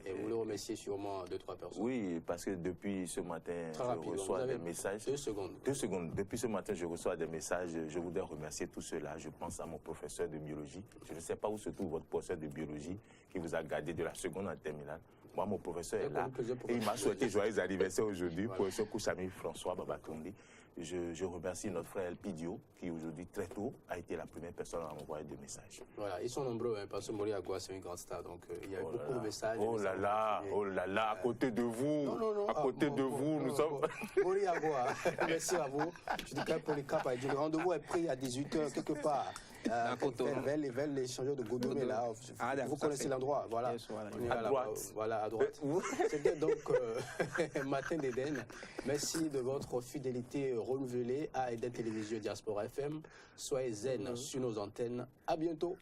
Speaker 1: Et vous le remerciez sûrement 2-3 personnes.
Speaker 8: Oui, parce que depuis ce matin, je reçois des messages.
Speaker 1: 2 secondes.
Speaker 8: 2 secondes. Depuis ce matin, je reçois des messages. Je voudrais remercier tous ceux-là. Je pense à mon professeur de biologie. Je ne sais pas où se trouve votre professeur de biologie qui vous a gardé de la seconde en terminale. Moi, mon professeur est là. Et il m'a souhaité joyeux anniversaire aujourd'hui, professeur Kouchami François Babatondi. Je remercie notre frère El Pidio, qui aujourd'hui, très tôt, a été la première personne à m'envoyer des messages.
Speaker 1: Voilà, ils sont nombreux, hein, parce que Mori Agua, c'est une grande star, donc il y a beaucoup de messages.
Speaker 8: Oh là là, à côté de vous, à côté de vous, nous sommes...
Speaker 1: Mori Agua, merci à vous. Je dis que Polycarpe a dit, le rendez-vous est pris à 18h quelque part. Vers l'échangeur de Godomé, là. Vous connaissez l'endroit, voilà.
Speaker 8: À droite.
Speaker 1: Voilà, à droite. C'était donc Matin d'Eden. Merci de votre fidélité renouvelée à Eden Télévision Diaspora FM. Soyez zen sur nos antennes. À bientôt.